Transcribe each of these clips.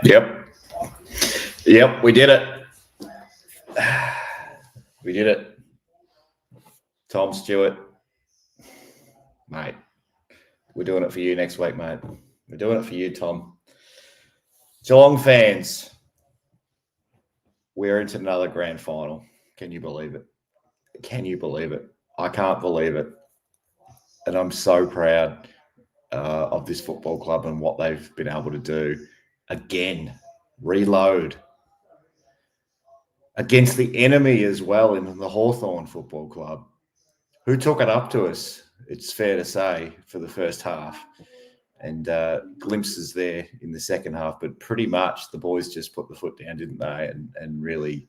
Yep. Yep, we did it. We did it. Tom Stewart. Mate, we're doing it for you next week, mate. We're doing it for you, Tom. Geelong fans, we're into another grand final. Can you believe it? Can you believe it? I can't believe it. And I'm so proud of this football club and what they've been able to do. Again, reload. Against the enemy as well in the Hawthorn Football Club, who took it up to us, it's fair to say, for the first half. And glimpses there in the second half. But pretty much the boys just put the foot down, didn't they? And really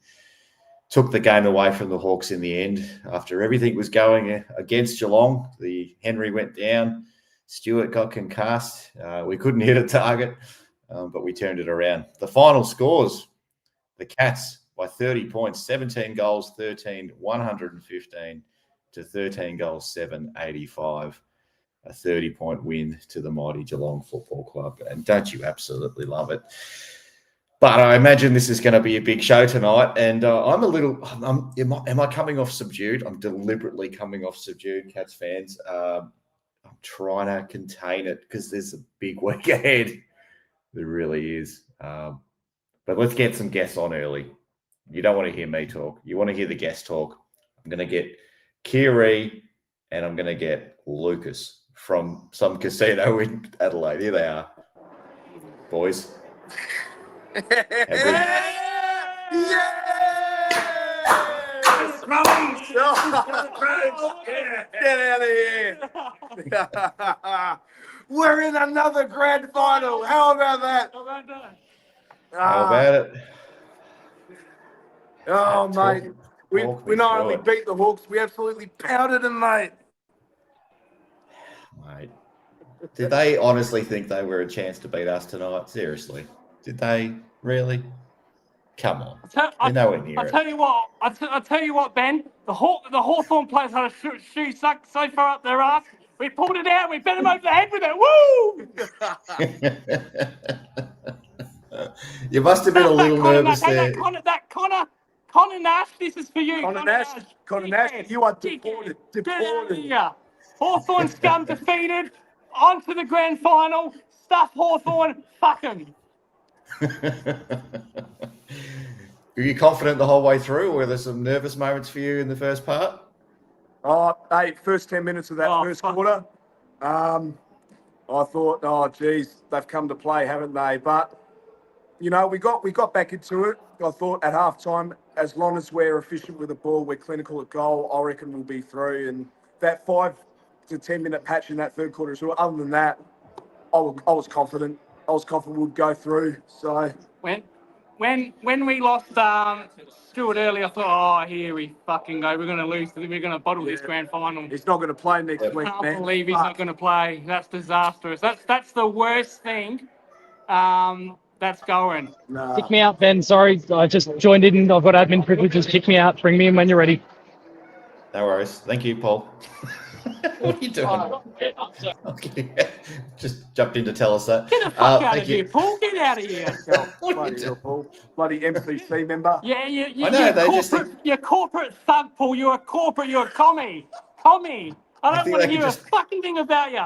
took the game away from the Hawks in the end. After everything was going against Geelong, the Henry went down. Stewart got concussed. We couldn't hit a target, but we turned it around. The final scores, the Cats by 30 points, 17 goals, 13, 115 to 13 goals, 785. A 30-point win to the mighty Geelong Football Club. And don't you absolutely love it? But I imagine this is going to be a big show tonight. And I'm a little, am I coming off subdued? I'm deliberately coming off subdued, Cats fans. I'm trying to contain it because there's a big week ahead. There really is. But let's get some guests on early. You don't want to hear me talk. You want to hear the guest talk. I'm going to get Kiri and I'm going to get Lucas from some casino in Adelaide. Here they are, boys. Get out of here. We're in another grand final. How about that? How about it? Oh, mate. We not only beat the Hawks, we absolutely powdered them, mate. Mate, did they honestly think they were a chance to beat us tonight? Seriously, did they really? Come on, they're nowhere near it. I tell you what, Ben. The Hawthorn players had a shoe sucked so far up their ass. We pulled it out. We bent them over the head with it. Woo! You must have been a little nervous there. Connor Nash, this is for you. Connor Nash, you are deported. Hawthorn scum defeated. On to the grand final. Stuff Hawthorn. Fuck him. Were you confident the whole way through, or were there some nervous moments for you in the first part? First 10 minutes of that first quarter, I thought, oh, geez, they've come to play, haven't they? But, you know, we got back into it. I thought at halftime, as long as we're efficient with the ball, we're clinical at goal, I reckon we'll be through. And that 5 to 10 minute patch in that third quarter as well, other than that, I was confident. I was confident we'd go through. So when we lost Stewart earlier, I thought, oh, here we fucking go. We're going to lose. We're going to bottle this grand final. He's not going to play next week, man. I can't believe he's not going to play. That's disastrous. That's the worst thing that's going. Nah. Kick me out, Ben. Sorry, I just joined in. I've got admin privileges. Kick me out. Bring me in when you're ready. No worries. Thank you, Paul. What are you doing? Okay. Just jumped in to tell us that. Get the fuck out of here, Paul. Get out of here. Bloody MCC member. Yeah, I know, you're corporate thug, Paul. You're a commie. I don't want to hear a fucking thing about you.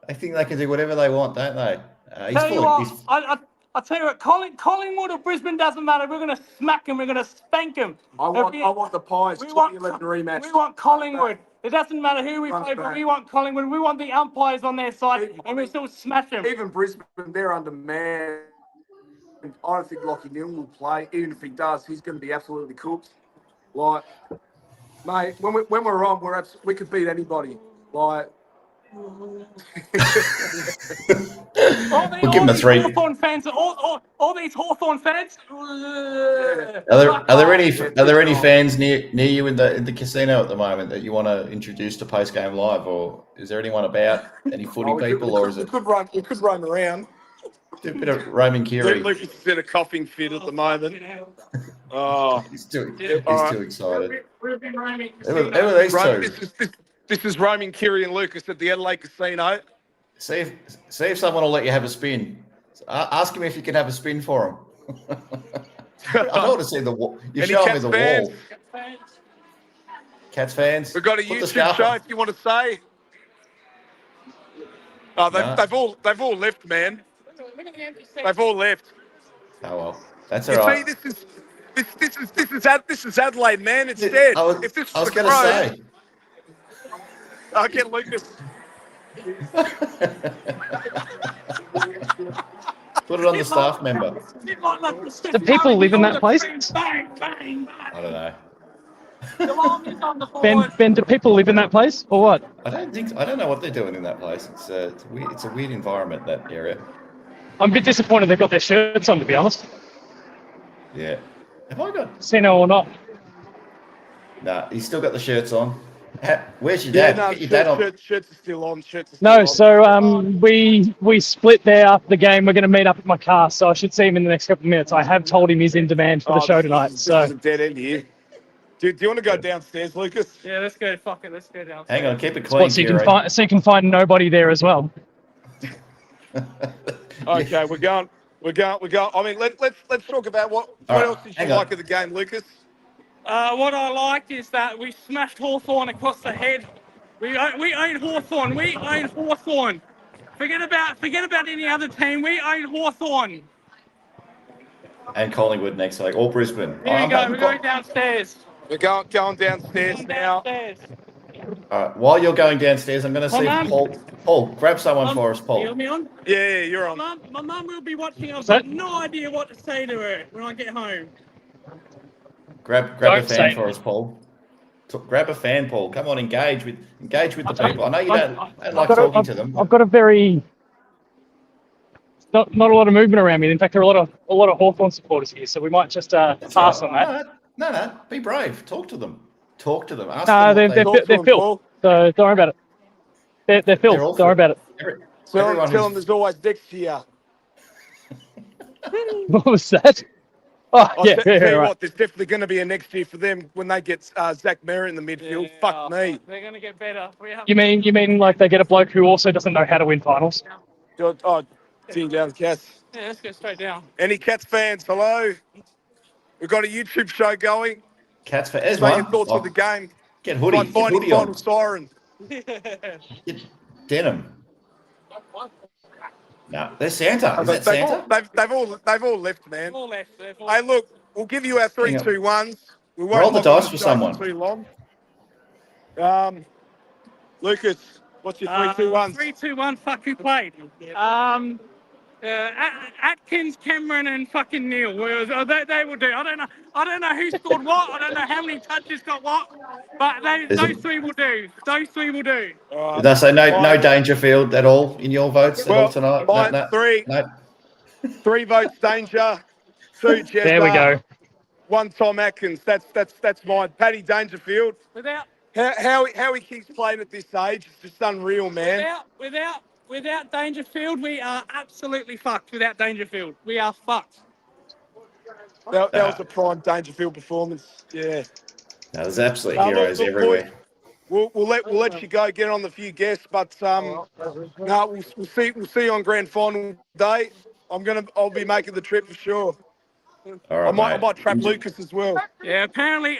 I think they can do whatever they want, don't they? I'll tell you what, Collingwood or Brisbane doesn't matter. We're going to smack him. We're going to spank him. I want the Pies 2011 rematch. We want Collingwood. It doesn't matter who we play, but we want Collingwood. We want the umpires on their side, and we still smash them. Even Brisbane, they're undermanned. I don't think Lachie Neal will play. Even if he does, he's going to be absolutely cooked. Like, mate, when we're on, we could beat anybody. Like, We'll give them a 3. Hawthorn fans, all these Hawthorn fans. Are there any fans near you in the casino at the moment that you want to introduce to PostGame Live, or is there anyone about? Any footy people, or is it? We could roam around. Do a bit of roaming Kiri. Lucas is in a coughing fit at the moment. Oh, he's too excited. We've been roaming. Who are these two? This is roaming Kiri and Lucas at the Adelaide Casino. See if someone will let you have a spin. Ask him if you can have a spin for him. I don't want to see the wall. You're Any showing me Cats the fans? wall. Cats fans. We've got a put the YouTube scarf show on. if you want to say. Oh, No. they've all left, man. They've all left. Oh well, that's all You right. see, this is Adelaide, man. It's dead. If this I was was the going to Crows, say. I'll get Lucas. Put it on the staff member. Do people live in that place? Bang, bang, bang. I don't know. Geelong is on the board. Ben, do people live in that place or what? I don't know what they're doing in that place. It's a weird environment, that area. I'm a bit disappointed they've got their shirts on, to be honest. Yeah. Have I got? Casino or not. Nah, he's still got the shirts on. Where's your dad? Get your dad on. Shirts are still on. No, so we split there after the game. We're going to meet up at my car, so I should see him in the next couple of minutes. I have told him he's in demand for the show tonight. This So is a dead end here. Do you want to go downstairs, Lucas? Yeah, let's go. Fuck it. Let's go down. Hang on, keep it clean. what, so you can find nobody there as well. Okay, we're going. I mean, let's talk about what right, else did you hang on. like of the game, Lucas? What I liked is that we smashed Hawthorn across the head. We own Hawthorn. We own Hawthorn. Forget about any other team. We own Hawthorn. And Collingwood next week, or Brisbane. Here we go. We're going downstairs. We're going downstairs now. Downstairs. All right, while you're going downstairs, I'm going to see if Paul, grab someone for us, You Paul. got me on? Yeah, you're on. My mum will be watching. I've that? got no idea what to say to her when I get home. Grab a Don't fan say for us, Paul. Grab a fan, Paul. Come on, engage with the people. I know you don't like talking to them. I've got a very not a lot of movement around me. In fact, there are a lot of Hawthorn supporters here, so we might just pass on that. No, be brave. Talk to them. Ask them they're what Talk to them, filled. Paul. So don't worry about it. They're filled. They're all Don't worry about it. Tell everyone them who's- there's always next year. What was that? Oh, I'll yeah, tell you right. what, there's definitely going to be a next year for them when they get Zach Merritt in the midfield. Fuck me. They're gonna get better. You mean like they get a bloke who also doesn't know how to win finals? Oh, seeing down the Cats. Yeah, let's go straight down. Any Cats fans? Hello. We've got a YouTube show going. Cats for There's Say your one. thoughts of the game. Get hoodie. Like Get finding hoodie final on. siren. Get denim. No, there's Santa. Is that Santa? They've all left, man. All left. Hey, look, we'll give you our 3-2-1s. We won't Roll the log on dice the for show someone. Too long. Lucas, what's your 3-2-1s? 3-2-1. Fuck who played? Atkins, Cameron, and fucking Neil. They will do. I don't know who scored what. I don't know how many touches got what. But those three will do. Those three will do. Did I say no Dangerfield at all in your votes at all tonight? Mine, No. three votes Danger, 2 Jezza, There we go. 1 Tom Atkins. That's mine. Paddy Dangerfield. How he keeps playing at this age is just unreal, man. Without Dangerfield, we are absolutely fucked. Without Dangerfield, we are fucked. That was a prime Dangerfield performance. Yeah. No, there's absolute heroes everywhere. We'll let you go get on the few guests, but we'll see you on grand final day. I'll be making the trip for sure. All right, I might trap Lucas as well. Yeah, apparently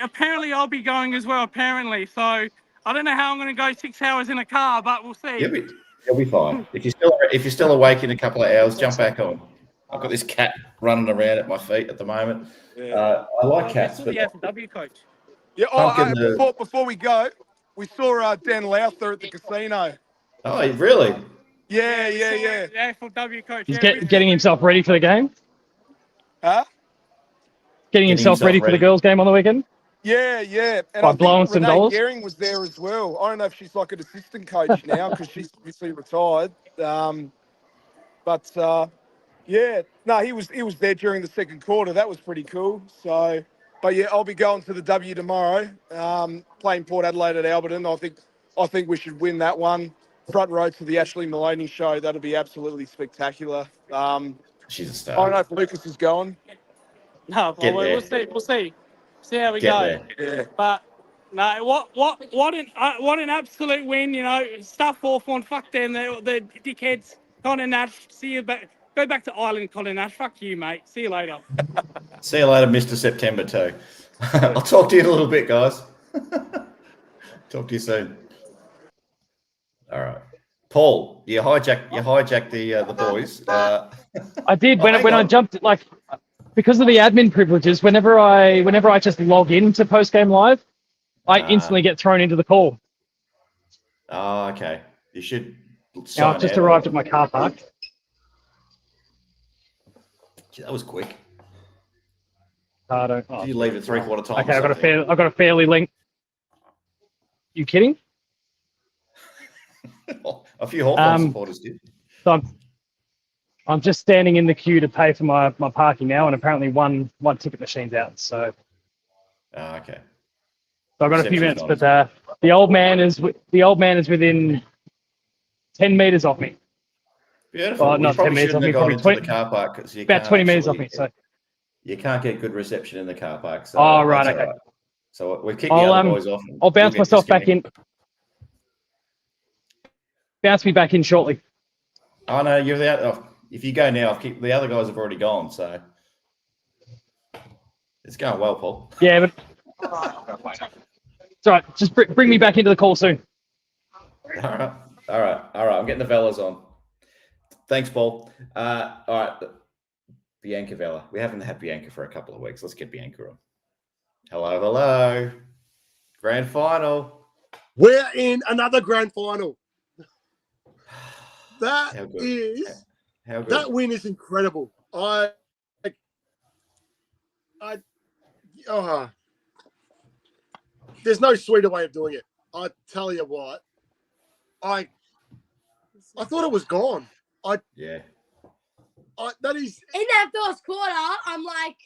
I'll be going as well. Apparently, so I don't know how I'm going to go 6 hours in a car, but we'll see. You'll be fine. If you're still awake in a couple of hours, jump back on. I've got this cat running around at my feet at the moment. I like cats, but The AFL coach. Yeah. Before we go, we saw Dan Lowther at the casino. oh, really? Yeah. The AFL coach. He's getting himself ready for the game. Huh? Getting himself ready for the girls' game on the weekend. Yeah. And By I think blowing some Renee dollars? Gehring was there as well. I don't know if she's like an assistant coach now because she's obviously retired. He was there during the second quarter. That was pretty cool. So, but yeah, I'll be going to the W tomorrow. Playing Port Adelaide at Alberton. I think we should win that one. Front row to the Ashley Maloney show. That'll be absolutely spectacular. She's a I star. don't know if Lucas is going. No, we'll see. See how we go. Yeah. But no, what an absolute win! You know, stuff Hawthorn. Fuck them. They're dickheads. Kind of naff. See you back Go back to Island Colin Ash. Fuck you, mate. See you later. See you later, Mr. September too. I'll talk to you in a little bit, guys. Talk to you soon. All right, Paul, you hijacked the boys. I did when I jumped because of the admin privileges. Whenever I just log into postgame live, I instantly get thrown into the call. Oh, okay. You should. Now I've just arrived at my car park. Gee, that was quick. Did you leave at 3/4 time? Okay, I've got a fairly link. You kidding? A few Hawthorn supporters did. So I'm just standing in the queue to pay for my parking now, and apparently one ticket machine's out. So. Okay. So I've got a few minutes, but the old man is within 10 meters off me. Beautiful. Well, not 10 meters off me, probably 20. The car park about 20 meters off me. So you can't get good reception in the car park. So right, okay. Right. So we're kicking the other boys off. I'll bounce myself back in. Bounce me back in shortly. Oh no, you're the. If you go now, the other guys have already gone. So it's going well, Paul. Yeah, but it's all right. Just bring me back into the call soon. All right. I'm getting the Vellas on. Thanks, Paul. All right, Bianca Vella. We haven't had Bianca for a couple of weeks. Let's get Bianca on. Hello. Grand final. We're in another grand final. That win is incredible. There's no sweeter way of doing it. I tell you what, I thought it was gone. That is in that first quarter. I'm like,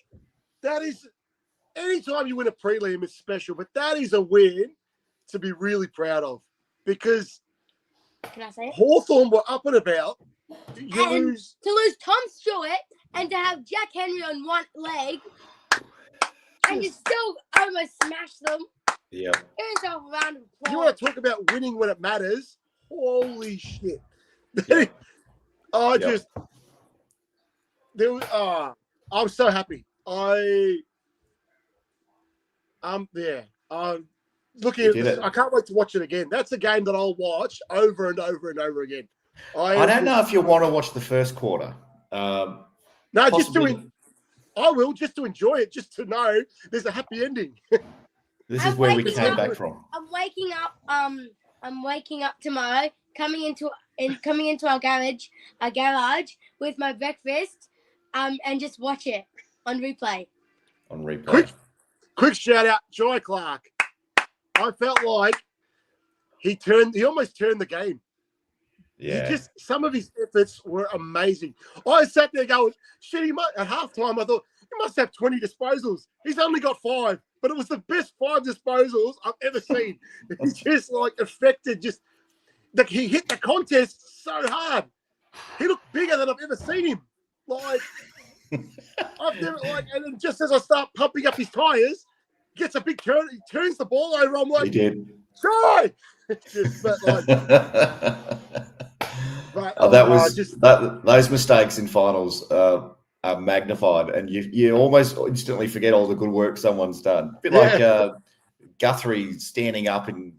that is. Anytime you win a prelim, it's special, but that is a win to be really proud of because can I say it? Hawthorn were up and about. To lose Tom Stewart and to have Jack Henry on one leg and you still almost smash them. Yeah. Give yourself a round of applause. You want to talk about winning when it matters? Holy shit. Yep. I'm so happy. Looking at this, I can't wait to watch it again. That's a game that I'll watch over and over and over again. I don't know if you want to watch the first quarter. I will just to enjoy it, just to know there's a happy ending. This is where we came back from. I'm waking up tomorrow, coming into our garage with my breakfast, and just watch it on replay. Quick shout out, Joy Clark. I felt like he almost turned the game. Yeah. Some of his efforts were amazing. I sat there going, shit, at halftime, I thought, he must have 20 disposals. He's only got 5, but it was the best 5 disposals I've ever seen. He just affected, he hit the contest so hard. He looked bigger than I've ever seen him. And then just as I start pumping up his tires, gets a big turn, he turns the ball over. I'm like, he did. Try! Those mistakes in finals are magnified, and you almost instantly forget all the good work someone's done. A bit like Guthrie standing up in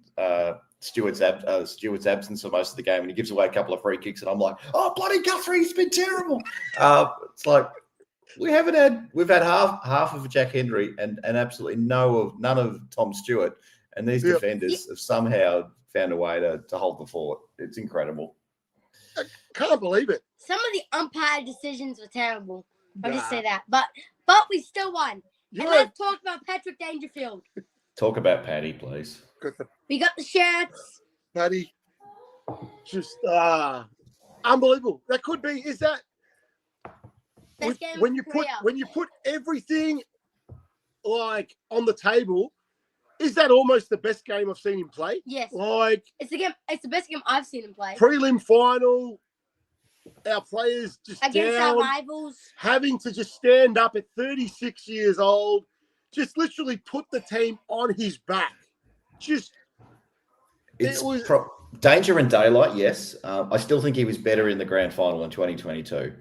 Stewart's absence for most of the game, and he gives away a couple of free kicks, and I'm like, oh bloody Guthrie, he's been terrible. It's like we've had half of Jack Henry and absolutely none of Tom Stewart, and these defenders have somehow found a way to hold the fort. It's incredible. I can't believe it. Some of the umpire decisions were terrible. I'll just say that. But we still won. And let's talk about Patrick Dangerfield. Talk about Paddy, please. We got the shirts. Paddy, just unbelievable. That could be. Is that when you put everything on the table? Is that almost the best game I've seen him play? Yes. It's the best game I've seen him play. Prelim final, our players just against down, our rivals, having to just stand up at 36 years old, just literally put the team on his back. Danger and daylight, yes. I still think he was better in the grand final in 2022.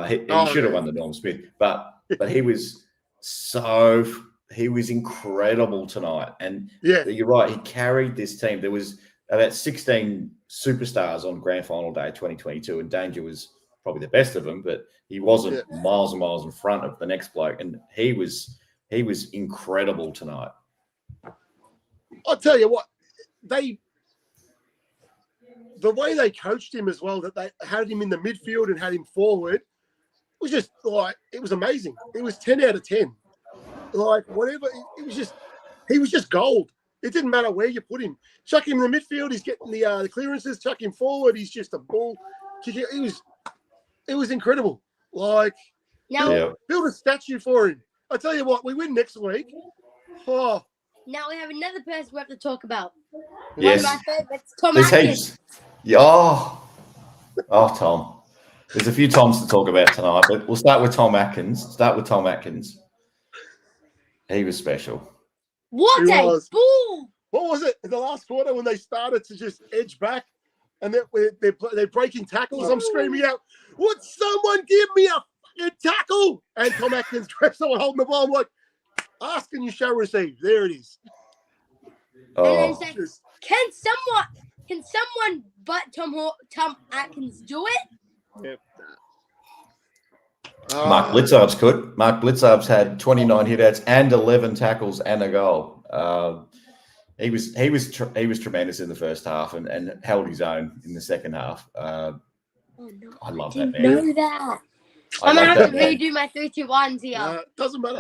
He should have won the Norm Smith, but he was incredible tonight. And you're right, he carried this team. There was about 16 superstars on Grand Final Day 2022, and Danger was probably the best of them, but he wasn't miles and miles in front of the next bloke, and he was incredible tonight. I'll tell you what, the way they coached him as well, that they had him in the midfield and had him forward, was just like, it was amazing. It was 10 out of 10. Like, whatever, he was just gold. It didn't matter where you put him. Chuck him in the midfield, he's getting the clearances. Chuck him forward, he's just a bull. It was incredible. Like, build a statue for him. I tell you what, we win next week. Oh. Now we have another person we have to talk about. Yes. One of my favorites, Tom Atkins. Tom. There's a few Toms to talk about tonight, but we'll start with Tom Atkins. He was special. What a bull! What was it in the last quarter when they started to just edge back and they're breaking tackles? I'm screaming out, "Would someone give me a fucking tackle?" And Tom Atkins grabs someone holding the ball. I'm like, ask and you shall receive. There it is. And then says, can someone but Tom Atkins do it? Yep. Mark Blitzarves could. Mark Blitzarves had 29 hitouts and 11 tackles and a goal. He was tremendous in the first half and held his own in the second half. I love that man. Know that. I'm gonna have to redo my 3-2-1s here. Doesn't matter.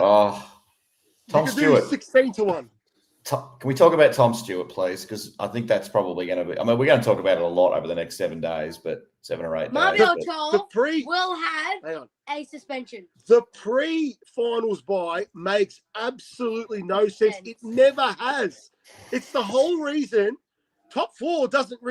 Tom Stewart. 16-1. Can we talk about Tom Stewart, please? Because I think that's probably going to be. I mean, we're going to talk about it a lot over the next 7 days, but 7 or 8 days. Will have a suspension. The pre-finals bye makes absolutely no sense. It never has. It's the whole reason top 4 doesn't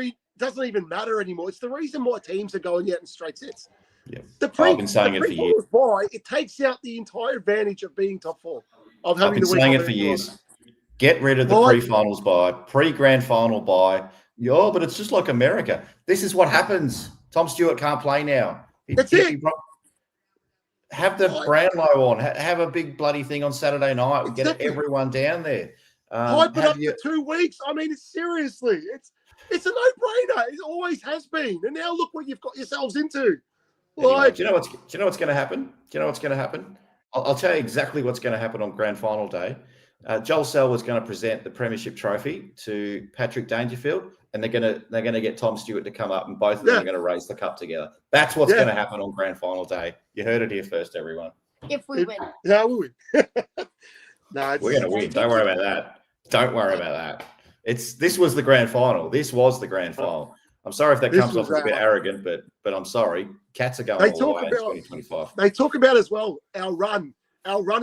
even matter anymore. It's the reason why teams are going out in straight sets. Yeah. I've been saying it for years. Bye, it takes out the entire advantage of being top 4. I've been saying it for years. Get rid of the pre-finals bye, pre-grand final bye. But it's just like America. This is what happens. Tom Stewart can't play now. That's it. Have the Brownlow on. Have a big bloody thing on Saturday night. Exactly. Get everyone down there. Hype it up for 2 weeks. I mean, seriously, it's a no-brainer. It always has been. And now look what you've got yourselves into. Anyway, do you know what's going to happen? I'll tell you exactly what's going to happen on Grand Final Day. Joel Selwood's going to present the Premiership Trophy to Patrick Dangerfield, and they're going to get Tom Stewart to come up, and both of them are going to raise the cup together. That's what's going to happen on Grand Final Day. You heard it here first, everyone. If we win, we win. We're going to win. Don't worry about that. This was the Grand Final. This was the Grand Final. I'm sorry if that comes off as a bit arrogant, but I'm sorry. Cats are going all the way in 2025. They talk about as well our run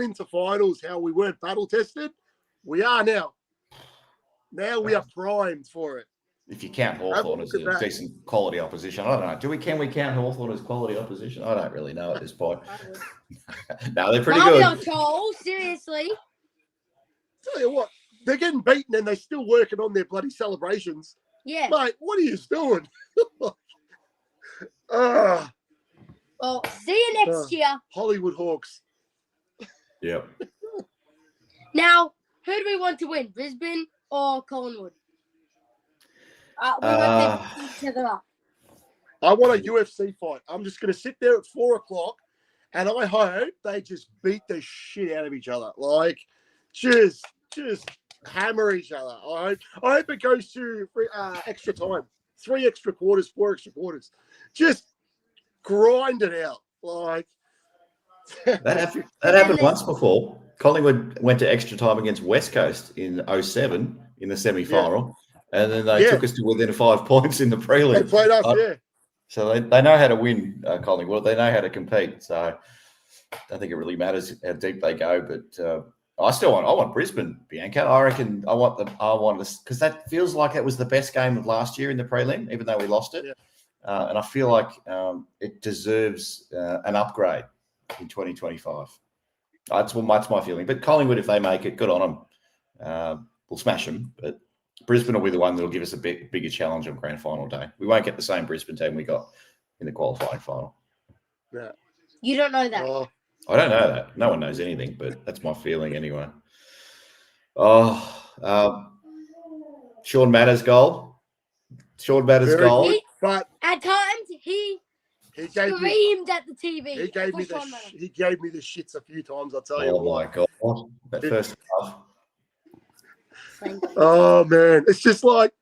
into finals, how we weren't battle tested. We are now. Now we are primed for it. If you count Hawthorn as a decent quality opposition, I don't know. Can we count Hawthorn as quality opposition? I don't really know at this point. No, they're pretty good. Seriously. Tell you what, they're getting beaten and they're still working on their bloody celebrations. Yeah. Mate, what are you doing? Well, see you next year. Hollywood Hawks. Yep. Now, who do we want to win, Brisbane or Collingwood? Each other up. I want a UFC fight. I'm just going to sit there at 4 o'clock, and I hope they just beat the shit out of each other. Like, just hammer each other. I hope it goes to extra time. 3 extra quarters, 4 extra quarters. Just grind it out. Like that happened once before. Collingwood went to extra time against West Coast in 2007 in the semi-final, and then they took us to within 5 points in the prelim. They played us, So they know how to win, Collingwood. They know how to compete. So I don't think it really matters how deep they go. But I want Brisbane, Bianca. I reckon I want this because that feels like it was the best game of last year in the prelim, even though we lost it. Yeah. And I feel like it deserves an upgrade in 2025. That's my feeling. But Collingwood, if they make it, good on them. We'll smash them. But Brisbane will be the one that will give us a bigger challenge on Grand Final Day. We won't get the same Brisbane team we got in the qualifying final. Yeah. You don't know that. Oh, I don't know that. No one knows anything, but that's my feeling anyway. Oh, Sean Matters goal. Sean Matters very goal. good, but At times, he he gave me screamed at the TV. he gave for me Sean Mann. he gave me the shits a few times. I'll tell you Oh my what. God. That first half. Oh man, it's just like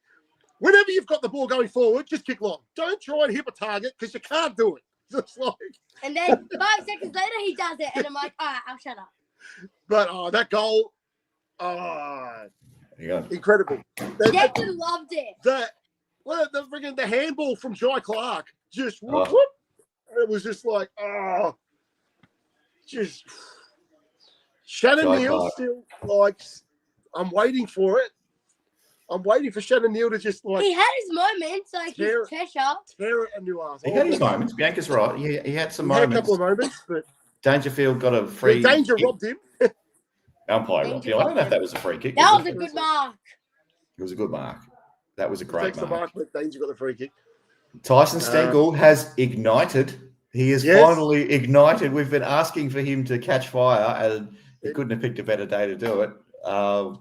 whenever you've got the ball going forward, just kick long. Don't try and hit a target because you can't do it. Just like, And then 5 seconds later, he does it, and I'm like, all right, I'll shut up. but that goal, Hang on. incredible. Declan loved it. The handball from Jai Clark just whoop, Oh. whoop. It was just like just Shannon Jai Neal Clark. still like I'm waiting for it. I'm waiting for Shannon Neal to just like He had his moments, like his Tear- pressure. tear it a new ass. He had his moments. Bianca's right. He had some He had a moments. couple of moments, but Dangerfield got a free Danger kick. robbed him. Umpire robbed him. I don't know if that was a free kick. That was a good mark. It was a good mark. That was a great Takes the mark. mark, but Danger got the free kick. Tyson Stengel has ignited. He is Yes. finally ignited. We've been asking for him to catch fire, and he couldn't have picked a better day to do it.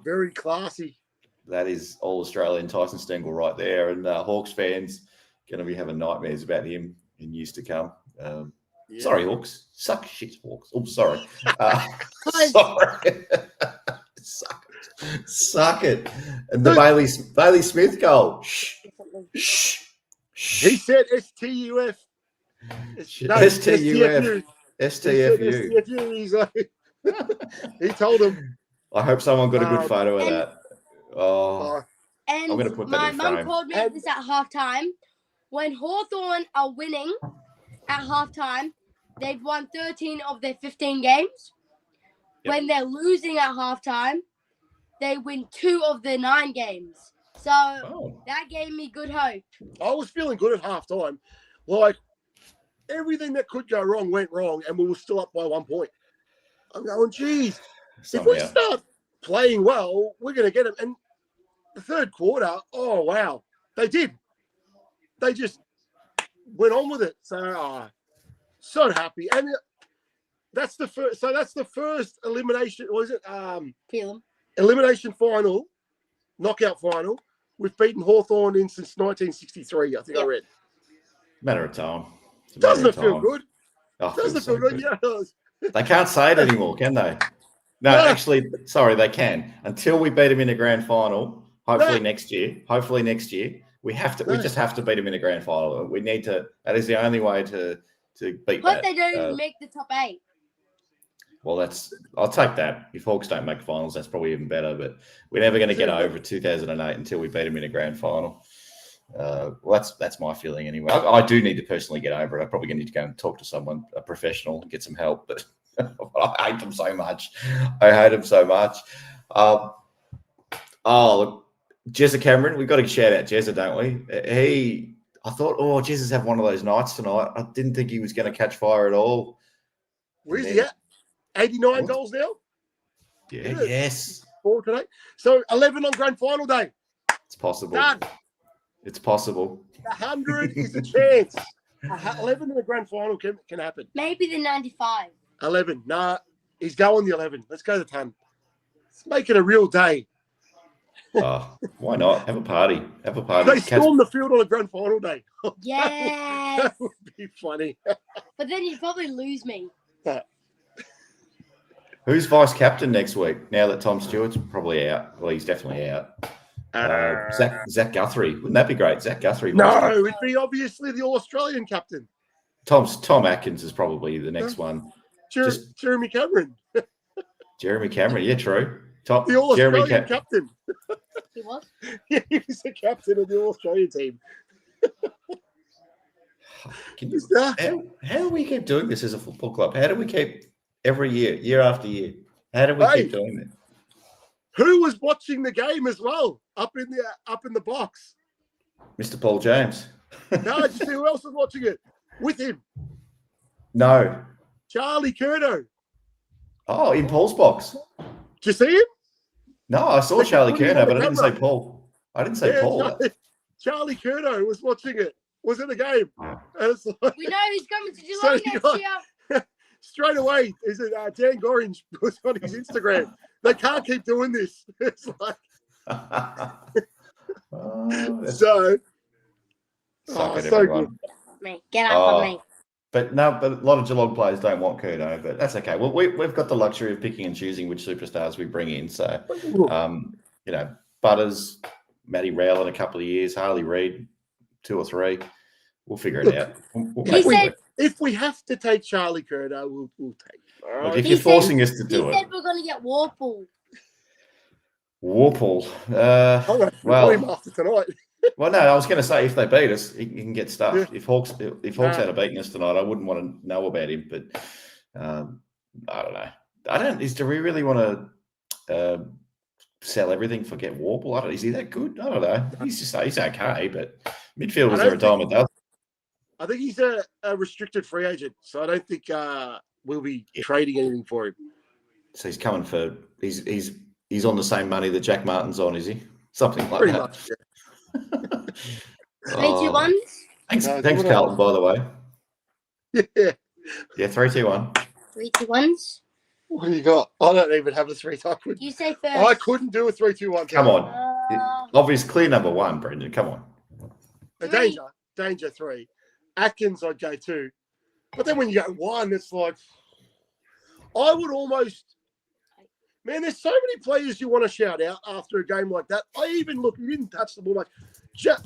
Very classy. That is all Australian Tyson Stengel right there. And Hawks fans going to be having nightmares about him in years to come. Yeah. Sorry, Hawks. Suck shit, Hawks. Oh, sorry. Sorry. Suck it. And the Bailey Smith goal. Shh. He said STUF. STUF. STFU. STFU. He's like, he told him. I hope someone got a good photo of and- that. Oh, And I'm gonna put that my in mum frame. called me this at halftime. When Hawthorn are winning at halftime, they've won 13 of their 15 games. Yep. When they're losing at halftime, they win 2 of their 9 games. So oh. that gave me good hope. I was feeling good at halftime. Like everything that could go wrong went wrong, and we were still up by 1 point. I'm going, geez, if we Somehow. start playing well, we're going to get them. And the third quarter, oh wow, they did. They just went on with it. So happy, and that's the first. So that's the first elimination. Was it Feel 'em. elimination final, knockout final? We've beaten Hawthorn in since 1963. I think I read. Matter of time. It's a matter Doesn't of it feel time. good? Oh, it Doesn't it feels feel so good? Yeah. They can't say it anymore, can they? No, No. actually, sorry, they can. Until we beat them in a grand final, hopefully No. next year. Hopefully next year. We have to. We No. just have to beat them in a grand final. We need to. That is the only way to beat Hope that. they don't even make the top 8. Well, I'll take that. If Hawks don't make finals, that's probably even better. But we're never going to get over 2008 until we beat them in a grand final. Well, that's my feeling anyway. I do need to personally get over it. I'm probably going to need to go and talk to someone, a professional, and get some help. But I hate them so much. Look, Jezza Cameron, we've got to shout out Jezza, don't we? I thought, Jezza's have one of those nights tonight. I didn't think he was going to catch fire at all. Where's he at? 89 goals now? Yeah, yes. 4 today. So 11 on grand final day. It's possible. Done. It's possible. 100 is a chance. 11 in the grand final can happen. Maybe the 95. 11. Nah, he's going the 11. Let's go to 10. Let's make it a real day. Why not? Have a party. They storm the field on a grand final day. Yes. That would be funny. But then you'd probably lose me. Who's vice captain next week? Now that Tom Stewart's probably out. Well, he's definitely out. Zach Guthrie. Wouldn't that be great? Zach Guthrie. No, it'd be obviously the All-Australian captain. Tom Atkins is probably the next one. Jeremy Cameron. Jeremy Cameron. Yeah, true. The All-Australian captain. He was? Yeah, he was the captain of the All-Australian team. How do we keep doing this as a football club? How do we keep every year after year? How do we keep doing it? Who was watching the game as well up in the box? Mr. Paul James. No, did you see who else was watching it with him? No. Charlie Curnow. Oh, in Paul's box. Did you see him? No, I saw Charlie put him Curnow, on but I the didn't say Paul. I didn't say Paul. Charlie Curnow was watching it. Was in the game. And it's like, We know who's coming to Geelong you next got- year. straight away, is it Dan Gorringe was on his Instagram. They can't keep doing this. It's like so. Suck it, so everyone. Me, get up on me. But a lot of Geelong players don't want Kurdo, but that's okay. Well, we've got the luxury of picking and choosing which superstars we bring in. So, Butters, Matty Rowell in a couple of years, Harley Reid, 2 or 3. We'll figure it out. We'll make it work. If we have to take Charlie Curdo, we'll take him. All right? Look, if you're forcing us to do it. He said we're going to get Warple. Warple. Well, him after tonight. Well, no, I was going to say if they beat us, he can get stuff. Yeah. If Hawks had beaten us tonight, I wouldn't want to know about him. But I don't know. Do we really want to sell everything for get Warple? Is he that good? I don't know. He's okay, but midfielders are a dime a dozen. I think he's a restricted free agent, so I don't think we'll be trading anything for him. So he's coming for he's on the same money that Jack Martin's on, is he? Something like Pretty that. much, yeah. 3, 2, 1. Thanks, Carlton, by the way. Yeah, 3, 2, 1. 3, 2, 1s. What do you got? I don't even have a 3. You say first. I couldn't do a 3, 2, 1. Come on. Obvious clear number 1, Brendan. Come on. Danger 3. Atkins, I'd go 2. But then when you go 1, it's like, I would almost, man, there's so many players you want to shout out after a game like that. I even you didn't touch the ball much. Jack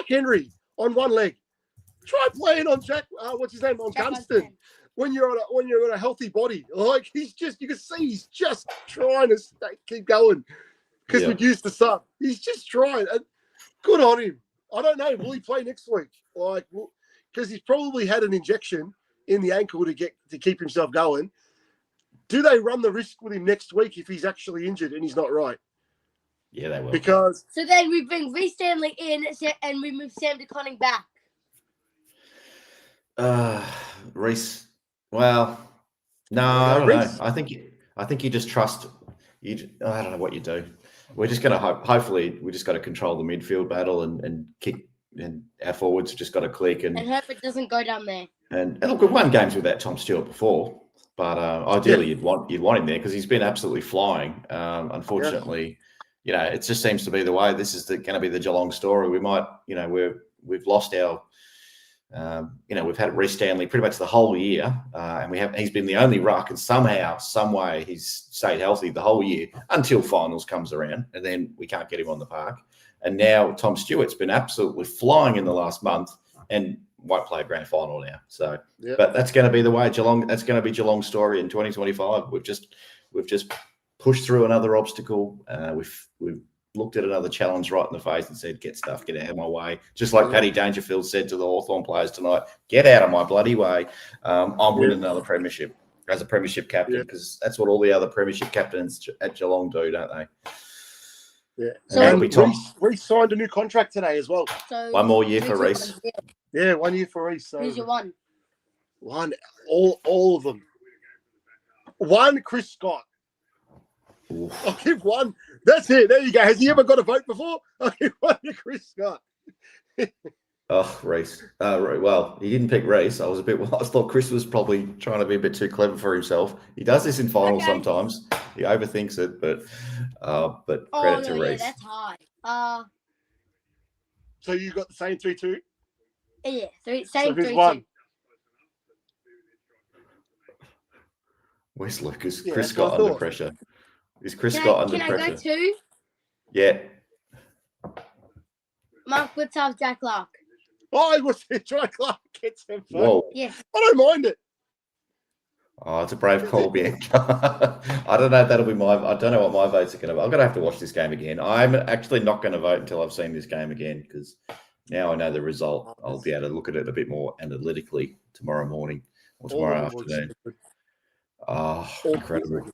Henry on one leg. Try playing on Jack, what's his name, on Gunston. When you're on a healthy body. Like, you can see he's just trying to keep going. Because we used the sub. He's just trying. And good on him. I don't know. Will he play next week? Like, because he's probably had an injection in the ankle to keep himself going. Do they run the risk with him next week if he's actually injured and he's not right? Yeah, they will. Because so then we bring Reece Stanley in and we move Sam DeConning back. Reece. Well, no, I don't know. I think you just trust. I don't know what you do. We're just going to hopefully we just got to control the midfield battle and kick, and our forwards have just got to click and hope it doesn't go down there. And look, we've won games without Tom Stewart before, but ideally you'd want him there because he's been absolutely flying. Unfortunately, it just seems to be the way. This is going to be the Geelong story. We might, we've lost our. We've had Reece Stanley pretty much the whole year, and he's been the only ruck, and somehow, some way, he's stayed healthy the whole year until finals comes around, and then we can't get him on the park. And now Tom Stewart's been absolutely flying in the last month, and won't play a grand final now. So, but that's going to be the way Geelong. That's going to be Geelong's story in 2025. We've just pushed through another obstacle. We've looked at another challenge right in the face and said, get out of my way. Just like Paddy Dangerfield said to the Hawthorn players tonight, get out of my bloody way. I'm winning another premiership as a premiership captain because that's what all the other premiership captains at Geelong do, don't they? Yeah. So Reece signed a new contract today as well. So 1 more year for Reece. Yeah, 1 year for Reece. So who's your one? One, all of them. One, Chris Scott. Oof. I'll give one. That's it. There you go. Has he ever got a vote before? I'll give one to Chris Scott. Reece. Well, he didn't pick Reece. I thought Chris was probably trying to be a bit too clever for himself. He does this in finals sometimes. He overthinks it, but credit to Reece. Yeah, that's high. So you got the same 3-2? Yeah, same so 3-2. One? Where's Lucas? Chris Scott under pressure. Is Chris Scott under pressure? Can I go 2? Yeah. Mark Woodside, Jack Clark. Oh, I was Jack Clark gets him. Whoa. Yeah. I don't mind it. Oh, it's a brave call, Bianca. I don't know if that'll be I don't know what my votes are going to be. I'm going to have to watch this game again. I'm actually not going to vote until I've seen this game again because now I know the result. I'll be able to look at it a bit more analytically tomorrow morning or tomorrow afternoon. Oh, incredible.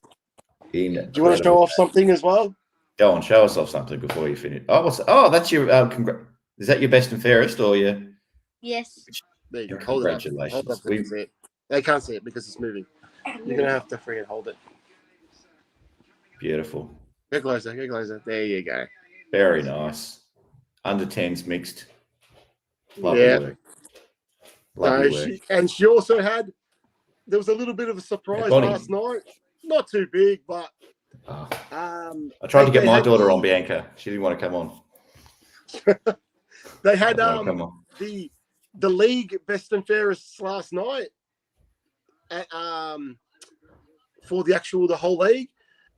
Do you want to show off something as well? Go on, show us off something before you finish. Oh, that's your is that your best and fairest or your? Yes. There you go. Congratulations. Hold up. They can't see it because it's moving. You're gonna have to freaking hold it. Beautiful. Get closer. There you go. Very nice. Under 10s mixed. Lovely work. Lovely work. She also had there was a little bit of a surprise Bonnie. last night. Not too big, but Oh, I I tried to get my daughter on Bianca. She didn't want to come on. They had Come on. the league best and fairest last night at, for the whole league.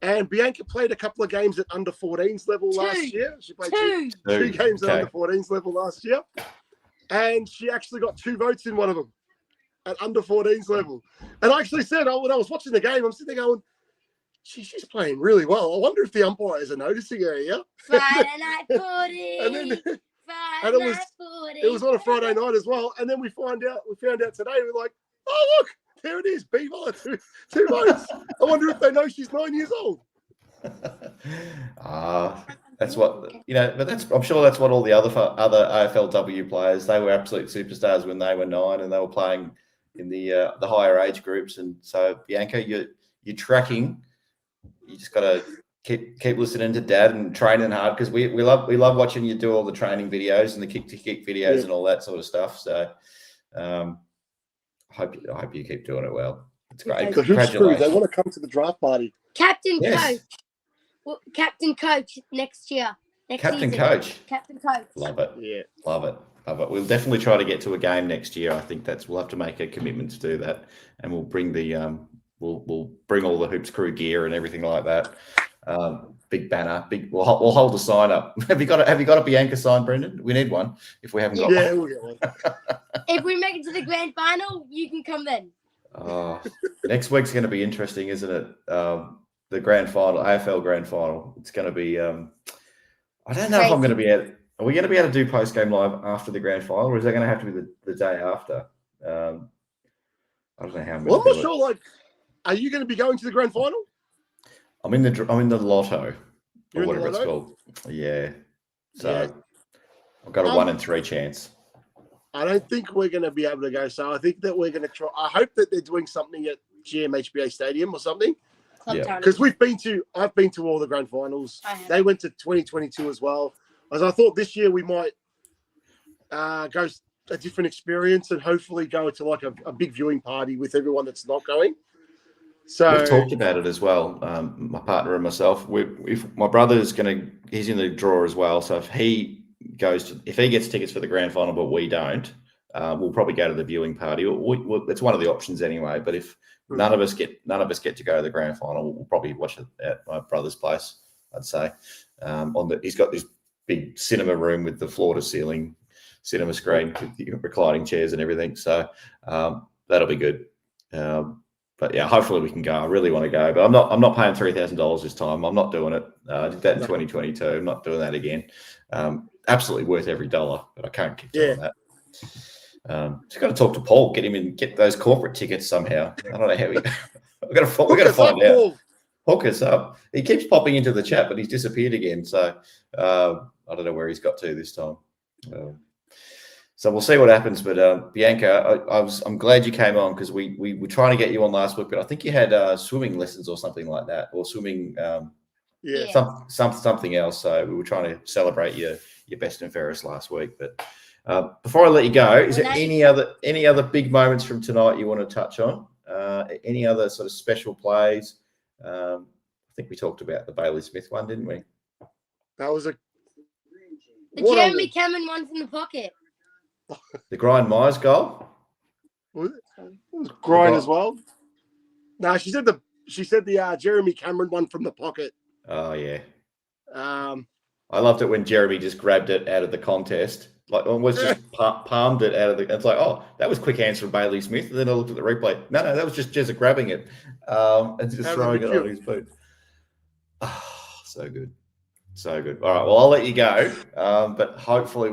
And Bianca played a couple of games at under 14s level last year. She played two games at under 14s level last year. And she actually got 2 votes in one of them at under 14s level. And I actually said, when I was watching the game, I'm sitting there going, she's playing really well. I wonder if the umpires are noticing her here. Friday night footy. And it was on a Friday night as well. And then we found out today, we're like, oh, look, there it is. B-Villa, 2 votes. I wonder if they know she's 9 years old. That's what, but I'm sure that's what all the other AFLW players, they were absolute superstars when they were 9 and they were playing in the higher age groups. And so, Bianca, you're tracking. You just got to keep listening to Dad and training hard, because we love watching you do all the training videos and the kick-to-kick videos and all that sort of stuff. So I hope you keep doing it well. It's great. Congratulations. They want to come to the draft party. Captain coach next year. Captain coach. Love it. Yeah. Love it. We'll definitely try to get to a game next year. I think we'll have to make a commitment to do that, and we'll bring we'll bring all the Hoops Crew gear and everything like that. Big banner, we'll hold a sign up. Have you got a Bianca sign, Brendan? We need one if we haven't got one. We'll get one. If we make it to the grand final, you can come then. Next week's going to be interesting, isn't it? The grand final, AFL grand final. It's going to be. I don't know if I'm going to be able. Are we going to be able to do post game live after the grand final, or is that going to have to be the day after? I don't know how. I'm not sure. Like, are you going to be going to the grand final? I'm in the lotto, You're or whatever it's called. Yeah. So I've got a 1 in 3 chance. I don't think we're going to be able to go. So I think that we're going to try. I hope that they're doing something at GMHBA Stadium or something. Because I've been to all the grand finals. They went to 2022 as well. As I thought this year we might go a different experience and hopefully go to like a big viewing party with everyone that's not going. So we've talked about it as well. My partner and myself. If my brother's he's in the draw as well. So if he gets tickets for the grand final, but we don't, we'll probably go to the viewing party. It's one of the options anyway. But if none of us get to go to the grand final, we'll probably watch it at my brother's place. I'd say he's got this big cinema room with the floor to ceiling cinema screen with the reclining chairs and everything. So that'll be good. But yeah, hopefully we can go. I really want to go, but I'm not paying $3,000 this time. I'm not doing it. I did that in 2022. I'm not doing that again. Absolutely worth every dollar, but I can't keep doing that. Just got to talk to Paul, get those corporate tickets somehow. I don't know how we're going to find out. Hook us up. He keeps popping into the chat, but he's disappeared again. So I don't know where he's got to this time. So we'll see what happens. But Bianca, I'm glad you came on, because we were trying to get you on last week, but I think you had swimming lessons or something like that, or swimming, something else. So we were trying to celebrate your best and fairest last week. But before I let you go, is there any other big moments from tonight you want to touch on? Any other sort of special plays? I think we talked about the Bailey Smith one, didn't we? That was the Jeremy Cameron one from the pocket. The Grind Myers goal? Was it? It was Grind as well. No, she said the Jeremy Cameron one from the pocket. Oh yeah. I loved it when Jeremy just grabbed it out of the contest, like almost just palmed it out of the. It's like, oh, that was quick hands from Bailey Smith. And then I looked at the replay. No, that was just Jezza grabbing it and just throwing it on his boot. Oh, so good. So good. All right. Well, I'll let you go. But hopefully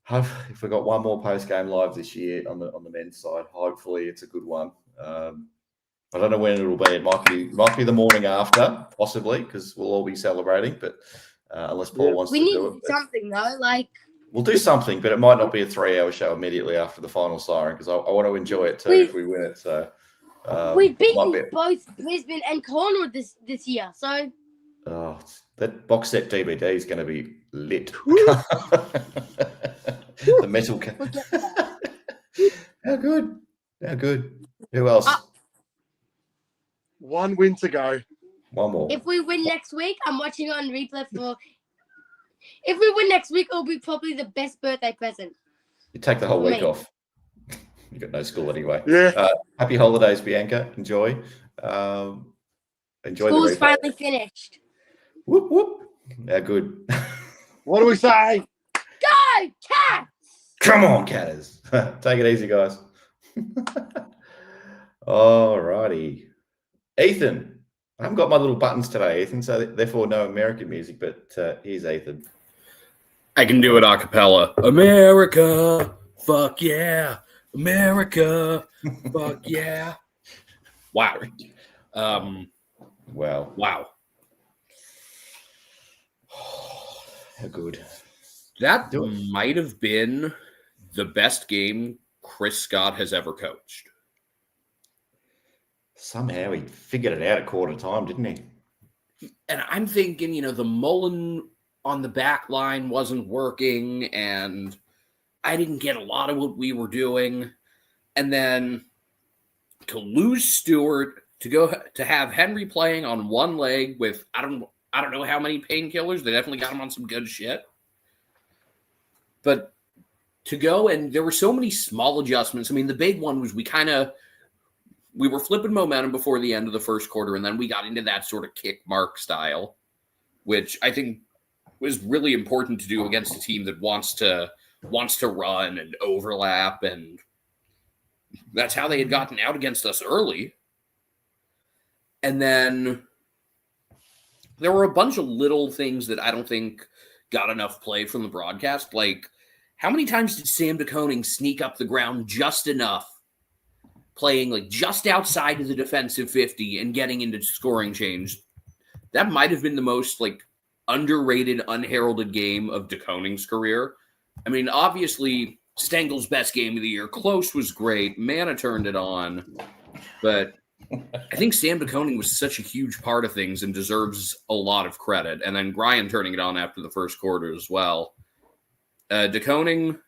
if we've got one more post-game live this year on the men's side, hopefully it's a good one. I don't know when it'll be. It might be the morning after, possibly, because we'll all be celebrating. But unless Paul wants to do it. We need something, though. Like, we'll do something, but it might not be a 3-hour show immediately after the final siren, because I want to enjoy it too if we win it. So we've beaten both Brisbane and Collingwood this year. So that box set DVD is going to be lit. The metal. How good. Yeah, good. Who else? One win to go. One more. If we win next week, I'm watching it on replay for. If we win next week, it'll be probably the best birthday present. You take the whole for week me. off. You got no school anyway. Yeah. Happy holidays, Bianca. Enjoy. Enjoy School's the replay. finally finished. Whoop whoop. Yeah, good. What do we say? Go, Cats! Come on, Catters. Take it easy, guys. All righty. Ethan. I haven't got my little buttons today, Ethan, so therefore no American music, but here's Ethan. I can do it a cappella. America, fuck yeah. America, fuck yeah. Wow. Wow. Wow. How good. That might have been the best game Chris Scott has ever coached. Somehow he figured it out at quarter time, didn't he? And I'm thinking, the Mullen on the back line wasn't working, and I didn't get a lot of what we were doing. And then to lose Stewart, to have Henry playing on one leg with I don't know how many painkillers. They definitely got him on some good shit. But to go, and there were so many small adjustments. I mean, the big one was we were flipping momentum before the end of the first quarter, and then we got into that sort of kick mark style, which I think was really important to do against a team that wants to run and overlap, and that's how they had gotten out against us early. And then there were a bunch of little things that I don't think got enough play from the broadcast. Like, how many times did Sam DeConing sneak up the ground just enough, playing like just outside of the defensive 50 and getting into scoring change? That might have been the most underrated, unheralded game of DeConing's career. I mean, obviously, Stengel's best game of the year. Close was great. Mana turned it on. But I think Sam DeConing was such a huge part of things and deserves a lot of credit. And then Brian turning it on after the first quarter as well. DeConing,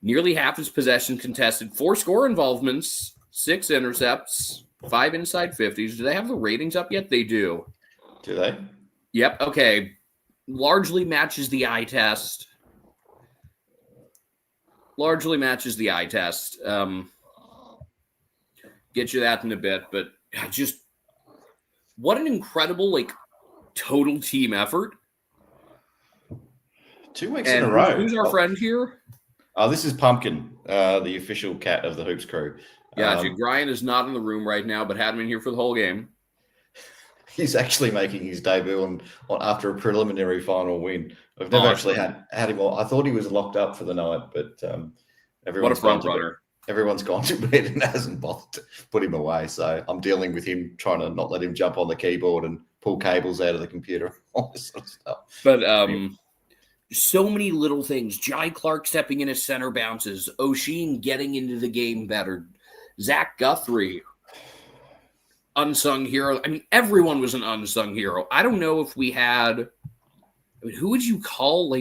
nearly half his possession contested, 4 score involvements, 6 intercepts, 5 inside 50s. Do they have the ratings up yet? They do. Do they? Yep. Okay. Largely matches the eye test. Get you that in a bit, but just what an incredible total team effort. 2 weeks in a row. Who's our friend here? This is Pumpkin, the official cat of the Hoops crew. Yeah, Brian is not in the room right now, but had him in here for the whole game. He's actually making his debut on after a preliminary final win. I've never actually had him on. I thought he was locked up for the night, but everyone's what a front runner. Everyone's gone to bed and hasn't bothered to put him away. So I'm dealing with him, trying to not let him jump on the keyboard and pull cables out of the computer, all this sort of stuff. But so many little things. Jai Clark stepping in as center bounces. O'Sheen getting into the game better. Zach Guthrie, unsung hero. I mean, everyone was an unsung hero. I don't know if we had. Who would you call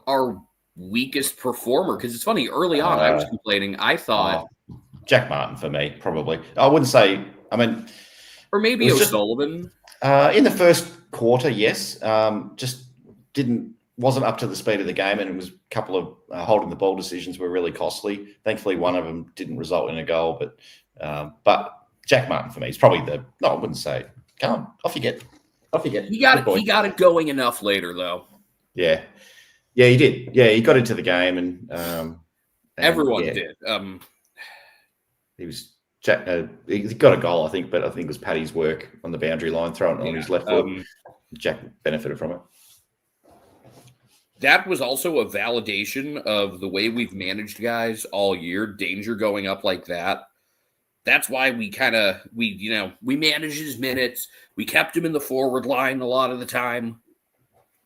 our weakest performer? Because it's funny, early on I was complaining. I thought Jack Martin for me, probably. I wouldn't say. I mean, or maybe O'Sullivan. In the first quarter, yes, just wasn't up to the speed of the game, and it was a couple of holding the ball decisions were really costly. Thankfully, one of them didn't result in a goal, but Jack Martin for me is probably I wouldn't say. Come on, off you get. He got it going enough later, though. Yeah, he did. Yeah, he got into the game, and everyone did. He was. He got a goal, I think, but I think it was Paddy's work on the boundary line, throwing it on his left foot. Jack benefited from it. That was also a validation of the way we've managed guys all year. Danger going up like that. That's why we managed his minutes. We kept him in the forward line a lot of the time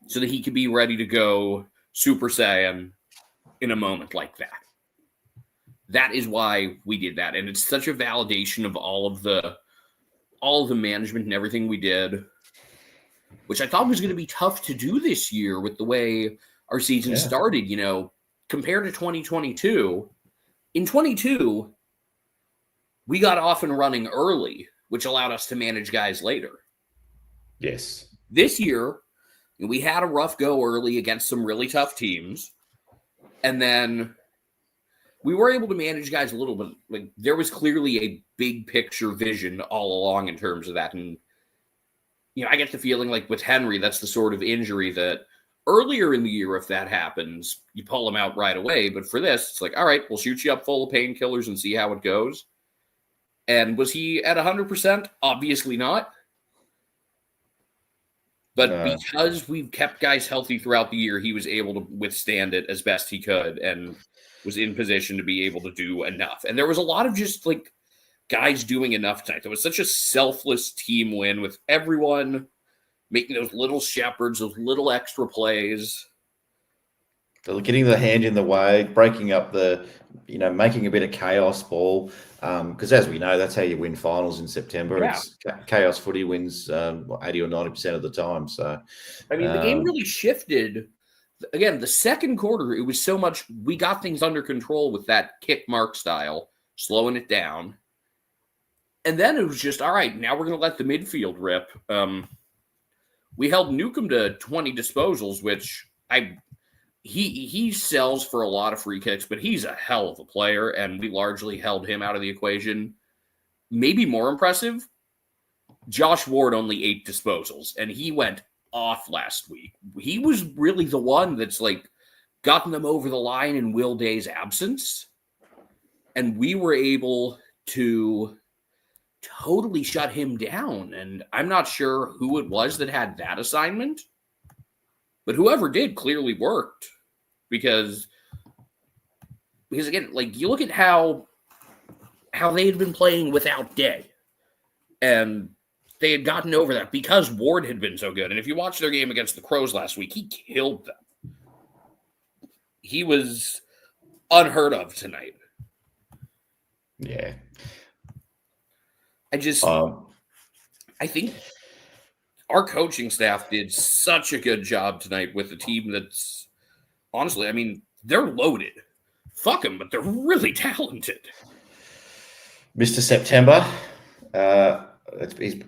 so that he could be ready to go Super Saiyan in a moment like that. That is why we did that. And it's such a validation of all of the management and everything we did, which I thought was going to be tough to do this year with the way our season started. Compared to 2022, In 22, we got off and running early, which allowed us to manage guys later. Yes. This year, we had a rough go early against some really tough teams, and then we were able to manage guys a little bit. Like, there was clearly a big picture vision all along in terms of that. And, I get the feeling like with Henry, that's the sort of injury that earlier in the year, if that happens, you pull him out right away. But for this, it's like, all right, we'll shoot you up full of painkillers and see how it goes. And was he at 100%? Obviously not. But because we've kept guys healthy throughout the year, he was able to withstand it as best he could and was in position to be able to do enough. And there was a lot of just like guys doing enough tonight. There was such a selfless team win with everyone making those little shepherds, those little extra plays. So getting the hand in the way, breaking up making a bit of chaos ball. Because as we know, that's how you win finals in September. Yeah. It's chaos footy wins 80 or 90% of the time. So, I mean, the game really shifted. Again, the second quarter, it was so much, we got things under control with that kick mark style, slowing it down. And then it was just, all right, now we're going to let the midfield rip. We held Newcomb to 20 disposals, which he sells for a lot of free kicks, but he's a hell of a player, and we largely held him out of the equation. Maybe more impressive, Josh Ward only 8 disposals, and he went off last week. He was really the one that's like gotten them over the line in Will Day's absence, and we were able to totally shut him down. And I'm not sure who it was that had that assignment, but whoever did clearly worked because again, like you look at how they had been playing without Day, and they had gotten over that because Ward had been so good. And if you watch their game against the Crows last week, he killed them. He was unheard of tonight. Yeah. I think our coaching staff did such a good job tonight with a team that's honestly, I mean, they're loaded. Fuck them, but they're really talented. Mr. September, he's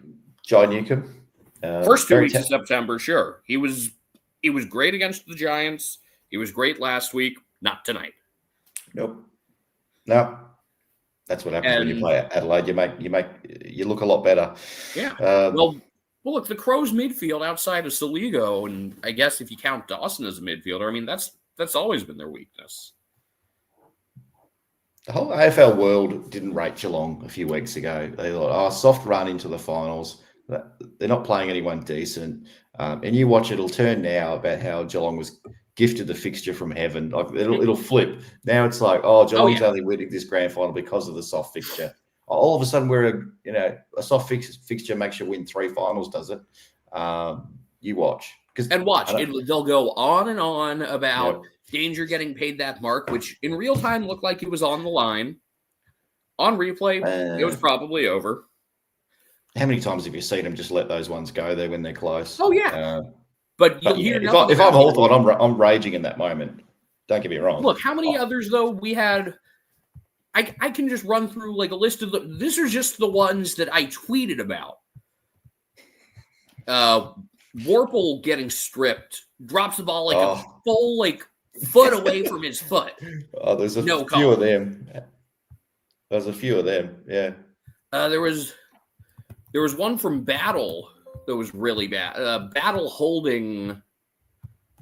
John Newcomb. First 2 weeks of September, sure. He was great against the Giants. He was great last week. Not tonight. Nope. No. That's what happens when you play at Adelaide. You look a lot better. Yeah. Well, look, the Crows midfield outside of Saligo, and I guess if you count Dawson as a midfielder, I mean that's always been their weakness. The whole AFL world didn't rate Geelong a few weeks ago. They thought, soft run into the finals. They're not playing anyone decent. And you watch it'll turn now about how Geelong was gifted the fixture from heaven. Like it'll flip. Now it's like, Geelong's only winning this grand final because of the soft fixture. All of a sudden, a soft fixture makes you win 3 finals, does it? You watch. They'll go on and on about Danger getting paid that mark, which in real time looked like it was on the line. On replay, it was probably over. How many times have you seen them just let those ones go there when they're close? Oh, yeah. But if I'm Hawthorn, I'm raging in that moment. Don't get me wrong. Look, how many others, though, we had? I can just run through like a list of them. These are just the ones that I tweeted about. Warple getting stripped, drops the ball like a full foot away from his foot. There's a few of them. There's a few of them, yeah. There was one from Battle that was really bad. Battle holding,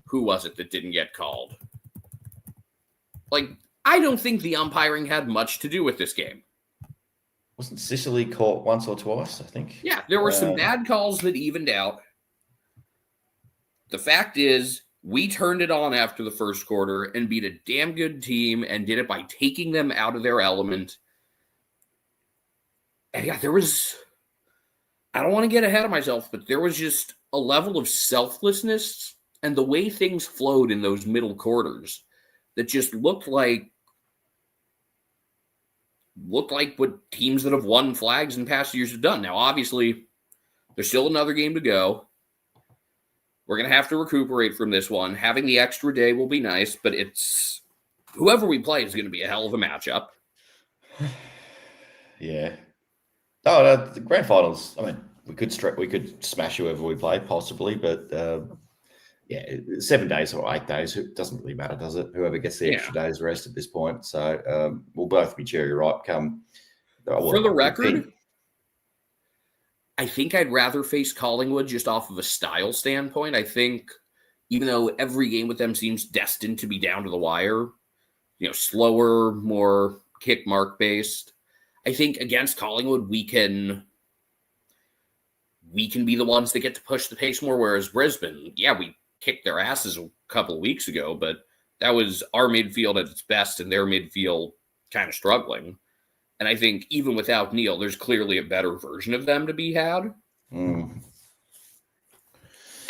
who was it that didn't get called? I don't think the umpiring had much to do with this game. Wasn't Sicily caught once or twice, I think? Yeah, there were some bad calls that evened out. The fact is, we turned it on after the first quarter and beat a damn good team and did it by taking them out of their element. And yeah, there was, I don't want to get ahead of myself, but there was just a level of selflessness and the way things flowed in those middle quarters that just looked like what teams that have won flags in past years have done. Now, obviously, there's still another game to go. We're going to have to recuperate from this one. Having the extra day will be nice, but it's whoever we play is going to be a hell of a matchup. Yeah. Oh, no, the grand finals. I mean, we could smash whoever we play, possibly, but yeah, 7 days or 8 days, it doesn't really matter, does it? Whoever gets the extra days rest at this point. So we'll both be cherry ripe come. For the record, I think I'd rather face Collingwood just off of a style standpoint. I think even though every game with them seems destined to be down to the wire, slower, more kick mark based, I think against Collingwood, we can be the ones that get to push the pace more. Whereas Brisbane, we kicked their asses a couple of weeks ago, but that was our midfield at its best and their midfield kind of struggling. And I think even without Neil, there's clearly a better version of them to be had. And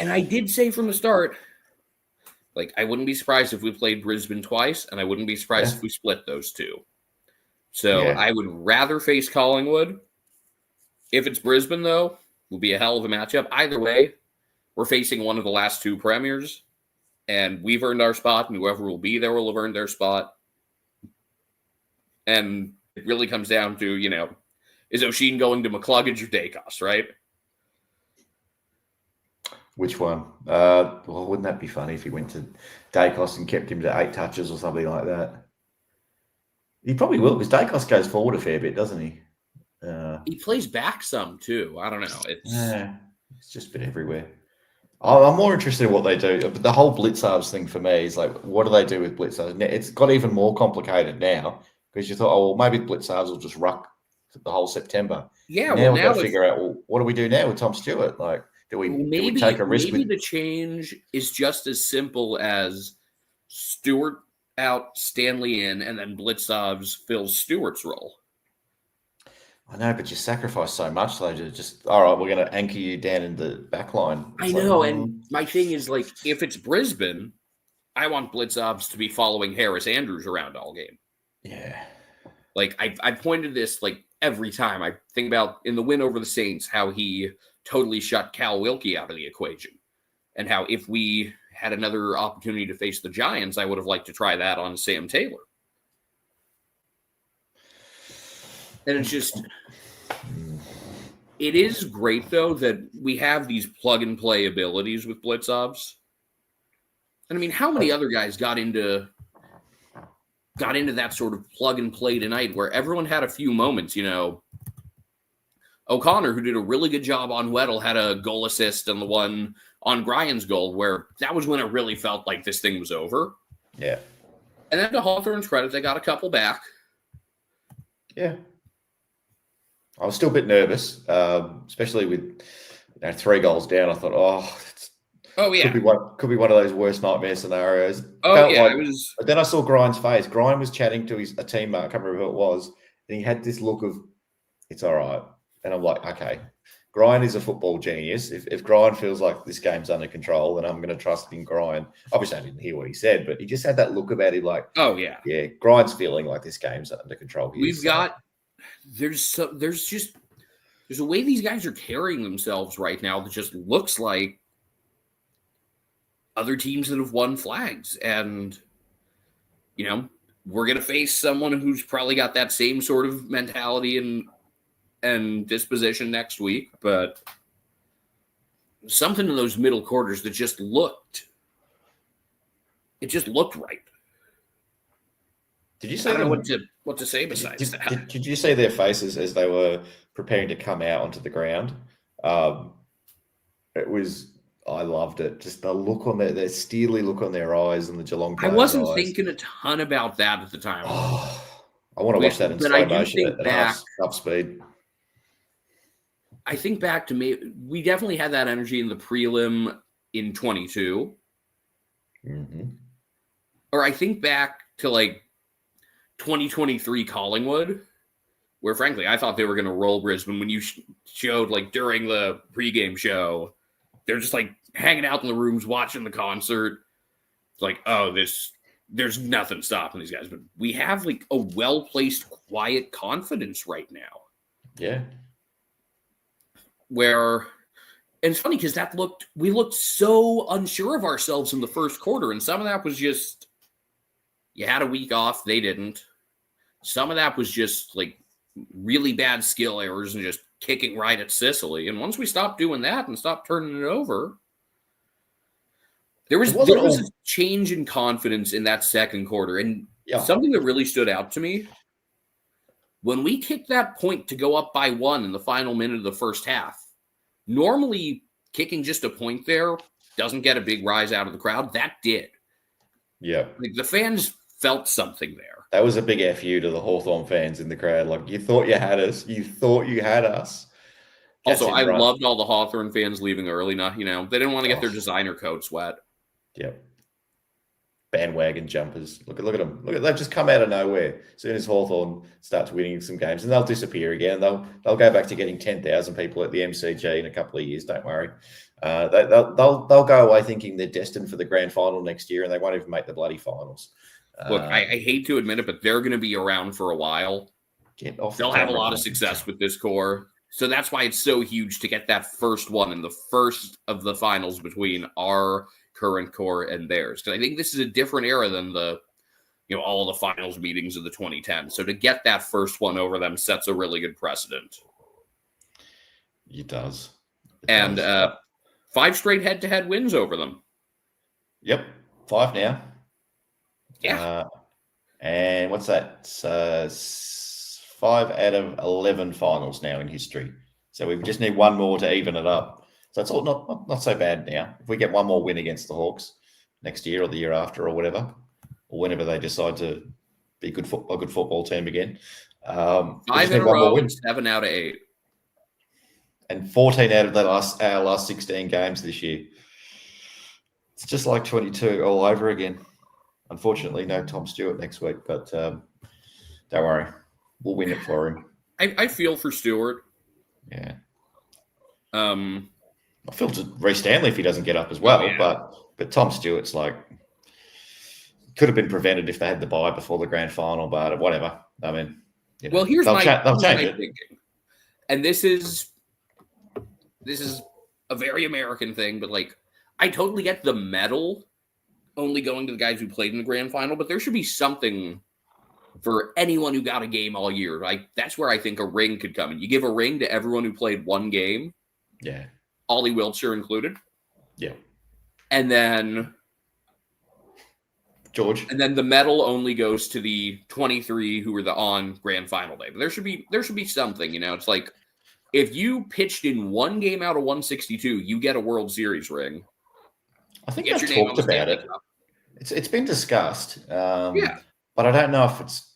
I did say from the start, I wouldn't be surprised if we played Brisbane twice, and I wouldn't be surprised if we split those two. So I would rather face Collingwood. If it's Brisbane, though, will be a hell of a matchup. Either way, we're facing one of the last two premiers, and we've earned our spot, and whoever will be there will have earned their spot. And it really comes down to, is O'Sheen going to McCluggage or Dacos, right? Which one? Well, wouldn't that be funny if he went to Dacos and kept him to 8 touches or something like that? He probably will, because Dacos goes forward a fair bit, doesn't he? He plays back some, too. I don't know. It's just a bit everywhere. I'm more interested in what they do. The whole Blitzarves thing for me is what do they do with Blitzarves? It's got even more complicated now because you thought, maybe Blitzarves will just ruck the whole September. Yeah, now we've got to figure out, what do we do now with Tom Stewart? Do we take a risk? Maybe the change is just as simple as Stewart out, Stanley in, and then Blitzarves fills Stewart's role. I know, but you sacrifice so much, though, to just, all right, we're going to anchor you down in the back line. I know, and my thing is, if it's Brisbane, I want Blitzarves to be following Harris Andrews around all game. Yeah. I pointed this, every time. I think about, in the win over the Saints, how he totally shut Cal Wilkie out of the equation. And how if we had another opportunity to face the Giants, I would have liked to try that on Sam Taylor. And it's just, it is great, though, that we have these plug-and-play abilities with Blitzarves. And, I mean, how many other guys got into that sort of plug-and-play tonight where everyone had a few moments, O'Connor, who did a really good job on Weddle, had a goal assist and the one on Brian's goal where that was when it really felt like this thing was over. Yeah. And then to Hawthorn's credit, they got a couple back. Yeah. I was still a bit nervous, especially with 3 goals down. I thought, could be one of those worst nightmare scenarios. It was. But then I saw Grine's face. Grine was chatting to a teammate. I can't remember who it was, and he had this look of, "It's all right." And I'm like, "Okay, Grine is a football genius. If Grine feels like this game's under control, then I'm going to trust in Grine." Obviously, I didn't hear what he said, but he just had that look about him, yeah, Grine's feeling like this game's under control. There's a way these guys are carrying themselves right now that just looks like other teams that have won flags. And, we're going to face someone who's probably got that same sort of mentality and disposition next week. But something in those middle quarters that just looked right. Did you say I don't know what to say besides that? Did you see their faces as they were preparing to come out onto the ground? I loved it. Just the look on their steely look on their eyes and the Geelong players' I wasn't eyes. thinking a ton about that at the time. I want to watch that in slow motion at half speed. I think back to we definitely had that energy in the prelim in 22. Mm-hmm. Or I think back to 2023 Collingwood, where frankly I thought they were going to roll Brisbane. When you showed during the pregame show, they're just hanging out in the rooms watching the concert. It's there's nothing stopping these guys. But we have a well-placed, quiet confidence right now. Yeah. And it's funny because we looked so unsure of ourselves in the first quarter, and some of that was just You had a week off. They didn't. Some of that was just like really bad skill errors and just kicking right at Sicily. And once we stopped doing that and stopped turning it over, there was a change in confidence in that second quarter. And something that really stood out to me, when we kicked that point to go up by 1 in the final minute of the first half, normally kicking just a point there doesn't get a big rise out of the crowd. That did. Yeah. Like, the fans felt something there. That was a big FU to the Hawthorn fans in the crowd. Like, you thought you had us. You thought you had us. Also, I loved all the Hawthorn fans leaving early. Not, they didn't want to get their designer coats wet. Yep. Bandwagon jumpers. Look at them. They've just come out of nowhere. As soon as Hawthorn starts winning some games, and they'll disappear again. They'll go back to getting 10,000 people at the MCG in a couple of years. Don't worry. They'll go away thinking they're destined for the grand final next year, and they won't even make the bloody finals. Look, I hate to admit it, but they're going to be around for a while. They'll have a lot of success with this core. So that's why it's so huge to get that first one in the first of the finals between our current core and theirs. Because I think this is a different era than all the finals meetings of the 2010s. So to get that first one over them sets a really good precedent. It does. 5 straight head-to-head wins over them. Yep. 5 now. Yeah. And what's that? It's, 5 out of 11 finals now in history. So we just need one more to even it up. So it's all not so bad now. If we get one more win against the Hawks next year or the year after or whatever, or whenever they decide to be a good football team again. 5 in a row and 7 out of 8. And 14 out of our last 16 games this year. It's just like 22 all over again. Unfortunately, no Tom Stewart next week, but don't worry. We'll win it for him. I feel for Stewart. Yeah. I feel to Reece Stanley if he doesn't get up as well, but Tom Stewart's like could have been prevented if they had the bye before the grand final, but whatever. I mean, well, here's my thinking, and this is a very American thing, but like I totally get the medal only going to the guys who played in the grand final, but there should be something for anyone who got a game all year. Like that's where I think a ring could come in. You give a ring to everyone who played one game. Yeah. Ollie Wiltshire included. Yeah. And then George. And then the medal only goes to the 23 who were on grand final day. But there should be something, It's like if you pitched in one game out of 162, you get a World Series ring. I think I've talked about it. It's been discussed. Yeah. But I don't know if it's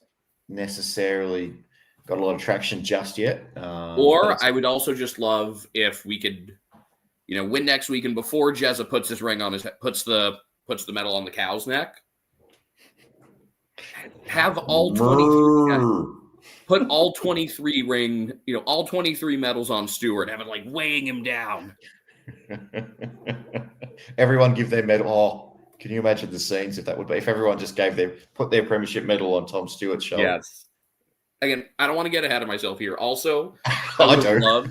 necessarily got a lot of traction just yet. Or I would also just love if we could, win next week and before Jezza puts his ring on his puts the medal on the cow's neck. Have all 23 put all 23 all 23 medals on Stewart, have it like weighing him down. Everyone give their medal. Oh, can you imagine the scenes if everyone just put their premiership medal on Tom Stewart's shoulder? Yes. Again, I don't want to get ahead of myself here. Also, I would love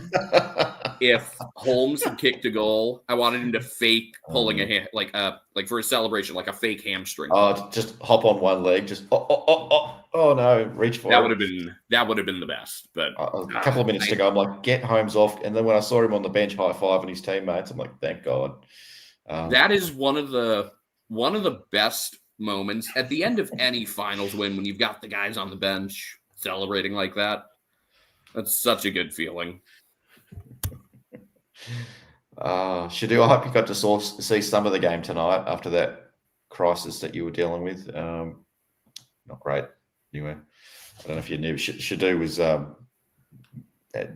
if Holmes had kicked a goal. I wanted him to fake pulling a hand, like for a celebration, like a fake hamstring. Oh, just hop on one leg, just oh no, reach for it. That would have been the best. But a couple of minutes to go, I'm like, get Holmes off, and then when I saw him on the bench high fiving his teammates, I'm like, thank God. That is one of the best moments at the end of any finals win when you've got the guys on the bench celebrating like that. That's such a good feeling. Shadu, I hope you got to see some of the game tonight after that crisis that you were dealing with. Not great. Anyway, I don't know if you knew. Shadu was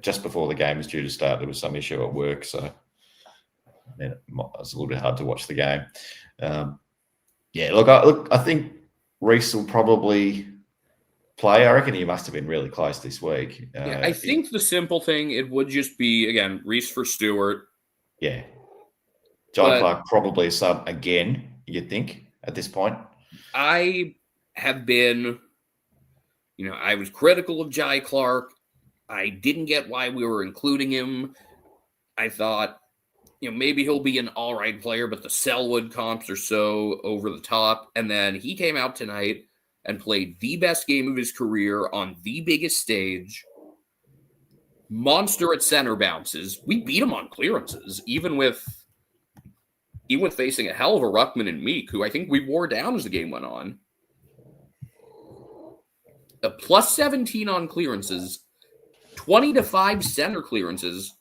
just before the game was due to start. There was some issue at work, so it was a little bit hard to watch the game. I think Reece will probably play. I reckon he must have been really close this week. I think the simple thing, it would just be, again, Reece for Stewart. Yeah. John Clark probably a sub again, you'd think, at this point. I have been, I was critical of Jai Clark. I didn't get why we were including him. I thought, maybe he'll be an all right player, but the Selwood comps are so over the top. And then he came out tonight, and played the best game of his career on the biggest stage. Monster at center bounces. We beat him on clearances, even with facing a hell of a ruckman and Meek, who I think we wore down as the game went on. A plus 17 on clearances, 20-5 center clearances.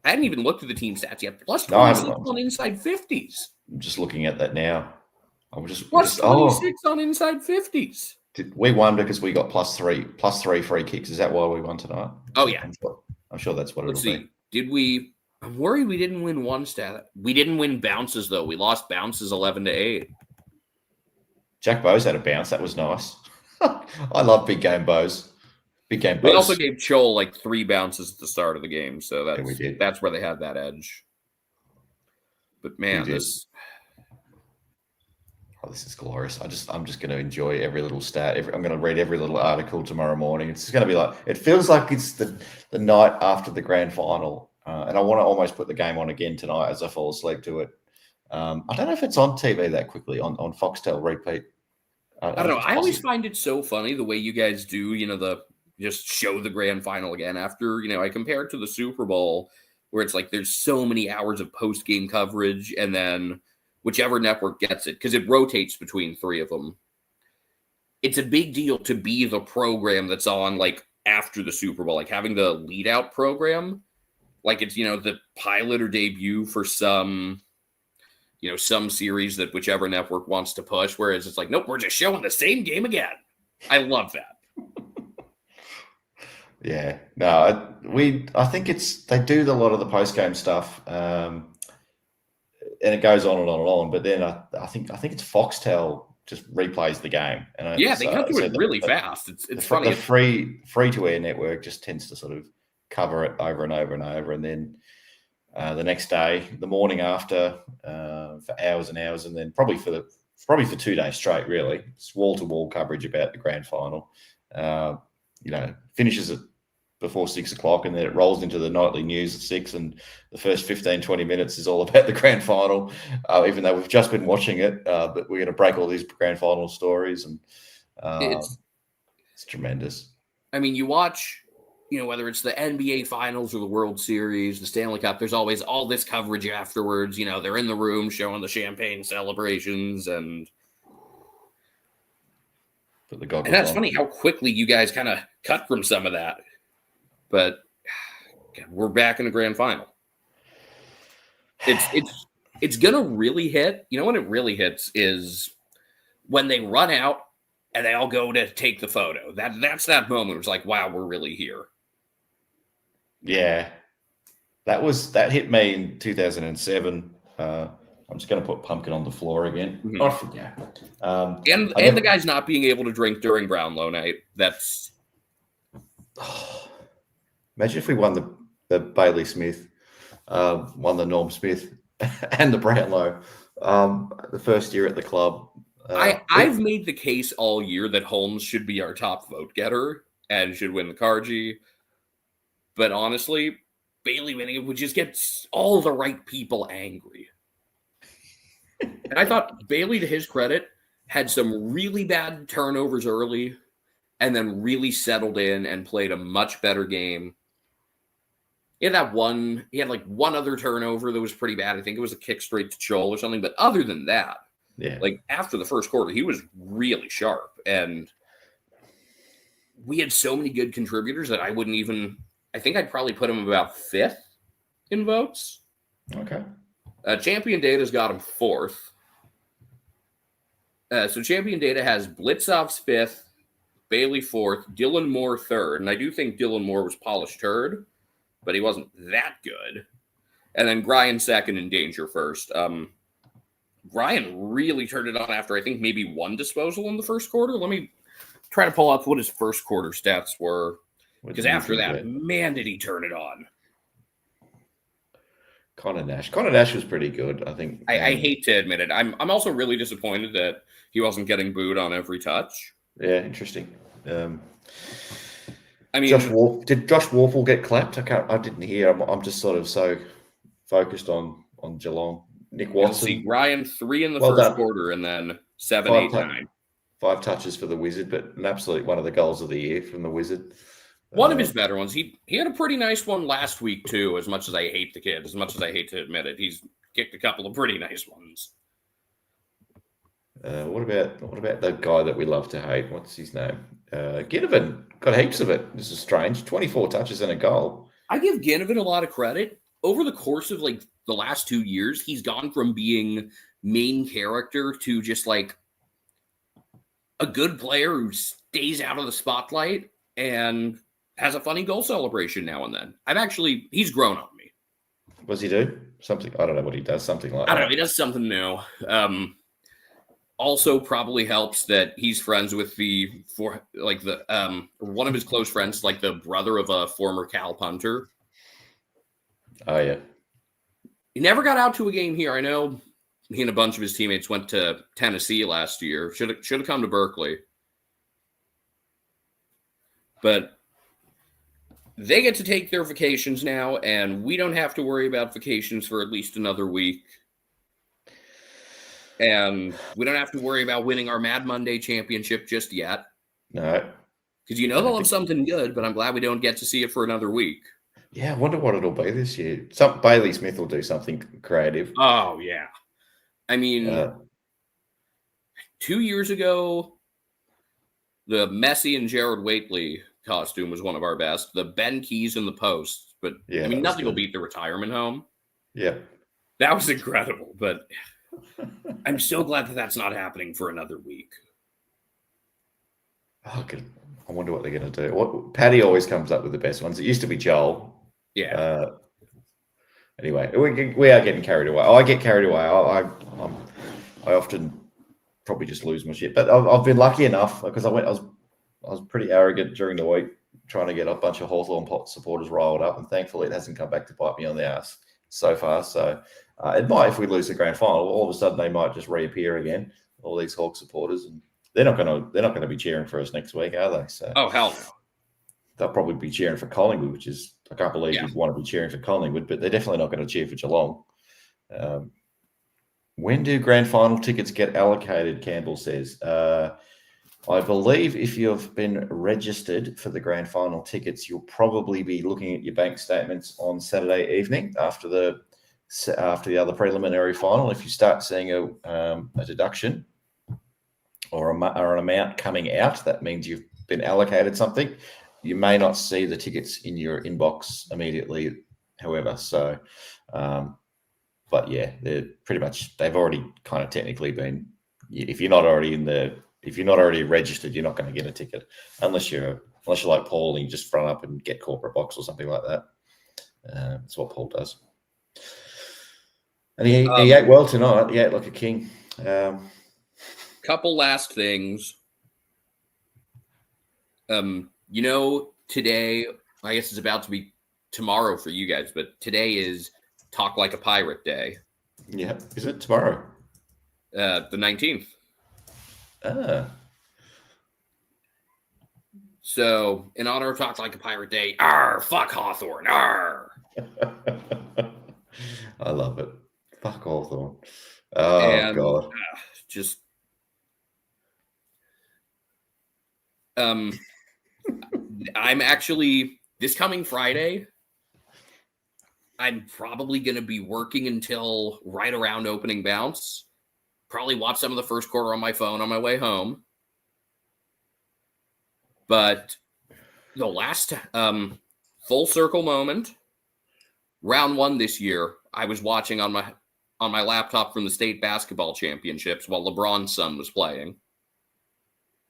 I hadn't even looked at the team stats yet. Plus 26 on inside 50s. I'm just looking at that now. Plus 26 on inside 50s. We won because we got plus three free kicks. Is that why we won tonight? Oh, yeah. I'm sure that's what Let's it'll see. be. Did we? I'm worried we didn't win one stat. We didn't win bounces, though. We lost bounces 11-8. Jack Bowes had a bounce. That was nice. I love big game Bowes. Big game Bowes. We also gave Chol like 3 bounces at the start of the game, so that's where they had that edge. But man, this is glorious. I'm just going to enjoy every little stat. I'm going to read every little article tomorrow morning. It's going to be like, it feels like it's the night after the grand final. And I want to almost put the game on again tonight as I fall asleep to it. I don't know if it's on TV that quickly on Foxtel repeat. I don't know. I always find it so funny the way you guys do, just show the grand final again after, I compare it to the Super Bowl where it's like there's so many hours of post-game coverage and then whichever network gets it, because it rotates between 3 of them. It's a big deal to be the program that's on like after the Super Bowl, like having the lead out program, like it's, the pilot or debut for some series that whichever network wants to push, whereas it's like, nope, we're just showing the same game again. I love that. Yeah, no, I think they do a lot of the post-game stuff, and it goes on and on and on. But then I think it's Foxtel just replays the game, and they cut through it really fast. It's funny. The free-to-air network just tends to sort of cover it over and over and over, and then the next day, the morning after, for hours and hours, and then probably for 2 days straight. Really, it's wall-to-wall coverage about the grand final. Finishes at before 6 o'clock, and then it rolls into the nightly news at 6, and the first 15-20 minutes is all about the grand final, even though we've just been watching it, but we're going to break all these grand final stories, and it's tremendous. I mean, you watch, whether it's the NBA Finals or the World Series, the Stanley Cup, there's always all this coverage afterwards. They're in the room showing the champagne celebrations, and that's funny how quickly you guys kind of cut from some of that. But we're back in the grand final. It's gonna really hit. When it really hits is when they run out and they all go to take the photo. That's that moment. It was like, wow, we're really here. Yeah, that hit me in 2007. I'm just going to put Pumpkin on the floor again. Mm-hmm. I forget. And the guys not being able to drink during Brownlow night. That's. Imagine if we won the Bailey Smith, won the Norm Smith, and the Brownlow the first year at the club. I've made the case all year that Holmes should be our top vote getter and should win the Cargie. But honestly, Bailey winning it would just get all the right people angry. And I thought Bailey, to his credit, had some really bad turnovers early and then really settled in and played a much better game. He had like one other turnover that was pretty bad. I think it was a kick straight to Chol or something. But other than that, like after the first quarter, he was really sharp. And we had so many good contributors that I think I'd probably put him about 5th in votes. Okay. Champion Data's got him 4th. So Champion Data has Blitzov's 5th, Bailey 4th, Dylan Moore 3rd. And I do think Dylan Moore was polished 3rd, but he wasn't that good. And then Brian 2nd and Danger 1st. Brian really turned it on after I think maybe 1 disposal in the first quarter. Let me try to pull up what his first quarter stats were. Because after that, man, did he turn it on. Connor Nash was pretty good, I think. I hate to admit it. I'm also really disappointed that he wasn't getting booed on every touch. Yeah, interesting. I mean, did Josh Warfel get clapped? I didn't hear. I'm just sort of so focused on Geelong. Nick Watson. See Ryan 3 in the first quarter and then 7, 8, 9. 5 touches for the Wizard, but an absolute one of the goals of the year from the Wizard. One of his better ones. He had a pretty nice one last week too. As much as I hate the kid, as much as I hate to admit it, he's kicked a couple of pretty nice ones. What about the guy that we love to hate? What's his name? Ginnivan got heaps of it. This is strange. 24 touches and a goal. I give Ginnivan a lot of credit. Over the course of like the last 2 years, he's gone from being main character to just like a good player who stays out of the spotlight and has a funny goal celebration now and then. He's grown on me. What's he do? Something, I don't know what he does, something like that. I don't know, he does something new. Also probably helps that he's friends with one of his close friends, like the brother of a former Cal punter. Oh, yeah. He never got out to a game here. I know he and a bunch of his teammates went to Tennessee last year. Should have come to Berkeley. But they get to take their vacations now, and we don't have to worry about vacations for at least another week. And we don't have to worry about winning our Mad Monday championship just yet. No. Because they'll have something good, but I'm glad we don't get to see it for another week. Yeah, I wonder what it'll be this year. Bailey Smith will do something creative. Oh, yeah. I mean, 2 years ago, the Messi and Jared Waitley costume was one of our best. The Ben Keys in the post. But, yeah, nothing will beat the retirement home. Yeah. That was incredible, but I'm so glad that that's not happening for another week. Oh, good. I wonder what they're going to do. Paddy always comes up with the best ones. It used to be Joel. Yeah. Anyway, we are getting carried away. I get carried away. I often probably just lose my shit. But I've been lucky enough because I was pretty arrogant during the week trying to get a bunch of Hawthorn supporters riled up, and thankfully it hasn't come back to bite me on the ass so far. So it might, if we lose the grand final, all of a sudden they might just reappear again. All these Hawk supporters, and they're not going to be cheering for us next week, are they? So hell no. They'll probably be cheering for Collingwood, which is, I can't believe you'd want to be cheering for Collingwood, but they're definitely not going to cheer for Geelong. When do grand final tickets get allocated, Campbell says. I believe if you've been registered for the grand final tickets, you'll probably be looking at your bank statements on Saturday evening after the other preliminary final. If you start seeing a deduction or an amount coming out, that means you've been allocated something. You may not see the tickets in your inbox immediately, however. So, but yeah, they've already kind of technically been. If you're not already registered, you're not going to get a ticket unless you're like Paul and you just front up and get corporate box or something like that. That's what Paul does. And he ate well tonight. He ate like a king. Couple last things. Today, I guess it's about to be tomorrow for you guys, but today is Talk Like a Pirate Day. Yeah. Is it tomorrow? The 19th. So, in honor of Talk Like a Pirate Day, fuck Hawthorn, I love it. Fuck Hawthorn. Oh, God. I'm actually, this coming Friday, I'm probably going to be working until right around opening bounce. Probably watch some of the first quarter on my phone on my way home. But the last full circle moment, round one this year, I was watching on my laptop from the state basketball championships while LeBron's son was playing.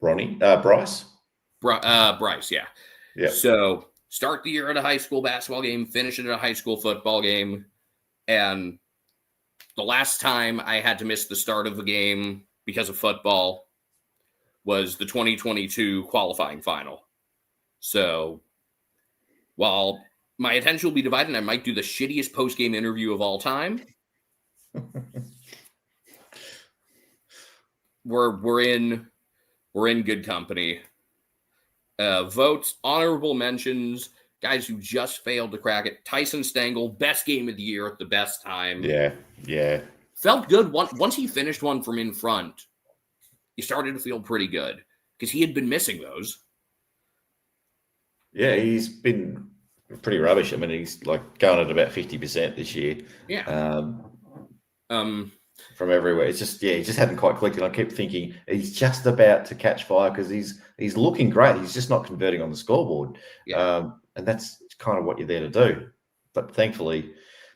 Bryce? Bryce, yeah. Yeah. So start the year at a high school basketball game, finish it at a high school football game. And the last time I had to miss the start of the game because of football was the 2022 qualifying final. So while my attention will be divided, I might do the shittiest post-game interview of all time. We're in good company. Votes, honorable mentions, guys who just failed to crack it. Tyson Stengel, best game of the year at the best time. Yeah. Felt good once he finished one from in front. you started to feel pretty good because he had been missing those. Yeah, he's been pretty rubbish. I mean, he's like going at about 50% this year. Yeah. From everywhere. It's just, he just hadn't quite clicked. And I kept thinking he's just about to catch fire because he's looking great. He's just not converting on the scoreboard. Yeah. And that's kind of what you're there to do. But thankfully,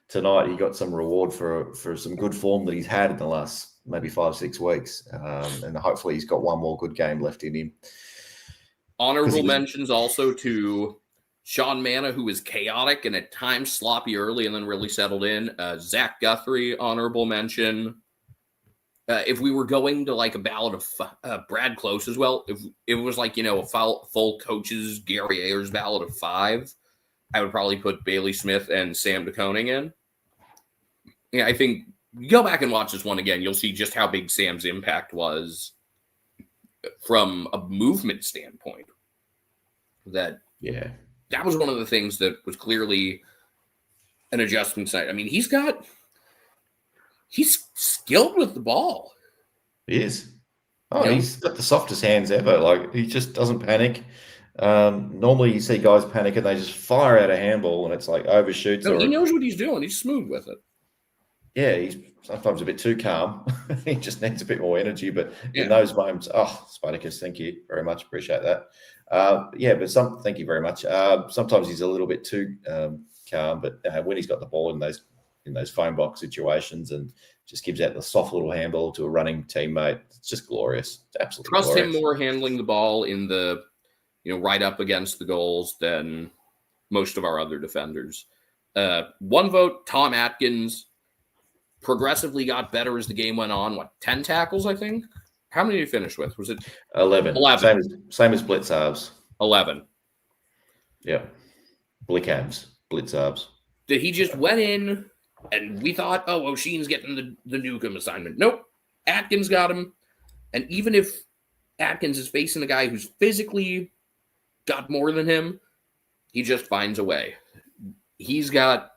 tonight he got some reward for some good form that he's had in the last maybe 5-6 weeks. And hopefully he's got one more good game left in him. Honorable mentions also to Sean Manna, who was chaotic and at times sloppy early and then really settled in. Zach Guthrie, honorable mention. If we were going to like a ballot of Brad Close as well, if it was like, a full coaches Gary Ayers ballot of 5, I would probably put Bailey Smith and Sam DeConing in. Yeah, I think go back and watch this one again. You'll see just how big Sam's impact was from a movement standpoint. That was one of the things that was clearly an adjustment side. I mean, he's skilled with the ball. He is. Oh, he's got the softest hands ever. Like, he just doesn't panic. Normally you see guys panic and they just fire out a handball and it's like overshoots. No, he knows what he's doing. He's smooth with it. Yeah, he's sometimes a bit too calm. He just needs a bit more energy. But in those moments, Spartacus, thank you very much. Appreciate that. Thank you very much. Sometimes he's a little bit too calm, but when he's got the ball in those phone box situations and just gives out the soft little handball to a running teammate, it's just glorious. It's absolutely trust glorious. him more handling the ball in the right up against the goals than most of our other defenders. One vote, Tom Atkins. Progressively got better as the game went on. 10 tackles, I think? How many did he finish with? Was it 11? 11. Same as Blitzarves. 11. Yeah. Blitzarves. That he just went in and we thought, O'Sheen's getting the Newcomb assignment. Nope. Atkins got him. And even if Atkins is facing a guy who's physically got more than him, he just finds a way. He's got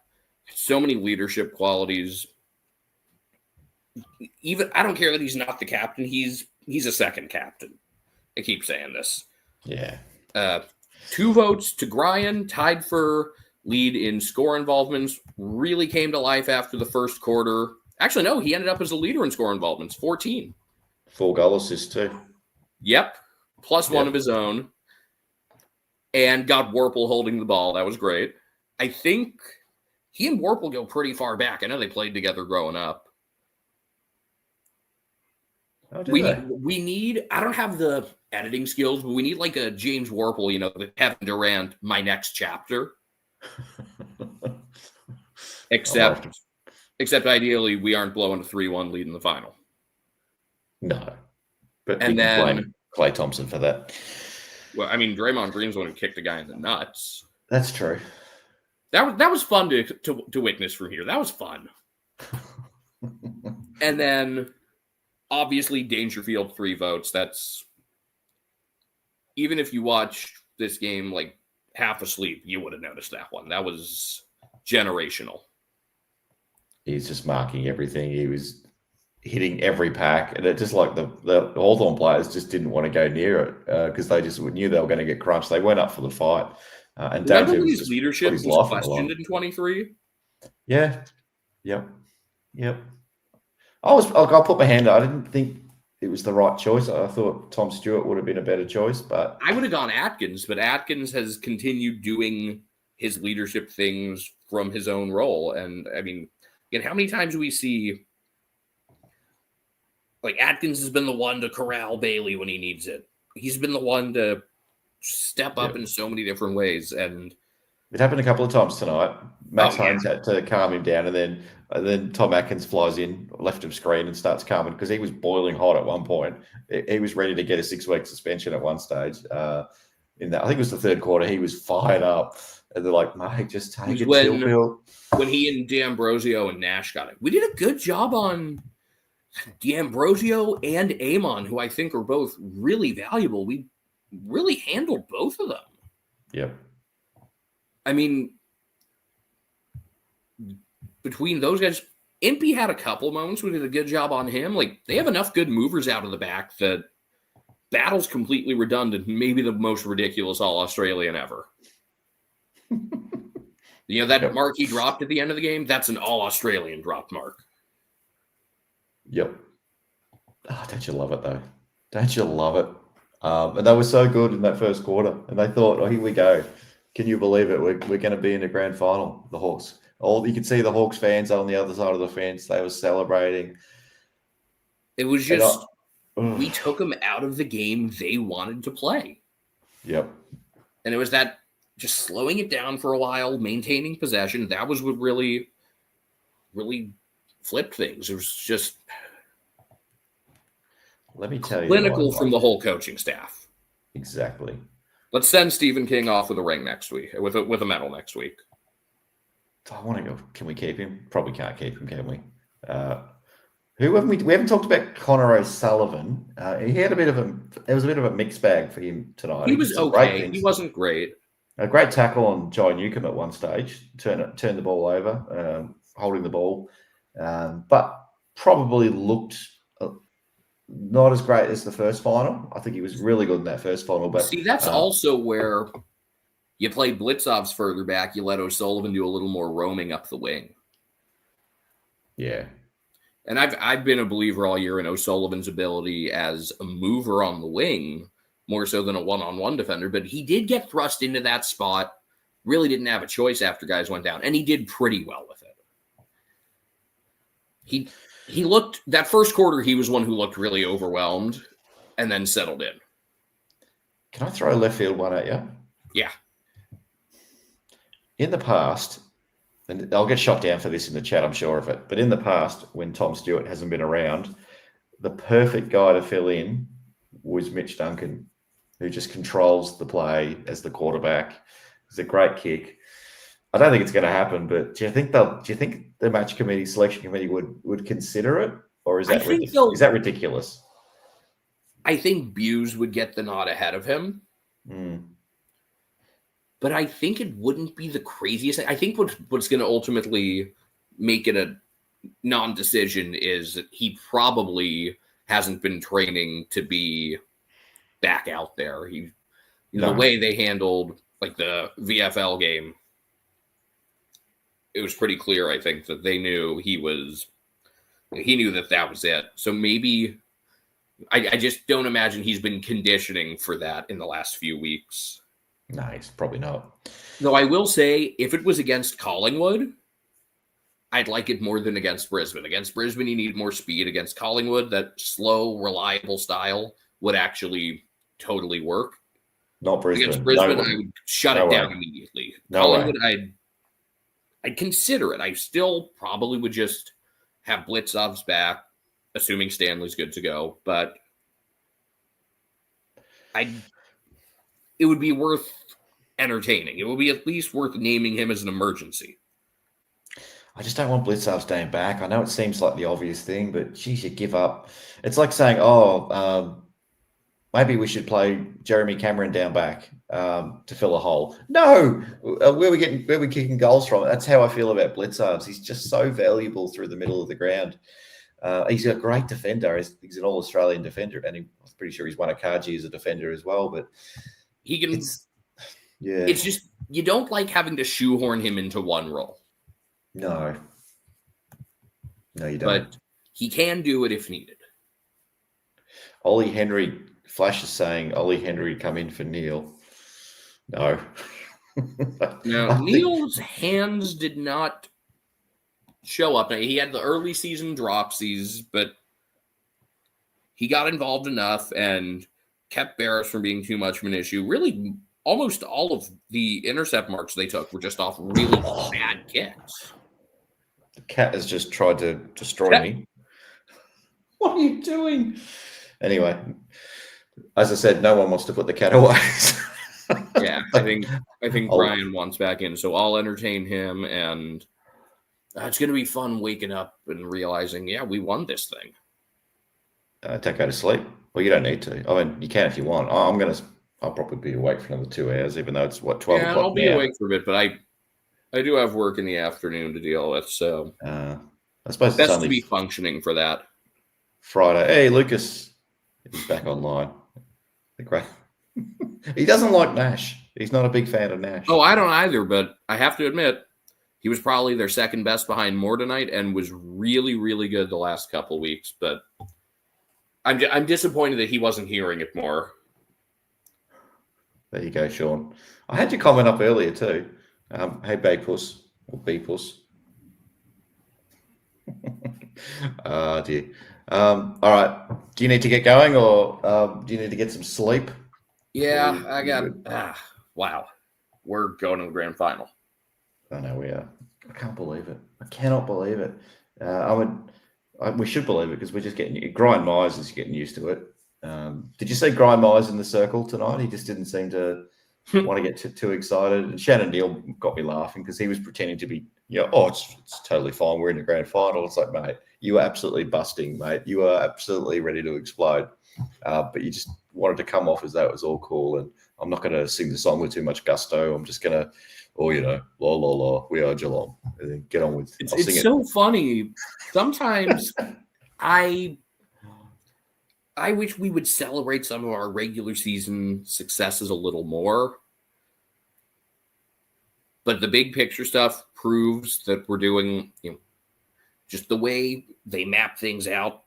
so many leadership qualities. Even I don't care that he's not the captain. He's a second captain. I keep saying this. Yeah. 2 votes to Gryan, tied for lead in score involvements. Really came to life after the first quarter. Actually, no, he ended up as a leader in score involvements, 14. 4 goal assists too. Yep. Plus one of his own. And got Warple holding the ball. That was great. I think he and Warple go pretty far back. I know they played together growing up. We need, I don't have the editing skills, but we need like a James Warple, the Kevin Durant, my next chapter. Except ideally we aren't blowing a 3-1 lead in the final. No. But you can blame Klay Thompson for that. Well, I mean, Draymond Green's the one who kicked the guy in the nuts. That's true. That was fun to witness from here. That was fun. And then obviously, Dangerfield, 3 votes. That's even if you watch this game like half asleep, you would have noticed that one. That was generational. He's just marking everything. He was hitting every pack, and it just like the Hawthorn players just didn't want to go near it because they just knew they were going to get crunched. They went up for the fight. And remember when his leadership was questioned in 23? Yeah. Yep. I'll put my hand up. I didn't think it was the right choice. I thought Tom Stewart would have been a better choice, but I would have gone Atkins, but Atkins has continued doing his leadership things from his own role. And I mean, how many times do we see like Atkins has been the one to corral Bailey when he needs it. He's been the one to step up in so many different ways. And it happened a couple of times tonight. Max Holmes had to calm him down, and then Tom Atkins flies in left of screen and starts calming because he was boiling hot at one point. He was ready to get a 6-week suspension at one stage. I think it was the third quarter. He was fired up, and they're like, "Mate, just take it, chill." When he and D'Ambrosio and Nash got it, we did a good job on D'Ambrosio and Amon, who I think are both really valuable. We really handled both of them. Yep. I mean, between those guys, Impey had a couple moments. We did a good job on him. Like, they have enough good movers out of the back that Battle's completely redundant, maybe the most ridiculous All-Australian ever. That mark he dropped at the end of the game, that's an All-Australian dropped mark. Yep. Oh, don't you love it, though? Don't you love it? And they were so good in that first quarter. And they thought, oh, here we go. Can you believe it? We're going to be in the grand final, the Hawks. You could see the Hawks fans on the other side of the fence. They were celebrating. It was just, we took them out of the game they wanted to play. Yep. And it was that just slowing it down for a while, maintaining possession. That was what really, really flipped things. It was just... Let me tell you. Clinical from the whole coaching staff. Exactly. Let's send Stephen King off with a ring next week, with a medal next week. I want to go. Can we keep him? Probably can't keep him, can we? Who haven't we haven't talked about Connor O'Sullivan. He had there was a bit of a mixed bag for him tonight. He was okay. He wasn't great. A great tackle on Jai Newcomb at one stage, turn the ball over, holding the ball, but probably looked not as great as the first final. I think he was really good in that first final. But see, that's also where you play Blitzovs further back. You let O'Sullivan do a little more roaming up the wing. Yeah. And I've been a believer all year in O'Sullivan's ability as a mover on the wing, more so than a one-on-one defender. But he did get thrust into that spot, really didn't have a choice after guys went down, and he did pretty well with it. He looked, that first quarter, he was one who looked really overwhelmed and then settled in. Can I throw a left field one at you? Yeah. In the past, and I'll get shot down for this in the chat, I'm sure of it, but in the past, when Tom Stewart hasn't been around, the perfect guy to fill in was Mitch Duncan, who just controls the play as the quarterback. It's a great kick. I don't think it's going to happen, but do you think the match committee, selection committee would consider it, or is that ridiculous? I think Buse would get the nod ahead of him. But I think it wouldn't be the craziest. I think what's going to ultimately make it a non-decision is that he probably hasn't been training to be back out there. The way they handled like the VFL game, it was pretty clear, I think, that they knew he knew that was it. So maybe I just don't imagine he's been conditioning for that in the last few weeks. No, he's probably not. Though I will say, if it was against Collingwood, I'd like it more than against Brisbane. Against Brisbane, you need more speed. Against Collingwood, that slow, reliable style would actually totally work. Not Brisbane. Against Brisbane, I would shut it down immediately. Collingwood, I'd consider it. I still probably would just have Blitzovs back, assuming Stanley's good to go. But it would be worth entertaining. It would be at least worth naming him as an emergency. I just don't want Blitzov staying back. I know it seems like the obvious thing, but geez, you give up. It's like saying, maybe we should play Jeremy Cameron down back to fill a hole. No, where we kicking goals from? That's how I feel about Blitzovs. He's just so valuable through the middle of the ground. He's a great defender. He's an all-Australian defender, and I'm pretty sure he's won a Kaji as a defender as well. But he can. It's just you don't like having to shoehorn him into one role. No, you don't. But he can do it if needed. Ollie Henry, Flash is saying Ollie Henry come in for Neil. No. No, Neil's hands did not show up. Now, he had the early season dropsies, but he got involved enough and kept Barris from being too much of an issue. Really, almost all of the intercept marks they took were just off really bad kicks. The cat has just tried to destroy me. What are you doing? Anyway, as I said, no one wants to put the cat away. Yeah, I think Brian wants back in, so I'll entertain him, and it's going to be fun waking up and realizing, we won this thing. Don't go to sleep. Well, you don't need to. I mean, you can if you want. I'll probably be awake for another 2 hours, even though it's 12 o'clock. Yeah, I'll be awake for a bit, but I do have work in the afternoon to deal with, so I suppose best it's only to be functioning for that. Friday. Hey, Lucas is back online. great. He doesn't like Nash. He's not a big fan of Nash. Oh, I don't either, but I have to admit, he was probably their second best behind Moore tonight and was really, really good the last couple of weeks. But I'm disappointed that he wasn't hearing it more. There you go, Sean. I had your comment up earlier too. Hey, Puss or B-Puss. Dear. All right. Do you need to get going or do you need to get some sleep? Yeah, I got it. Wow. We're going to the grand final. I know we are. I can't believe it. I cannot believe it. We should believe it because we're just getting Grind Myers is getting used to it. Did you see Grind Myers in the circle tonight? He just didn't seem to want to get too excited. And Shannon Neal got me laughing because he was pretending to be, it's totally fine. We're in the grand final. It's like, mate, you are absolutely busting, mate. You are absolutely ready to explode. But you just wanted to come off as that was all cool. And I'm not going to sing the song with too much gusto. I'm just going to, la, la, la, we are Geelong. And then get on with it. It's so funny. Sometimes I wish we would celebrate some of our regular season successes a little more. But the big picture stuff proves that we're doing, just the way they map things out.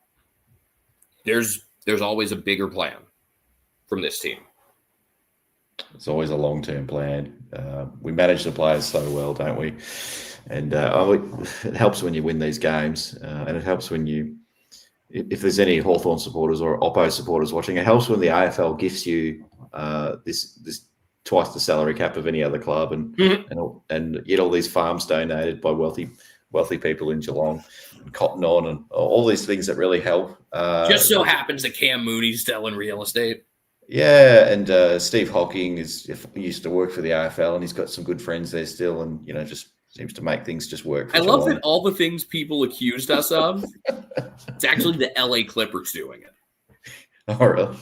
There's always a bigger plan from this team. It's always a long-term plan. We manage the players so well, don't we? And it helps when you win these games, and it helps when if there's any Hawthorn supporters or Oppo supporters watching, it helps when the AFL gifts you this twice the salary cap of any other club, and get all these farms donated by wealthy people in Geelong, and Cotton On, and all these things that really help. Just so happens that Cam Mooney's still in real estate. Yeah, and Steve Hocking used to work for the AFL, and he's got some good friends there still, and just seems to make things just work. I love that all the things people accused us of, it's actually the LA Clippers doing it. Oh, really?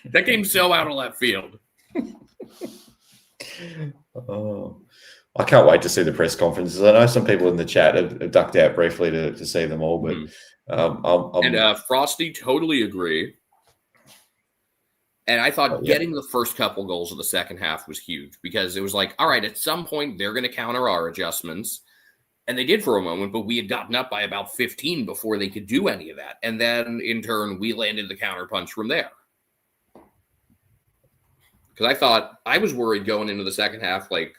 That game's so out of left field. Oh, I can't wait to see the press conferences. I know some people in the chat have ducked out briefly to see them all, but Frosty totally agree. And I thought getting the first couple goals of the second half was huge because it was like, all right, at some point they're going to counter our adjustments. And they did for a moment, but we had gotten up by about 15 before they could do any of that. And then in turn, we landed the counterpunch from there. Because I was worried going into the second half, like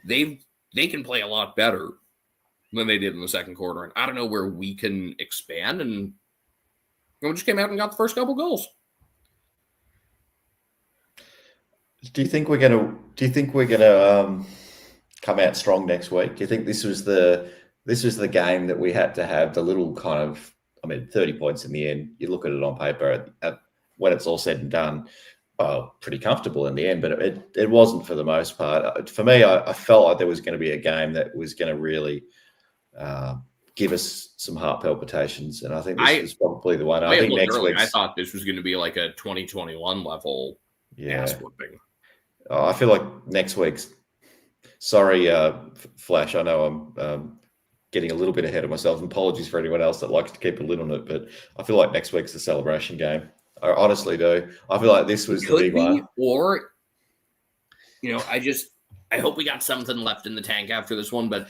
they can play a lot better than they did in the second quarter. And I don't know where we can expand. And we just came out and got the first couple goals. Do you think we're gonna come out strong next week? Do you think this was the game that we had to have, the little kind of, 30 points in the end? You look at it on paper when it's all said and done, pretty comfortable in the end, but it wasn't for the most part. For me, I felt like there was going to be a game that was going to really give us some heart palpitations, and I think this is probably the one. I think next week. I thought this was going to be like a 2021 level ass whooping. I feel like next week's. Sorry, Flash. I know I'm getting a little bit ahead of myself. And apologies for anyone else that likes to keep a lid on it, but I feel like next week's the celebration game. I honestly do. I feel like this was the big one. Or, I hope we got something left in the tank after this one. But,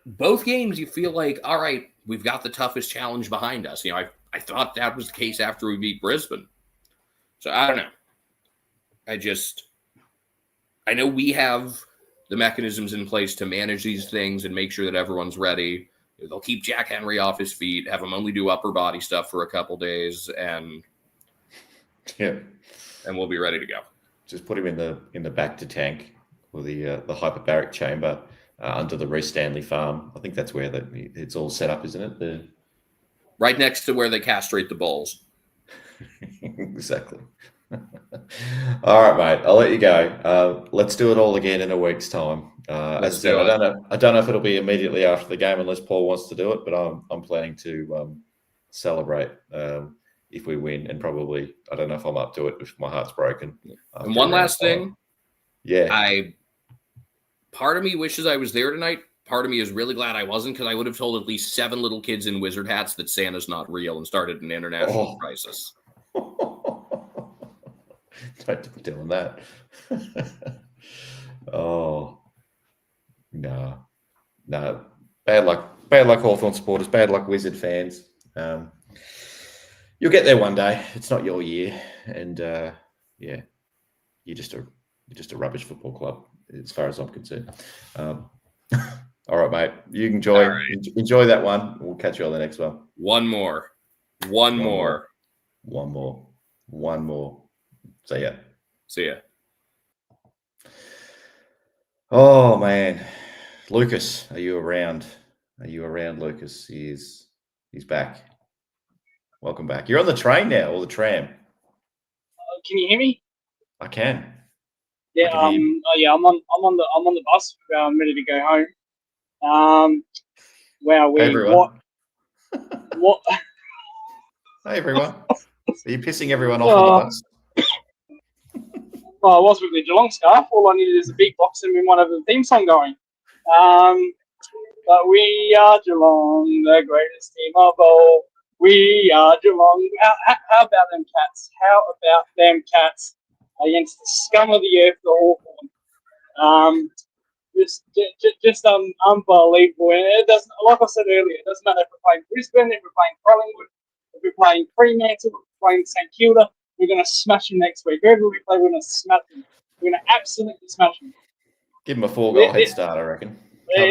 both games you feel like, all right, we've got the toughest challenge behind us. I thought that was the case after we beat Brisbane. So I don't know. I know we have the mechanisms in place to manage these things and make sure that everyone's ready. They'll keep Jack Henry off his feet, have him only do upper body stuff for a couple days, and we'll be ready to go. Just put him in the back to tank or the hyperbaric chamber under the Reece Stanley farm. I think that's where it's all set up, isn't it? Right next to where they castrate the bulls. Exactly. All right, mate. I'll let you go. Let's do it all again in a week's time. As I said, I don't know if it'll be immediately after the game unless Paul wants to do it, but I'm planning to celebrate if we win, and probably I don't know if I'm up to it if my heart's broken. And one last thing, I part of me wishes I was there tonight. Part of me is really glad I wasn't, because I would have told at least 7 little kids in wizard hats that Santa's not real and started an international crisis. Don't be doing that. Oh, no. Bad luck, Hawthorn supporters. Bad luck, Wizard fans. You'll get there one day. It's not your year, and yeah, you're just a rubbish football club as far as I'm concerned. All right, mate. You enjoy that one. We'll catch you on the next one. One more. See ya. Oh man, Lucas, are you around? Lucas? He's back. Welcome back. You're on the train now, or the tram? Can you hear me? I can. Yeah. I'm on the bus. I'm ready to go home. Wow. Hey, everyone. What? Hey everyone. Are you pissing everyone off on the bus? Well, I was with the Geelong scarf. All I needed is a big box and we might have the theme song going. But we are Geelong, the greatest team of all. We are Geelong. How about them cats? Against the scum of the earth, the Hawthorn. Just unbelievable. And it doesn't, like I said earlier, it doesn't matter if we're playing Brisbane, if we're playing Collingwood, if we're playing Fremantle, if we're playing St Kilda, we're going to smash them next week. Whoever we play, we're going to smash them. We're going to absolutely smash them. Give them a 4-goal head start, I reckon.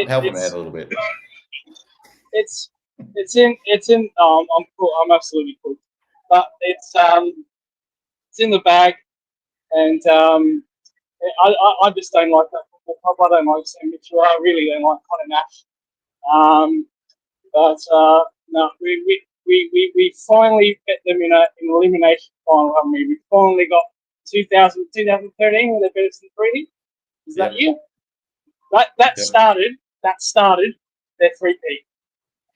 Help them out a little bit. It's in. I'm cool. I'm absolutely cool. But it's in the bag, and I just don't like that football club. I don't like Sam Mitchell. I really don't like Connor Nash. But no, we finally bet them in an elimination final, haven't we? We finally got 2013 when they beat us in 3D. Is that you? That started their 3P.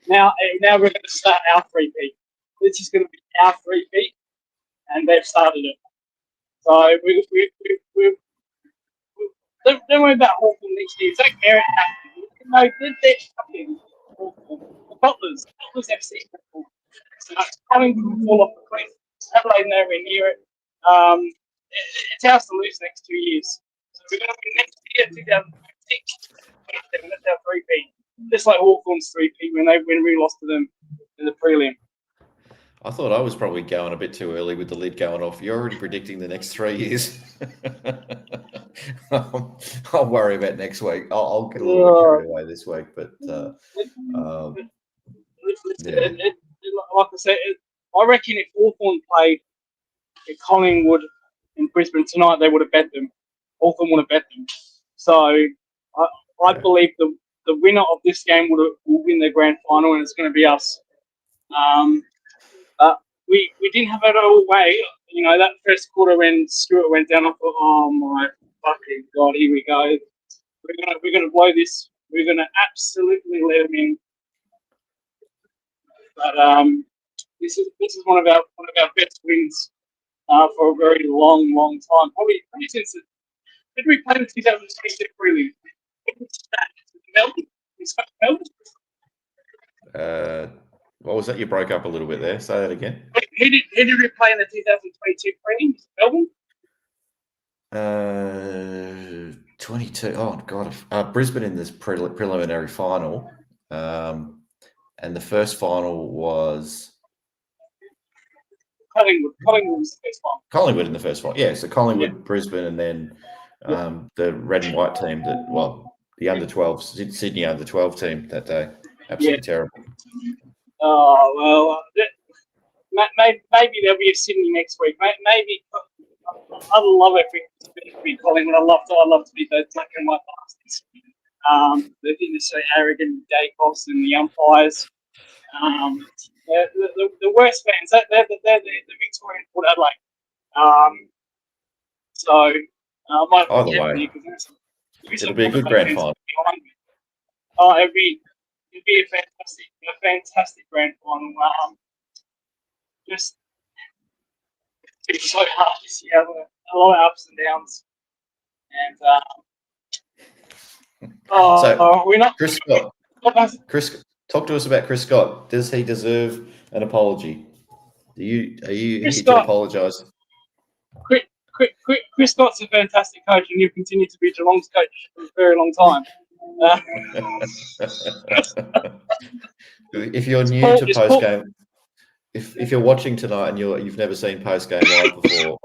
Now we're going to start our 3P. This is going to be our 3P, and they've started it. So we don't worry about Hawthorn next year. Zach Merritt, no, they're fucking Hawthorn. The Butlers FC. So coming to fall off the cliff. Adelaide nowhere near it. It's ours to lose next 2 years. So we're going to win next year, 2026. That's our 3P. Just like Hawthorn's 3P when we lost to them in the prelim. I thought I was probably going a bit too early with the lid going off. You're already predicting the next 3 years. I'll worry about next week. I'll get a little bit carried away this week, but like I said, I reckon if Hawthorn played at Collingwood in Brisbane tonight, they would have bet them. Hawthorn would have bet them. So I believe the winner of this game will win the grand final, and it's going to be us. We didn't have it all way. You know, that first quarter when Stewart went down, I thought, oh my fucking God, here we go. We're gonna blow this. We're gonna absolutely let them in. But this is one of our best wins for a very long time. Probably since did we play in 2022 really? Melbourne? What was that? You broke up a little bit there. Say that again. Who did we play in the 2022 prelim? Melbourne? 22. Oh God, Brisbane in this preliminary final, and the first final was Collingwood. Collingwood was the first one. Collingwood in the first final. Yeah, so Collingwood, Brisbane, and then the red and white team the under 12 Sydney under 12 team that day. Absolutely terrible. Oh well, maybe there'll be a Sydney next week. Maybe I'd love it if we be Collingwood. I'd love to be those black and white bastards. They think they're so arrogant, Dacos and the umpires. The worst fans. They're the Victorian Port Adelaide. So either way, it'll be a good grand final. Oh, it'd be a fantastic grand final. Just it's so hard this year. A lot of ups and downs, and we're not. Chris Scott. Chris, talk to us about Chris Scott. Does he deserve an apology? Are you here to apologise? Chris Scott's a fantastic coach, and he'll continue to be Geelong's coach for a very long time. If you're new to postgame, if you're watching tonight and you've never seen postgame live before,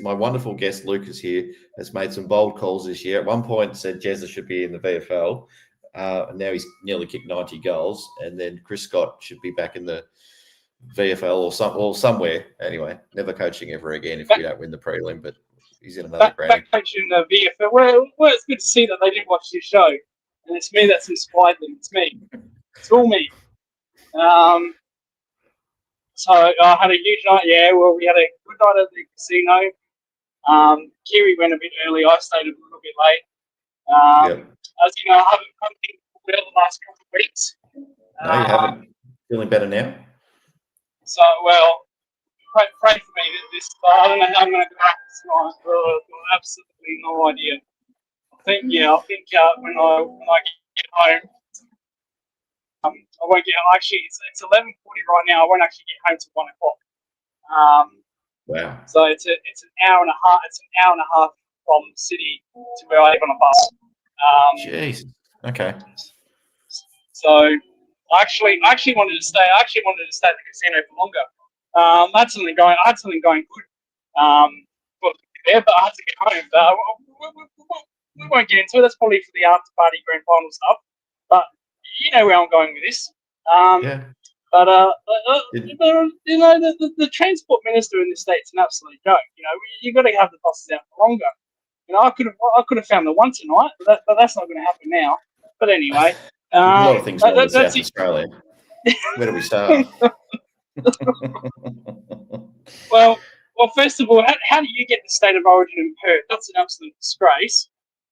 my wonderful guest Lucas here has made some bold calls this year. At one point, said Jezza should be in the VFL. And now he's nearly kicked 90 goals, and then Chris Scott should be back in the VFL or somewhere. Anyway, never coaching ever again if we don't win the prelim, but he's in another brand. Back coaching the VFL. Well, it's good to see that they did watch this show, and it's me that's inspired them. It's me. It's all me. So I had a huge night. Yeah, well, we had a good night at the casino. Kiri went a bit early. I stayed a little bit late. As you know, I haven't come in well the last couple of weeks. No, you haven't. Feeling better now? So, well, pray for me. I don't know how I'm going to go back tonight. I've absolutely no idea. I think when I get home, I won't get. Actually, it's 11:40 right now. I won't actually get home till 1 o'clock. Wow. So it's an hour and a half. It's an hour and a half from the city to where I live on a bus. Jeez. Okay. So I actually wanted to stay. I actually wanted to stay at the casino for longer. I had something going good. But I had to get home. We won't get into it. That's probably for the after party grand final stuff. But you know where I'm going with this. Yeah. But you know, the transport minister in the state's an absolute joke. You know, you got to have the buses out for longer. You know, I could have found the one tonight, but that's not going to happen now. But anyway, a lot of things wrong in South Australia. Where do we start? Well, first of all, how do you get the state of origin in Perth? That's an absolute disgrace.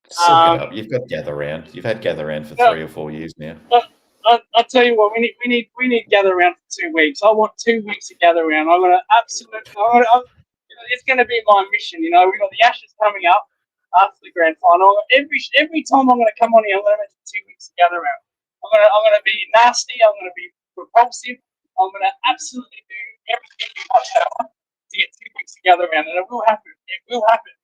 Suck it up. You've got Gather Round. You've had Gather Round for 3 or 4 years now. I'll tell you what, we need Gather Round for 2 weeks. I want 2 weeks of Gather Round. It's going to be my mission. You know, we've got the Ashes coming up after the grand final. Every time I'm going to come on here, I'm going to make 2 weeks of Gather Round. I'm going to be nasty. I'm going to be repulsive. I'm going to absolutely do everything in my power to get 2 weeks of Gather Round, and it will happen. It will happen.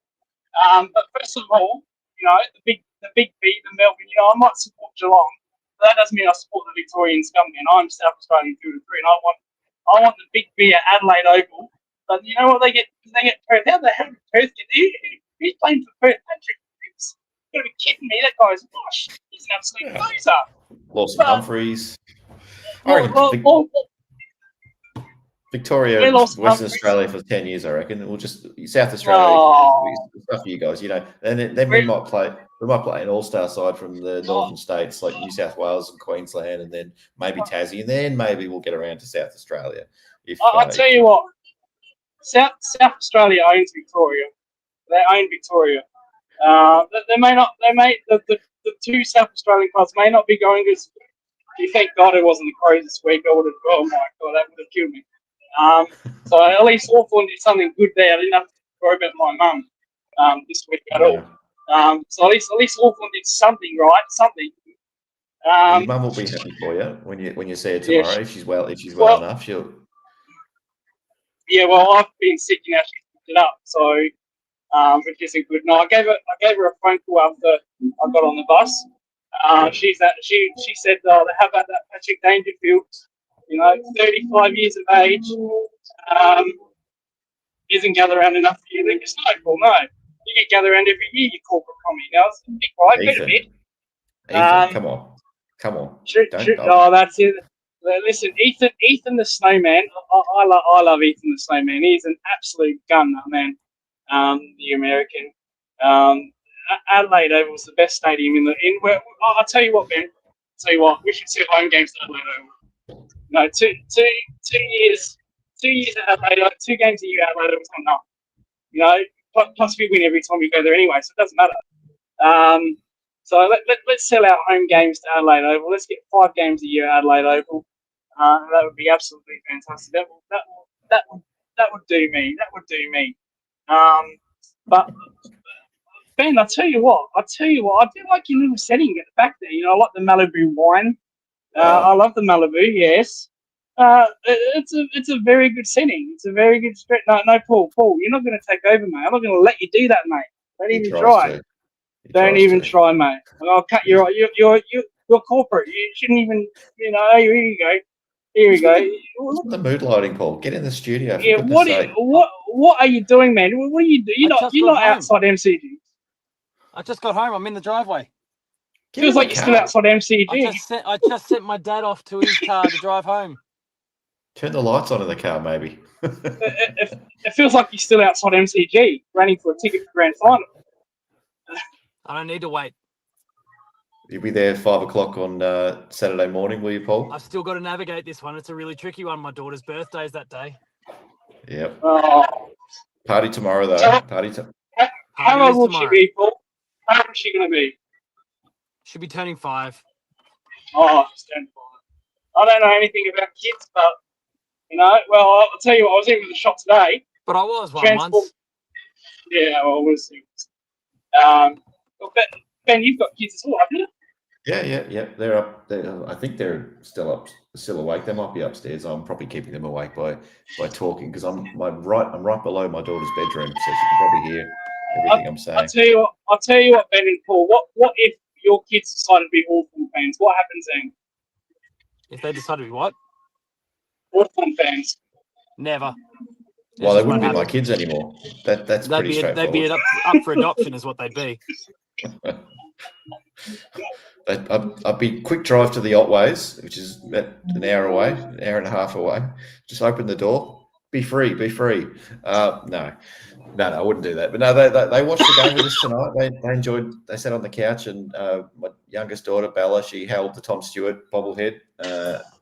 But first of all, you know, the big B, the Melbourne. You know, I might support Geelong, but that doesn't mean I support the Victorian scummen. I'm South Australian through and through, and I want the big B at Adelaide Oval. But you know what they get? Perth. How the hell did Perth get there? Who's playing for Perth? Patrick Cripps. You've got to be kidding me. That guy's gosh, he's an absolute loser. Lawson Humphreys. Victoria, Western Australia for 10 years, I reckon. We'll just South Australia stuff for you guys, you know. And then we might play an all-star side from the northern states like New South Wales and Queensland, and then maybe Tassie, and then maybe we'll get around to South Australia. I'll tell you what, South Australia owns Victoria. They own Victoria. The two South Australian clubs may not be going as. Thank God it wasn't the Crows this week. I would have. Oh my God, that would have killed me. So at least Hawthorn did something good there. I didn't have to worry about my mum this week at all. So at least Hawthorn did something right. Something. Your mum will be happy for you when you see her tomorrow. Yeah, if she's well enough, she'll. Yeah, well, I've been sick and actually picked it up, so which isn't good. No, I gave her a phone call after I got on the bus. She said, "Oh, how about that Patrick Dangerfield? You know, 35 years of age, isn't gather around enough for you." Then it's like, well, no, you get gather around every year. You corporate comedy now. It's a big right, get a bit. Ethan, come on. Oh, that's it. Listen, Ethan the Snowman. I love Ethan the Snowman. He's an absolute gunner, man. The American. Adelaide Oval was the best stadium I'll tell you what, Ben. We should see home games at Adelaide Oval. No, two years at Adelaide Oval, 2 games a year at Adelaide Oval is not enough. You know, plus we win every time we go there anyway, so it doesn't matter. So let's sell our home games to Adelaide Oval. Let's get 5 games a year at Adelaide Oval. That would be absolutely fantastic. That would do me. That would do me. But Ben, I tell you what, I do like your little setting at the back there. You know, I like the Malibu wine. I love the Malibu, yes. It's a very good setting. It's a very good stretch. No, Paul, you're not going to take over, mate. I'm not going to let you do that, mate. Don't even try. Don't even try, mate. I'll cut you. You're corporate. You shouldn't even. Here you go. Here we go. What's the mood lighting, Paul? Get in the studio. For Yeah. What are you doing, man? What are you doing? You're not outside MCG. I just got home. I'm in the driveway. Feels like you're still outside MCG. I just sent my dad off to his car to drive home. Turn the lights on in the car, maybe. It feels like you're still outside MCG, running for a ticket for grand final. I don't need to wait. You'll be there 5 o'clock on Saturday morning, will you, Paul? I've still got to navigate this one. It's a really tricky one. My daughter's birthday is that day. Yep. Oh. Party tomorrow, though. How old will she be, Paul? How old is she going to be? She'll be turning 5. Oh, she's turning 5. I don't know anything about kids, but, well, I'll tell you what, I was in with the shop today. But I was one once. Yeah, well, we'll see. Ben, you've got kids as well, haven't you? Yeah. They're up. I think they're still awake. They might be upstairs. I'm probably keeping them awake by talking because I'm right below my daughter's bedroom, so she can probably hear everything I'm saying. I'll tell you what, Ben and Paul. What if your kids decide to be Hawthorn fans? What happens then? If they decide to be what? Hawthorn fans. Never. Well, they wouldn't be my kids anymore. That's pretty straightforward. They'd be up for adoption, is what they'd be. I'd be quick drive to the Otways, which is about an hour away, an hour and a half away. Just open the door. Be free. No, I wouldn't do that. But no, they watched the game with us tonight. They enjoyed. They sat on the couch, and my youngest daughter Bella, she held the Tom Stewart bobblehead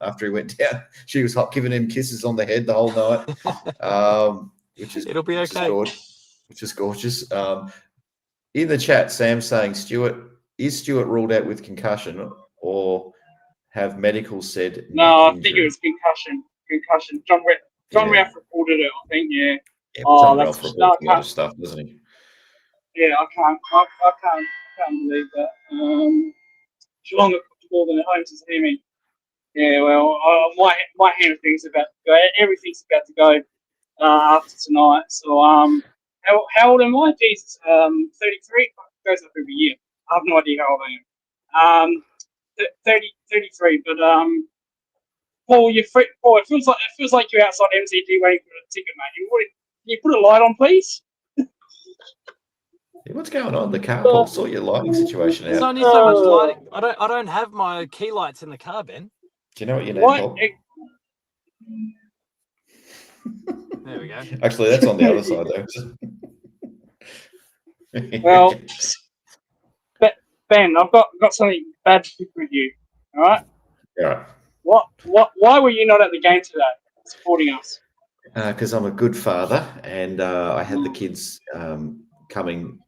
after he went down. She was giving him kisses on the head the whole night, It'll be okay. Which is gorgeous. In the chat, Sam's saying is Stewart ruled out with concussion, or have medical said? No, I think it was concussion. John Ralph reported it, I think. Yeah. Ralph reported a lot of stuff, doesn't he? Yeah, I can't believe that. Geelong have put the ball in their home, doesn't hear me. Yeah, well, my hand of things about to go. Everything's about to go after tonight. So, how old am I? Jesus, 33. Goes up every year. I have no idea how old I am. 33. But Paul, Paul, it feels like you're outside MCG waiting for a ticket, mate. Can you put a light on, please? Yeah, what's going on? The car, Paul, sort your lighting situation out. There's only so much lighting. I don't have my key lights in the car, Ben. Do you know what you need, Paul? There we go. Actually, that's on the other side, though. Well, Ben, I've got something bad to pick with you. All right. Yeah. Why were you not at the game today, supporting us? Because I'm a good father, and I had the kids coming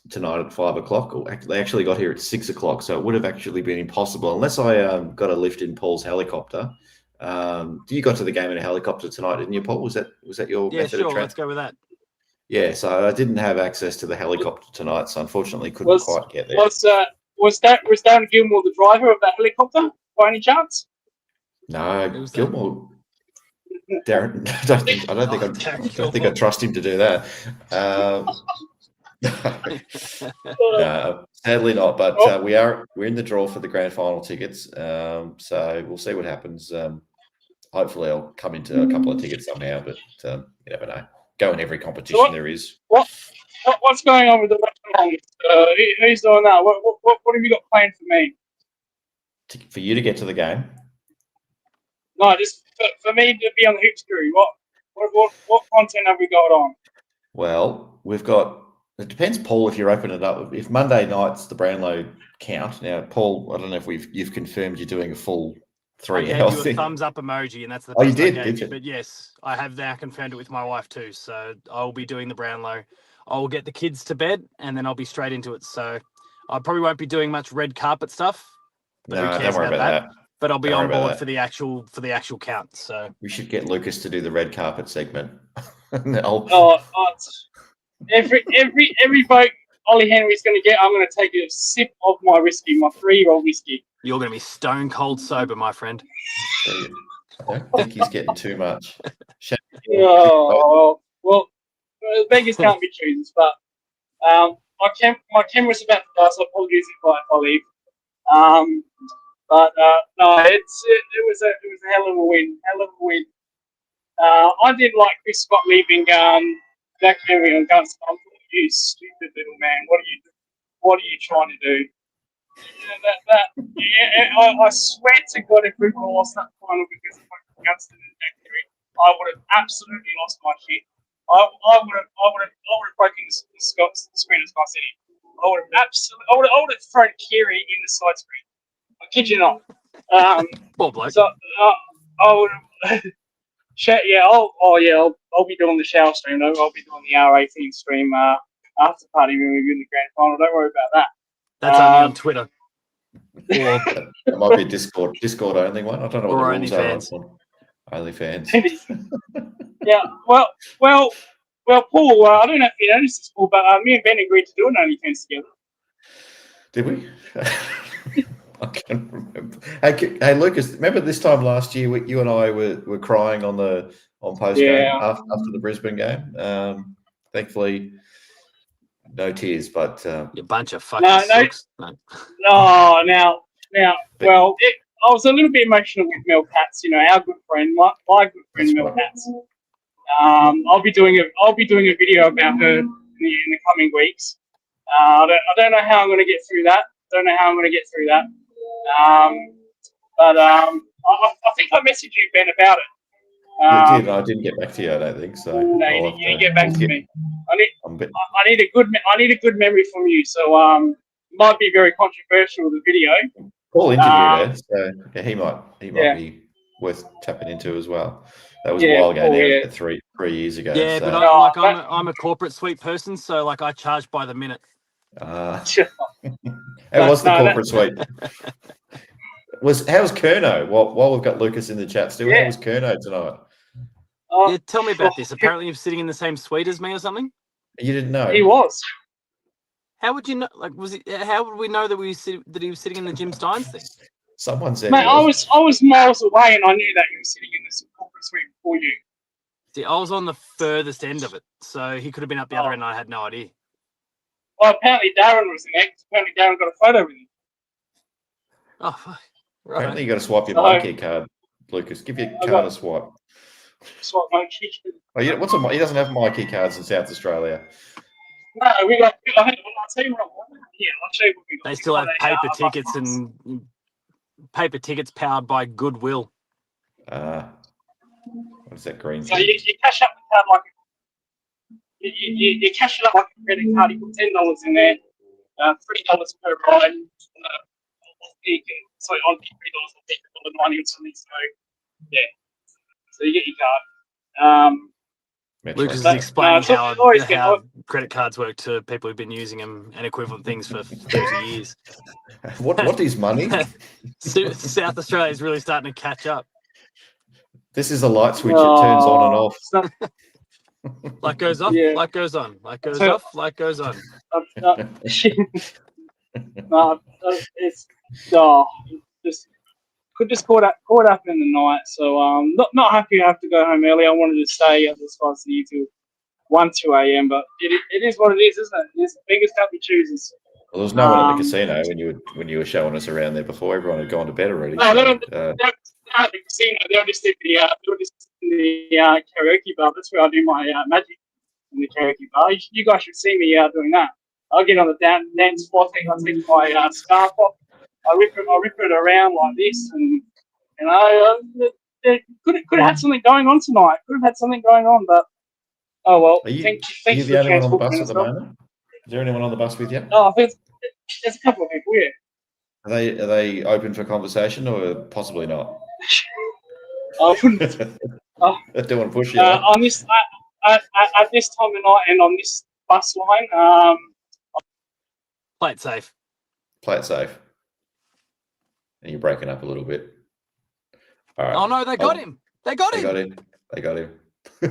tonight at 5 o'clock. Or they actually got here at 6 o'clock, so it would have actually been impossible unless I got a lift in Paul's helicopter. You got to the game in a helicopter tonight, didn't you, Paul? Was that your method of transport? Let's go with that. Yeah, so I didn't have access to the helicopter tonight, so unfortunately couldn't quite get there. Was Darren Gilmore the driver of that helicopter by any chance? No, Gilmore. Darren, I don't think I trust him to do that. No, sadly not. But we're in the draw for the grand final tickets. So we'll see what happens. Hopefully, I'll come into a couple of tickets somehow. But you never know. Go in every competition there is. What's going on with the West? Who's doing that? What have you got planned for me? For you to get to the game? No, just for me to be on the Hoops crew. What content have we got on? Well, we've got. It depends, Paul, if you're opening it up. If Monday night's the Brownlow count. Now, Paul, I don't know if you've confirmed you're doing a full 3 hour thing. I gave you a thumbs up emoji, and that's the best you did, I gave did you? But yes, I have now confirmed it with my wife too. So I'll be doing the Brownlow. I'll get the kids to bed, and then I'll be straight into it. So I probably won't be doing much red carpet stuff. No, don't worry about that. But I'll be on board for the actual count. So we should get Lucas to do the red carpet segment. Every vote Ollie Henry's going to get, I'm going to take a sip of my whiskey, my 3-year-old whiskey. You're going to be stone cold sober, my friend. I don't think he's getting too much. Oh, well, beggars can't be choosers, but my camera's about to die, so apologies if I leave. But no, it was a hell of a win. I did like Chris Scott leaving Jack Henry on Guns. I thought, you stupid little man, what are you trying to do? I swear to God, if we lost that final because of Gunston and Jack Henry, I would have absolutely lost my shit. I would have broken the screen of Scott City. I would have thrown Kiri in the side screen. I kid you not. Poor bloke. So I would have. I'll be doing the shower stream. I'll be doing the R18 stream after party when we win the grand final. Don't worry about that. That's only on Twitter. That might be a Discord only one. I don't know what Or the rules are OnlyFans. on OnlyFans. Yeah. Well, Paul. I don't know if you noticed this, Paul, but me and Ben agreed to do an OnlyFans together. Did we? I can't remember. Hey, Lucas, remember this time last year you and I were crying on post game after the Brisbane game? Thankfully, no tears, but You bunch of fucking sooks. No. No, now. Well, I was a little bit emotional with Mel Katz. You know, our good friend, my good friend Mel Katz. I'll be doing a video about her in the coming weeks. I don't know how I'm going to get through that. But I think I messaged you, Ben, about it. you did. I didn't get back to you. I don't think so. No, you didn't get back to me. I need a good memory from you. So it might be very controversial, the video. Paul interviewed her, so yeah, he might be worth tapping into as well. That was a while ago now, 3 years ago. Yeah, so. but I'm a corporate suite person, so like I charge by the minute. How was the corporate suite? How's Kerno? While we've got Lucas in the chat still, how was Kerno tonight? Yeah, tell me about this. Apparently, you're sitting in the same suite as me or something. You didn't know? He was. How would you know? Like, how would we know that he was sitting in the Jim Steins thing? Someone said. Mate, I was miles away, and I knew that he was sitting in this corporate suite before you. See, I was on the furthest end of it, so he could have been up the other end. I had no idea. Well, apparently Darren was in there. Apparently Darren got a photo with him. Oh, fuck. Right. Apparently, you got to swipe your monkey card, Lucas. Give your card a swipe. Swipe monkey. Oh, yeah. He doesn't have monkey cards in South Australia. No, we got. I'll tell you what. Yeah, I'll show you what we got. They still have paper tickets and paper tickets powered by Goodwill. What is that green? So you cash up the card like you cash it up like a credit card. You put $10 in there, $3 per ride. So on $3, I'll take $1.90 or something. So yeah, so you get your card. Lucas is explaining how credit cards work to people who've been using them and equivalent things for 30 years. What is money? South Australia is really starting to catch up. This is a light switch. It turns on and off. Light goes off, light goes on. Light goes off, light goes on. No, it's just caught up in the night. So not happy I have to go home early. I wanted to stay at this class till 2 a.m. But it is what it is, isn't it? It's the biggest happy choosers. Well, there was no one at the casino when you were showing us around there before. Everyone had gone to bed already. No, they're not at the casino. They're just in the karaoke bar. That's where I do my magic, in the karaoke bar. You guys should see me doing that. I'll get on the dance floor. I take my scarf off. I rip it around like this, and could have had something going on tonight. But oh well. Are you the only one on the bus at the moment? Is there anyone on the bus with you? Oh, there's a couple of people. Yeah. Are they open for conversation or possibly not? I wouldn't. I don't want to push you. On this at this time of night and on this bus line, play it safe. Play it safe. And you're breaking up a little bit. All right. Oh no, they got him. They got him.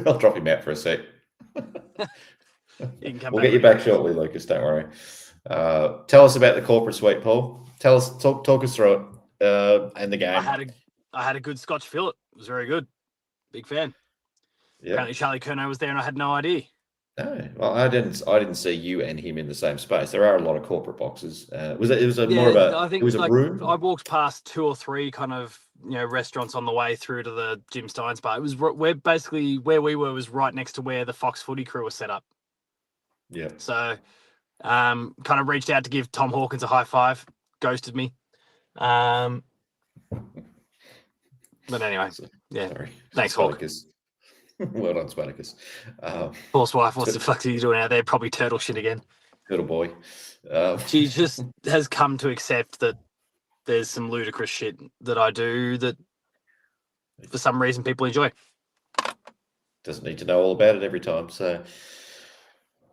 I'll drop him out for a sec. We'll get you back shortly, Lucas. Don't worry. Tell us about the corporate suite, Paul. Talk us through it and the game. I had a good Scotch fillet. It was very good. Big fan. Yeah. Apparently Charlie Curnow was there and I had no idea. No, well, I didn't see you and him in the same space. There are a lot of corporate boxes. It was more of a I think it was a like room. I walked past 2 or 3 kind of restaurants on the way through to the Jim Steins bar. It was where we were was right next to where the Fox Footy crew was set up. Yeah. So kind of reached out to give Tom Hawkins a high five, ghosted me. But anyway, yeah. Sorry. Thanks, Hawk. Spartacus. Well done, Spartacus. Poor wife, what the fuck are you doing out there? Probably turtle shit again. Little boy. She just has come to accept that there's some ludicrous shit that I do that for some reason people enjoy. Doesn't need to know all about it every time. So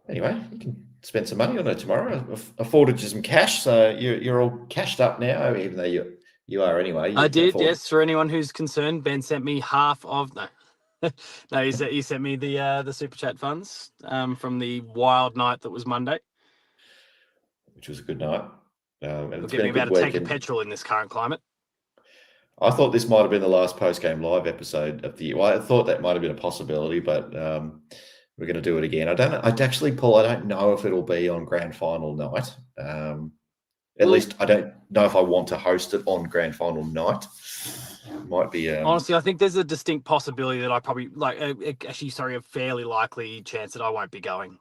anyway, you can spend some money on it tomorrow. I've afforded you some cash, so you're all cashed up now, even though you are anyway. I did, yes. For anyone who's concerned, Ben sent me half of no, he sent me the super chat funds from the wild night that was Monday, which was a good night. And it'll it's give been me a good about a tank of weekend. petrol in this current climate. I thought this might have been the last post-game live episode of the year. Well, I thought that might have been a possibility, but we're going to do it again. I don't know if it'll be on grand final night. At least I don't know if I want to host it on grand final night. Might be. Honestly, I think there's a distinct possibility that I probably a fairly likely chance that I won't be going.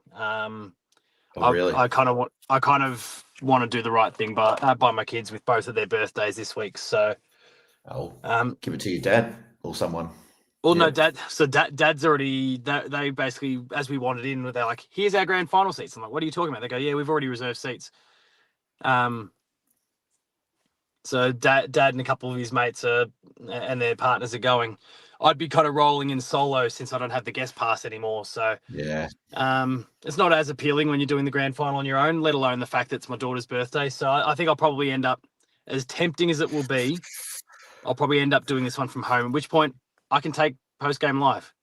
Really? I kind of want to do the right thing by my kids with both of their birthdays this week. So, give it to your dad or someone. Well, no, Dad. So Dad's already. They basically, as we wanted in, they're like, "Here's our grand final seats." I'm like, "What are you talking about?" They go, "Yeah, we've already reserved seats." So Dad and a couple of his mates and their partners are going. I'd be kind of rolling in solo since I don't have the guest pass anymore. So yeah, it's not as appealing when you're doing the grand final on your own, let alone the fact that it's my daughter's birthday. So I think I'll probably end up, as tempting as it will be, I'll probably end up doing this one from home. At which point I can take post game live.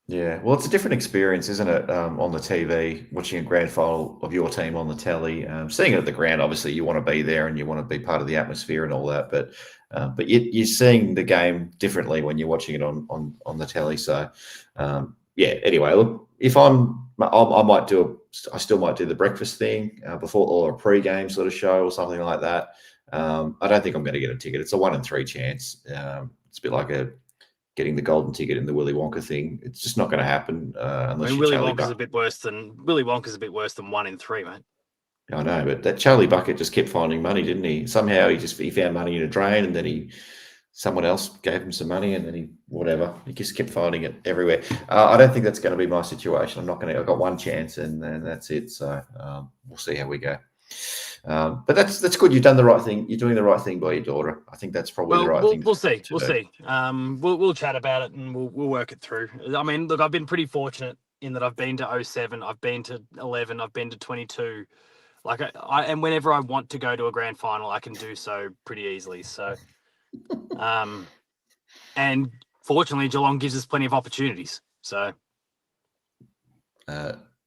Yeah, well, it's a different experience, isn't it? On the TV, watching a grand final of your team on the telly, seeing it at the ground. Obviously, you want to be there and you want to be part of the atmosphere and all that. But you're seeing the game differently when you're watching it on the telly. So, yeah. Anyway, look, if I still might do the breakfast thing before or a pre-game sort of show or something like that. I don't think I'm going to get a ticket. It's a 1 in 3 chance. It's a bit like getting the golden ticket in the Willy Wonka thing. It's just not going to happen unless Willy Wonka's a bit worse than 1 in 3, mate. I know, but that Charlie Bucket just kept finding money, didn't he? Somehow he found money in a drain, and then someone else gave him some money, and then he just kept finding it everywhere. I don't think that's going to be my situation. I've got one chance, and then that's it. So we'll see how we go. But that's good. You've done the right thing. You're doing the right thing by your daughter. I think that's probably the right thing. We'll see. We'll see. We'll chat about it and we'll work it through. I mean, look, I've been pretty fortunate in that I've been to 07, I've been to 11, I've been to 22. Like and whenever I want to go to a grand final, I can do so pretty easily. So, and fortunately, Geelong gives us plenty of opportunities. So.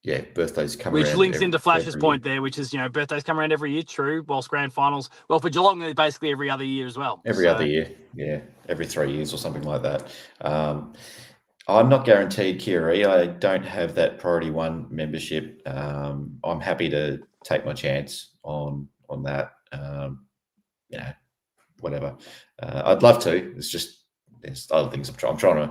Yeah, birthdays come around. Which links into Flash's point there, which is, birthdays come around every year, true, whilst grand finals, well, for Geelong, they're basically every other year as well. Every other year, yeah, every 3 years or something like that. I'm not guaranteed, Kiri. I don't have that Priority 1 membership. I'm happy to take my chance on that, whatever. I'd love to. There's other things I'm trying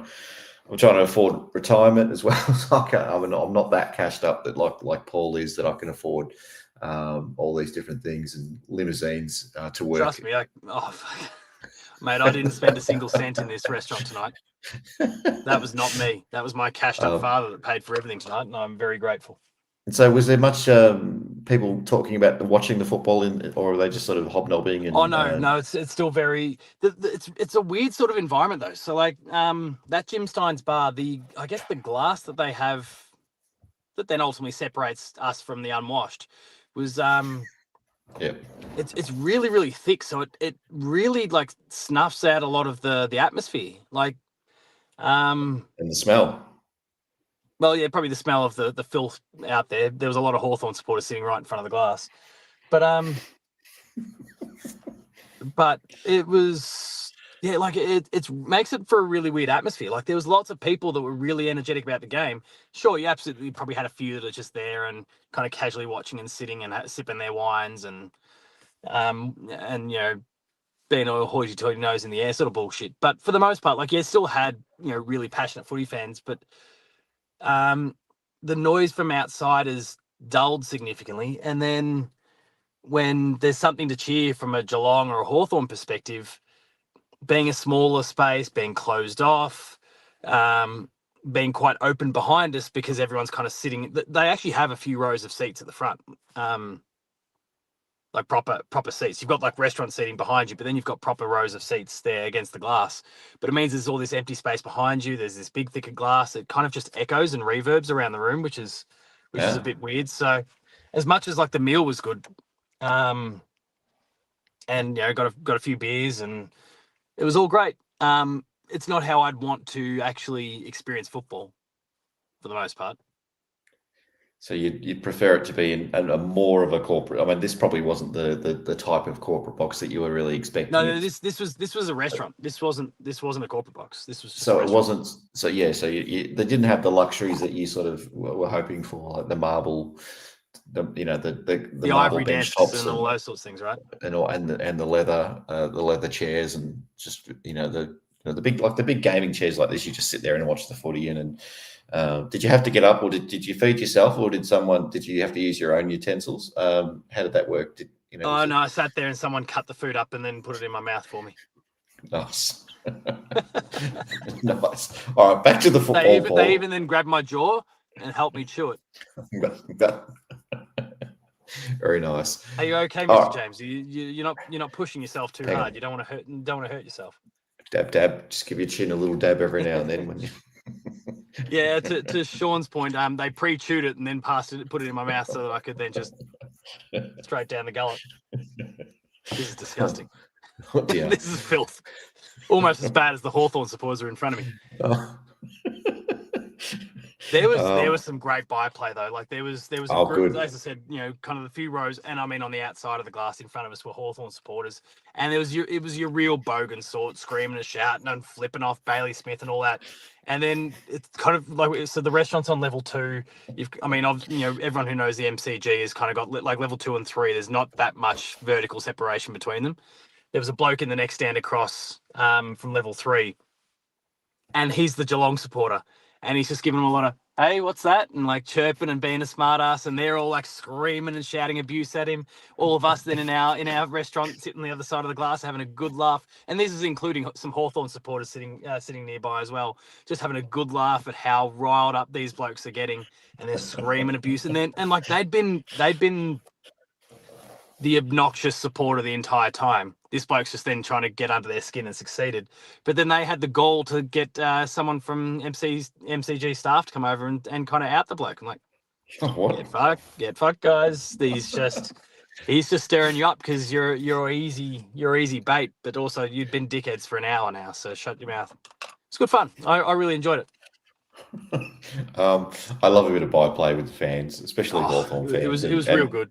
to afford retirement as well. I'm not that cashed up that like Paul is, that I can afford all these different things and limousines to work. Trust me, mate, I didn't spend a single cent in this restaurant tonight. That was not me. That was my cashed up father that paid for everything tonight, and I'm very grateful. And so, was there much people talking about watching the football, or are they just sort of hobnobbing? And, no, it's still very. It's a weird sort of environment though. So like that Jim Steins bar, I guess the glass that they have, that then ultimately separates us from the unwashed, was It's really, really thick, so it really like snuffs out a lot of the atmosphere, like and the smell. Well, yeah, probably the smell of the filth out there. There was a lot of Hawthorn supporters sitting right in front of the glass. But it was, Yeah, like it makes it for a really weird atmosphere. Like there was lots of people that were really energetic about the game. Sure, you absolutely probably had a few that are just there and kind of casually watching and sitting and sipping their wines and being all hoity-toity nose in the air sort of bullshit. But for the most part, like still had really passionate footy fans, but the noise from outside is dulled significantly. And then when there's something to cheer from a Geelong or a Hawthorn perspective, being a smaller space, being closed off, being quite open behind us because everyone's kind of sitting. They actually have a few rows of seats at the front, like proper seats. You've got like restaurant seating behind you, but then you've got proper rows of seats there against the glass. But it means there's all this empty space behind you. There's this big thick of glass. It kind of just echoes and reverbs around the room, which is a bit weird. So, as much as like the meal was good, and got a few beers and it was all great. It's not how I'd want to actually experience football for the most part. So you'd prefer it to be in a more of a corporate. I mean, this probably wasn't the type of corporate box that you were really expecting. No, this was a restaurant. This wasn't a corporate box. This was just so it wasn't. So yeah, so they didn't have the luxuries that you sort of were hoping for, like the marble, the marble ivory bench desks tops and all those sorts of things, right? And the leather chairs and just the big gaming chairs like this. You just sit there and watch the footy and did you have to get up, or did you feed yourself, or did you have to use your own utensils? How did that work? No, I sat there and someone cut the food up and then put it in my mouth for me. Nice. Nice. All right, back to the football. They even then grabbed my jaw and helped me chew it. Very nice. Are you okay, Mr. James? You're not pushing yourself too hard. You don't want to hurt yourself. Dab. Just give your chin a little dab every now and then when you. Yeah, to Sean's point, they pre-chewed it and then put it in my mouth so that I could then just straight down the gullet. This is disgusting. Oh, dear. This is filth. Almost as bad as the Hawthorn supporters are in front of me. Oh. There was some great byplay though. Like there was a group, good. as I said, kind of the few rows, and I mean on the outside of the glass in front of us were Hawthorn supporters, and it was your real bogan sort, screaming and shouting and flipping off Bailey Smith and all that. And then it's kind of like, so the restaurant's on level 2. Everyone who knows the MCG has kind of got like level 2 and 3. There's not that much vertical separation between them. There was a bloke in the next stand across from level 3, and he's the Geelong supporter. And he's just giving them a lot of, hey, what's that? And like chirping and being a smart ass. And they're all like screaming and shouting abuse at him. All of us then in our restaurant sitting on the other side of the glass having a good laugh. And this is including some Hawthorn supporters sitting nearby as well. Just having a good laugh at how riled up these blokes are getting. And they're screaming abuse. And like they'd been the obnoxious supporter the entire time. This bloke's just then trying to get under their skin and succeeded. But then they had the gall to get someone from MCG staff to come over and kind of out the bloke. I'm like, get fucked, guys. He's just stirring you up because you're easy bait. But also you've been dickheads for an hour now, so shut your mouth. It's good fun. I really enjoyed it. I love a bit of byplay with fans, especially Hawthorn fans. It was real good.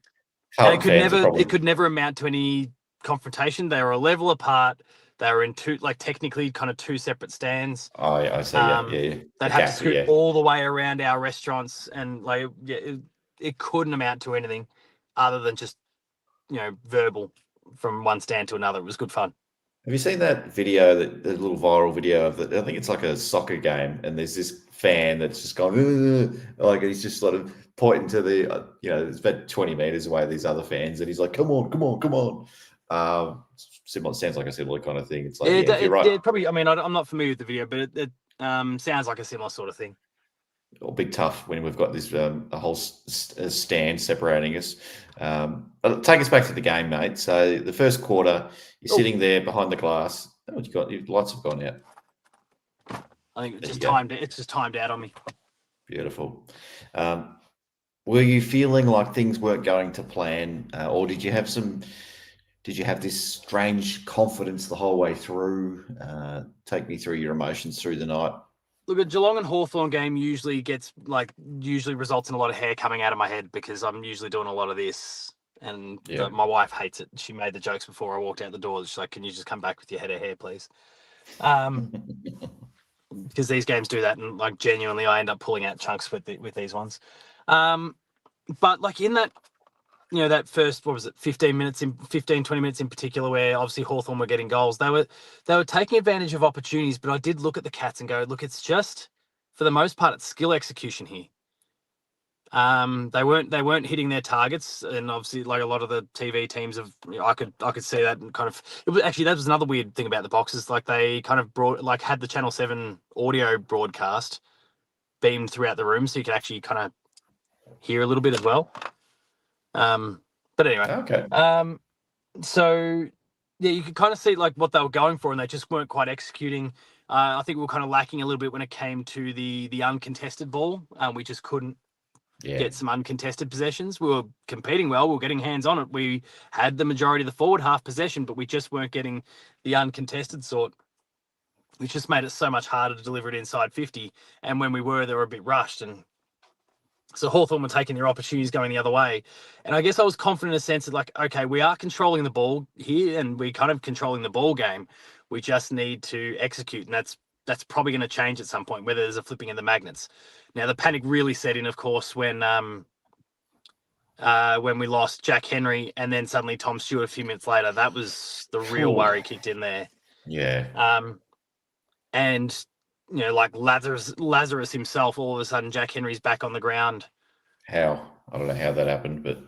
And it could never amount to any confrontation. They were a level apart. They were in technically kind of two separate stands. Oh, I see. Yeah. They'd have to scoot all the way around our restaurants, and it couldn't amount to anything other than just verbal from one stand to another. It was good fun. Have you seen that video, the little viral video of I think it's like a soccer game, and there's this fan that's just gone, like he's just sort of pointing to the, it's about 20 meters away, these other fans, and he's like, come on. Similar, sounds like a similar kind of thing. It's like, you're right. Probably, I mean, I'm not familiar with the video, but it sounds like a similar sort of thing. Or big tough when we've got this a whole stand separating us. But take us back to the game, mate. So the first quarter, you're sitting there behind the glass. What you got? Your lights have gone out. I think it's just timed out on me. Beautiful. Were you feeling like things weren't going to plan, or did you have this strange confidence the whole way through? Take me through your emotions through the night. Look, a Geelong and Hawthorn game usually results in a lot of hair coming out of my head because I'm usually doing a lot of this, and my wife hates it. She made the jokes before I walked out the door. She's like, "Can you just come back with your head of hair, please?" Because these games do that, and like genuinely, I end up pulling out chunks with these ones. But like in that, that first, what was it, 20 minutes in particular, where obviously Hawthorn were getting goals, they were taking advantage of opportunities. But I did look at the Cats and go, look, it's just, for the most part, it's skill execution here. They weren't hitting their targets, and obviously, like a lot of the TV teams I could see that, and kind of, that was another weird thing about the Boxers. Like they kind of had the Channel 7 audio broadcast beamed throughout the room, so you could actually kind of hear a little bit as well. But anyway, Okay. So yeah, you could kind of see like what they were going for, and they just weren't quite executing. I think we were kind of lacking a little bit when it came to the uncontested ball. We just couldn't get some uncontested possessions. We were competing well. We were getting hands on it. We had the majority of the forward half possession, but we just weren't getting the uncontested sort, which just made it so much harder to deliver it inside 50. And when we were, they were a bit rushed. And so Hawthorn were taking their opportunities going the other way. And I guess I was confident in a sense that, like, okay, we are controlling the ball here and we're kind of controlling the ball game. We just need to execute. And that's probably going to change at some point, whether there's a flipping of the magnets. Now, the panic really set in, of course, when we lost Jack Henry and then suddenly Tom Stewart a few minutes later. That was the real worry kicked in there. Yeah. And, like Lazarus himself, all of a sudden, Jack Henry's back on the ground. How? I don't know how that happened, but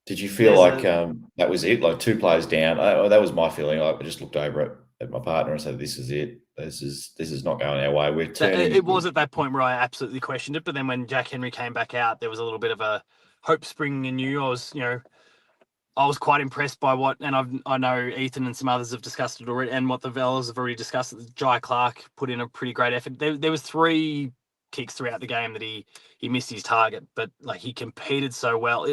did you feel like that was it? Like 2 players down? That was my feeling. I just looked over at my partner and said, "This is it. This is not going our way. We're turning." It was at that point where I absolutely questioned it. But then when Jack Henry came back out, there was a little bit of a hope springing anew. I was quite impressed by what, and I know Ethan and some others have discussed it already, and what the Velas have already discussed. Jai Clark put in a pretty great effort. There was 3 kicks throughout the game that he missed his target, but like he competed so well.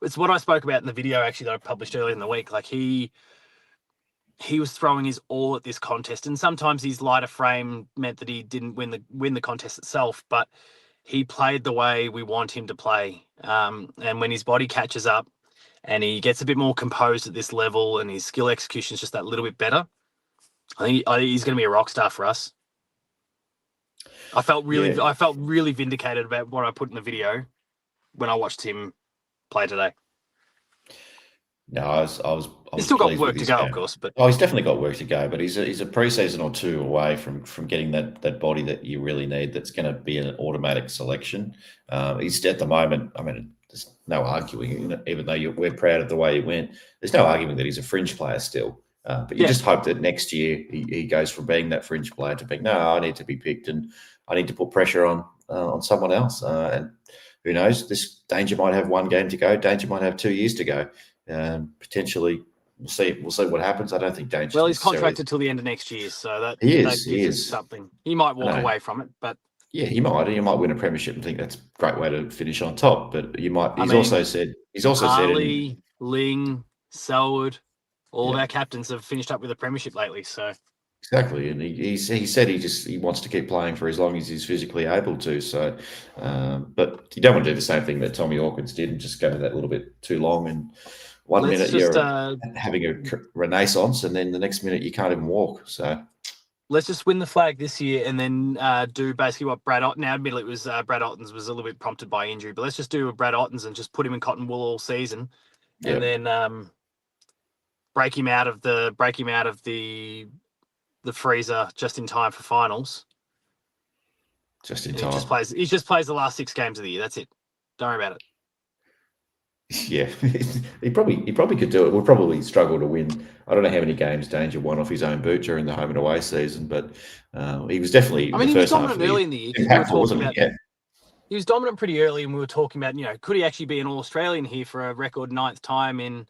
It's what I spoke about in the video actually that I published earlier in the week. Like he was throwing his all at this contest, and sometimes his lighter frame meant that he didn't win the contest itself, but he played the way we want him to play. And when his body catches up and he gets a bit more composed at this level and his skill execution is just that little bit better, I think he's going to be a rock star for us. I felt really vindicated about what I put in the video when I watched him play today. No, I was He's still got work to go, of course, but he's definitely got work to go. But he's a pre-season or 2 away from getting that body that you really need. That's going to be an automatic selection. He's at the moment. I mean, there's no arguing. Even though we're proud of the way he went, there's no arguing that he's a fringe player still. But you just hope that next year he goes from being that fringe player to being, no, I need to be picked and I need to put pressure on someone else. And who knows? This Danger might have 1 game to go. Danger might have 2 years to go. Potentially, we'll see what happens. I don't think Danger. Well, he's contracted till the end of next year, so that gives us something. He might walk away from it, but yeah, he might. He might win a premiership and think that's a great way to finish on top. But you might. He's also said. Harley, Ling, Selwood, all of our captains have finished up with a premiership lately. So exactly, and he said he wants to keep playing for as long as he's physically able to. So, but you don't want to do the same thing that Tommy Hawkins did and just go that little bit too long. And one minute you're having a renaissance, and then the next minute you can't even walk. So let's just win the flag this year, and then do basically what Brad Otten. Now, admittedly, it was Brad Otten's was a little bit prompted by injury, but let's just do a Brad Otten's and just put him in cotton wool all season, and then break him out of the freezer just in time for finals. Just in time. He just plays the last 6 games of the year. That's it. Don't worry about it. Yeah, he probably could do it. We'll probably struggle to win. I don't know how many games Danger won off his own boot during the home and away season, but he was definitely. He was dominant early in the year. Impactful, wasn't he? Yeah. He was dominant pretty early, and we were talking about, could he actually be an All-Australian here for a record 9th time in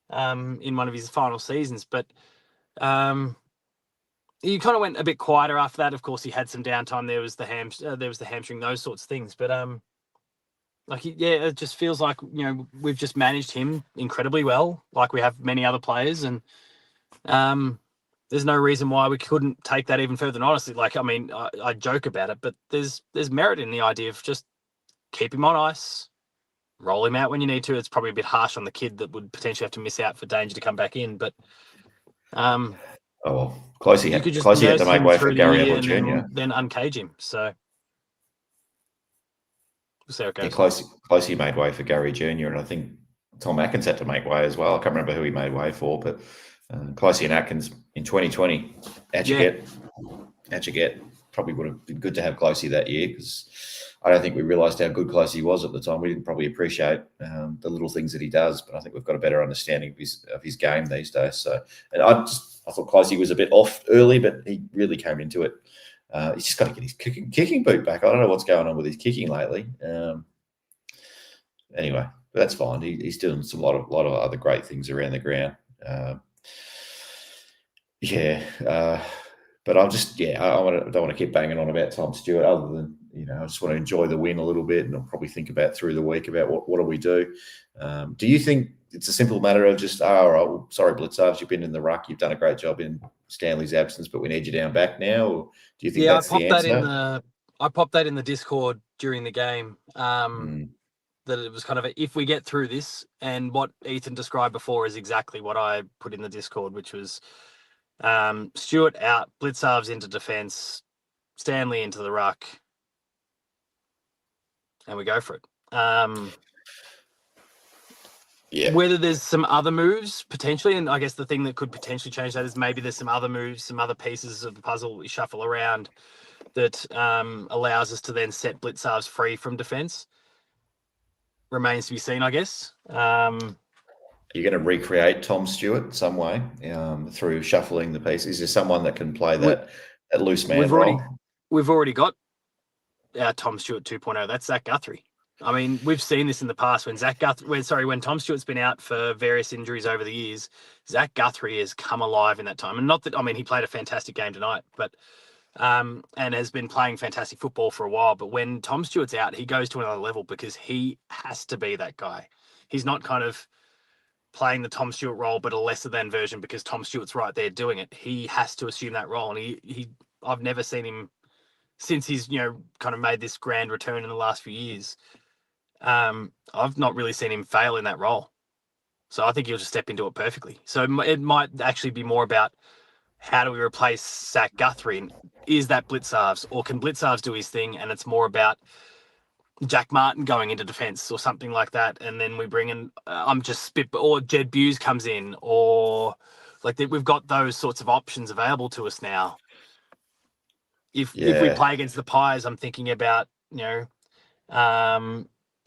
one of his final seasons? But he kind of went a bit quieter after that. Of course, he had some downtime. There was the hamstring, those sorts of things. But it just feels like we've just managed him incredibly well, like we have many other players, and there's no reason why we couldn't take that even further. And honestly, I joke about it, but there's merit in the idea of just keep him on ice, roll him out when you need to. It's probably a bit harsh on the kid that would potentially have to miss out for Danger to come back in, but Oh, well, Closey You could just had nurse to make him way for through the Gary year Ablett and Jr. then uncage him. So we'll see how it Yeah, goes. Closey made way for Gary Jr. and I think Tom Atkins had to make way as well. I can't remember who he made way for, but Closey and Atkins in 2020. How'd you get? Probably would have been good to have Closey that year because I don't think we realised how good Closey was at the time. We didn't probably appreciate the little things that he does, but I think we've got a better understanding of his game these days. So, and I thought Closey was a bit off early, but he really came into it. He's just got to get his kicking boot back. I don't know what's going on with his kicking lately. Anyway, that's fine. He's doing a lot of other great things around the ground. But I'm just, I don't want to keep banging on about Tom Stewart other than, I just want to enjoy the win a little bit and I'll probably think about through the week about what do we do. Do you think it's a simple matter of just, sorry, Blitzarves, you've been in the ruck, you've done a great job in Stanley's absence, but we need you down back now? Or do you think that's the answer? I popped that in the Discord during the game. That it was kind of if we get through this, and what Ethan described before is exactly what I put in the Discord, which was Stewart out, Blitzarves into defence, Stanley into the ruck, and we go for it. Whether there's some other moves potentially, and I guess the thing that could potentially change that is maybe there's some other moves, some other pieces of the puzzle we shuffle around that allows us to then set Blitzarves free from defence. Remains to be seen, I guess. Are you going to recreate Tom Stewart some way through shuffling the pieces? Is there someone that can play that loose man role? We've already got our Tom Stewart 2.0. That's Zach Guthrie. I mean, we've seen this in the past when when Tom Stewart's been out for various injuries over the years, Zach Guthrie has come alive in that time. And not that, he played a fantastic game tonight, but and has been playing fantastic football for a while. But when Tom Stewart's out, he goes to another level because he has to be that guy. He's not kind of playing the Tom Stewart role, but a lesser than version because Tom Stewart's right there doing it. He has to assume that role. And I've never seen him since he's, kind of made this grand return in the last few years. I've not really seen him fail in that role. So I think he'll just step into it perfectly. So it might actually be more about how do we replace Zach Guthrie? And is that Blitzarves, or can Blitzarves do his thing? And it's more about Jack Martin going into defence or something like that. And then we bring in, or Jed Buse comes in, or we've got those sorts of options available to us now. If we play against the Pies, I'm thinking about,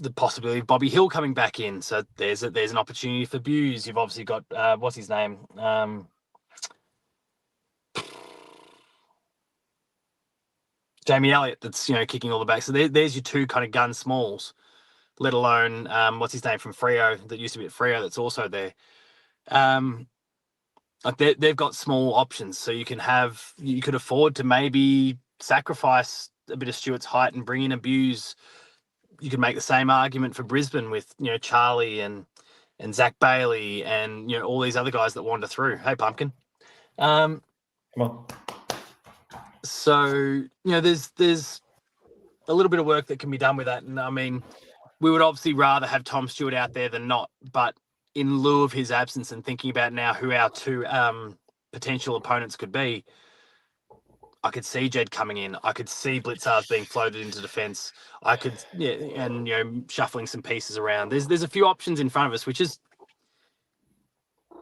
the possibility of Bobby Hill coming back in. So there's an opportunity for Buse. You've obviously got, what's his name? Jamie Elliott that's, kicking all the back. So there's your two kind of gun smalls, let alone, what's his name from Freo that used to be at Freo that's also there. They've got small options. So you could afford to maybe sacrifice a bit of Stewart's height and bring in a Buse. You could make the same argument for Brisbane with, Charlie and Zach Bailey and, all these other guys that wander through. Hey, Pumpkin. Come on. So, there's a little bit of work that can be done with that. And we would obviously rather have Tom Stewart out there than not, but in lieu of his absence and thinking about now who our two potential opponents could be, I could see Jed coming in. I could see Blitzarves being floated into defence. I could, shuffling some pieces around. There's a few options in front of us, which is,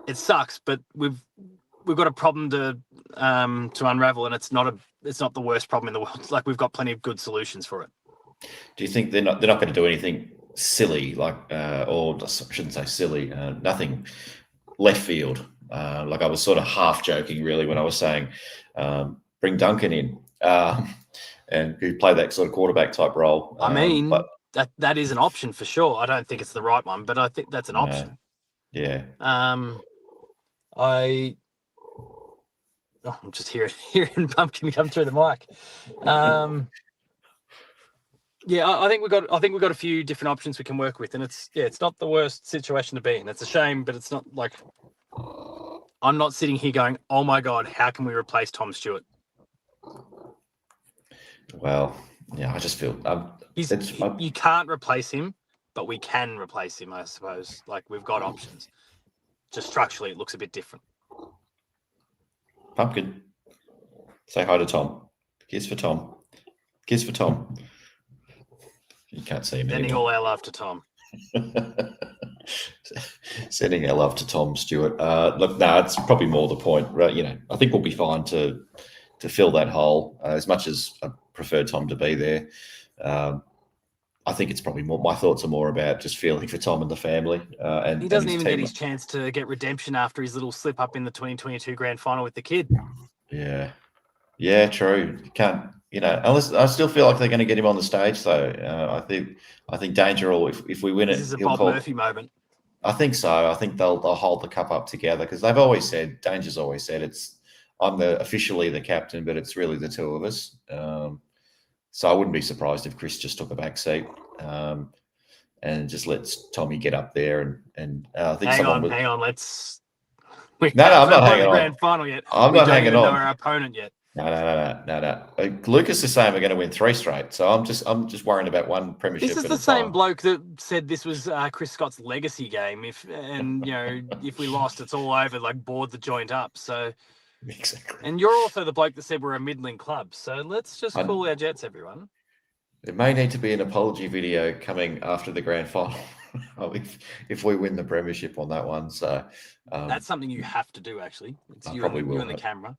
it sucks, but we've got a problem to unravel, and it's not the worst problem in the world. We've got plenty of good solutions for it. Do you think they're not going to do anything silly, or I shouldn't say silly, nothing left field? I was sort of half joking really when I was saying bring Duncan in and who play that sort of quarterback type role. That is an option for sure. I don't think it's the right one, but I think that's an option. Yeah. I'm just hearing Pumpkin come through the mic. I think we've got a few different options we can work with, and it's not the worst situation to be in. It's a shame, but it's not like I'm not sitting here going, "Oh my God, how can we replace Tom Stewart?" Well, yeah, I just feel you can't replace him, but we can replace him, I suppose. We've got options. Just structurally, it looks a bit different. Pumpkin. Say hi to Tom. Kiss for Tom. Kiss for Tom. You can't see him Sending anymore. all our love to Tom. Sending our love to Tom Stewart. Look, no, it's probably more the point. Right? You know, I think we'll be fine to fill that hole. As much as I prefer Tom to be there, I think it's probably more. My thoughts are more about just feeling for Tom and the family. And He doesn't his even team. get his chance to get redemption after his little slip up in the 2022 grand final with the kid. Yeah, true. You can't, unless I still feel like they're going to get him on the stage, though. I think Danger will, if we win it, This is a he'll Bob call. Murphy moment. I think so. I think they'll hold the cup up together because they've always said, Danger's always said, I'm officially the captain, but it's really the two of us. So I wouldn't be surprised if Chris just took a back seat and just lets Tommy get up there and I think Hang someone on. I'm not hanging the on. grand final yet. I'm we not don't hanging even on. know our opponent yet. No. Lucas is saying we're going to win 3 straight, so I'm just worrying about one premiership. This is at the a same time. bloke that said this was Chris Scott's legacy game. If we lost, it's all over. Like board the joint up. So Exactly. And you're also the bloke that said we're a middling club. So let's just cool our jets, everyone. There may need to be an apology video coming after the grand final if we win the premiership on that one. So that's something you have to do. Actually, it's you probably and, will. you and the camera.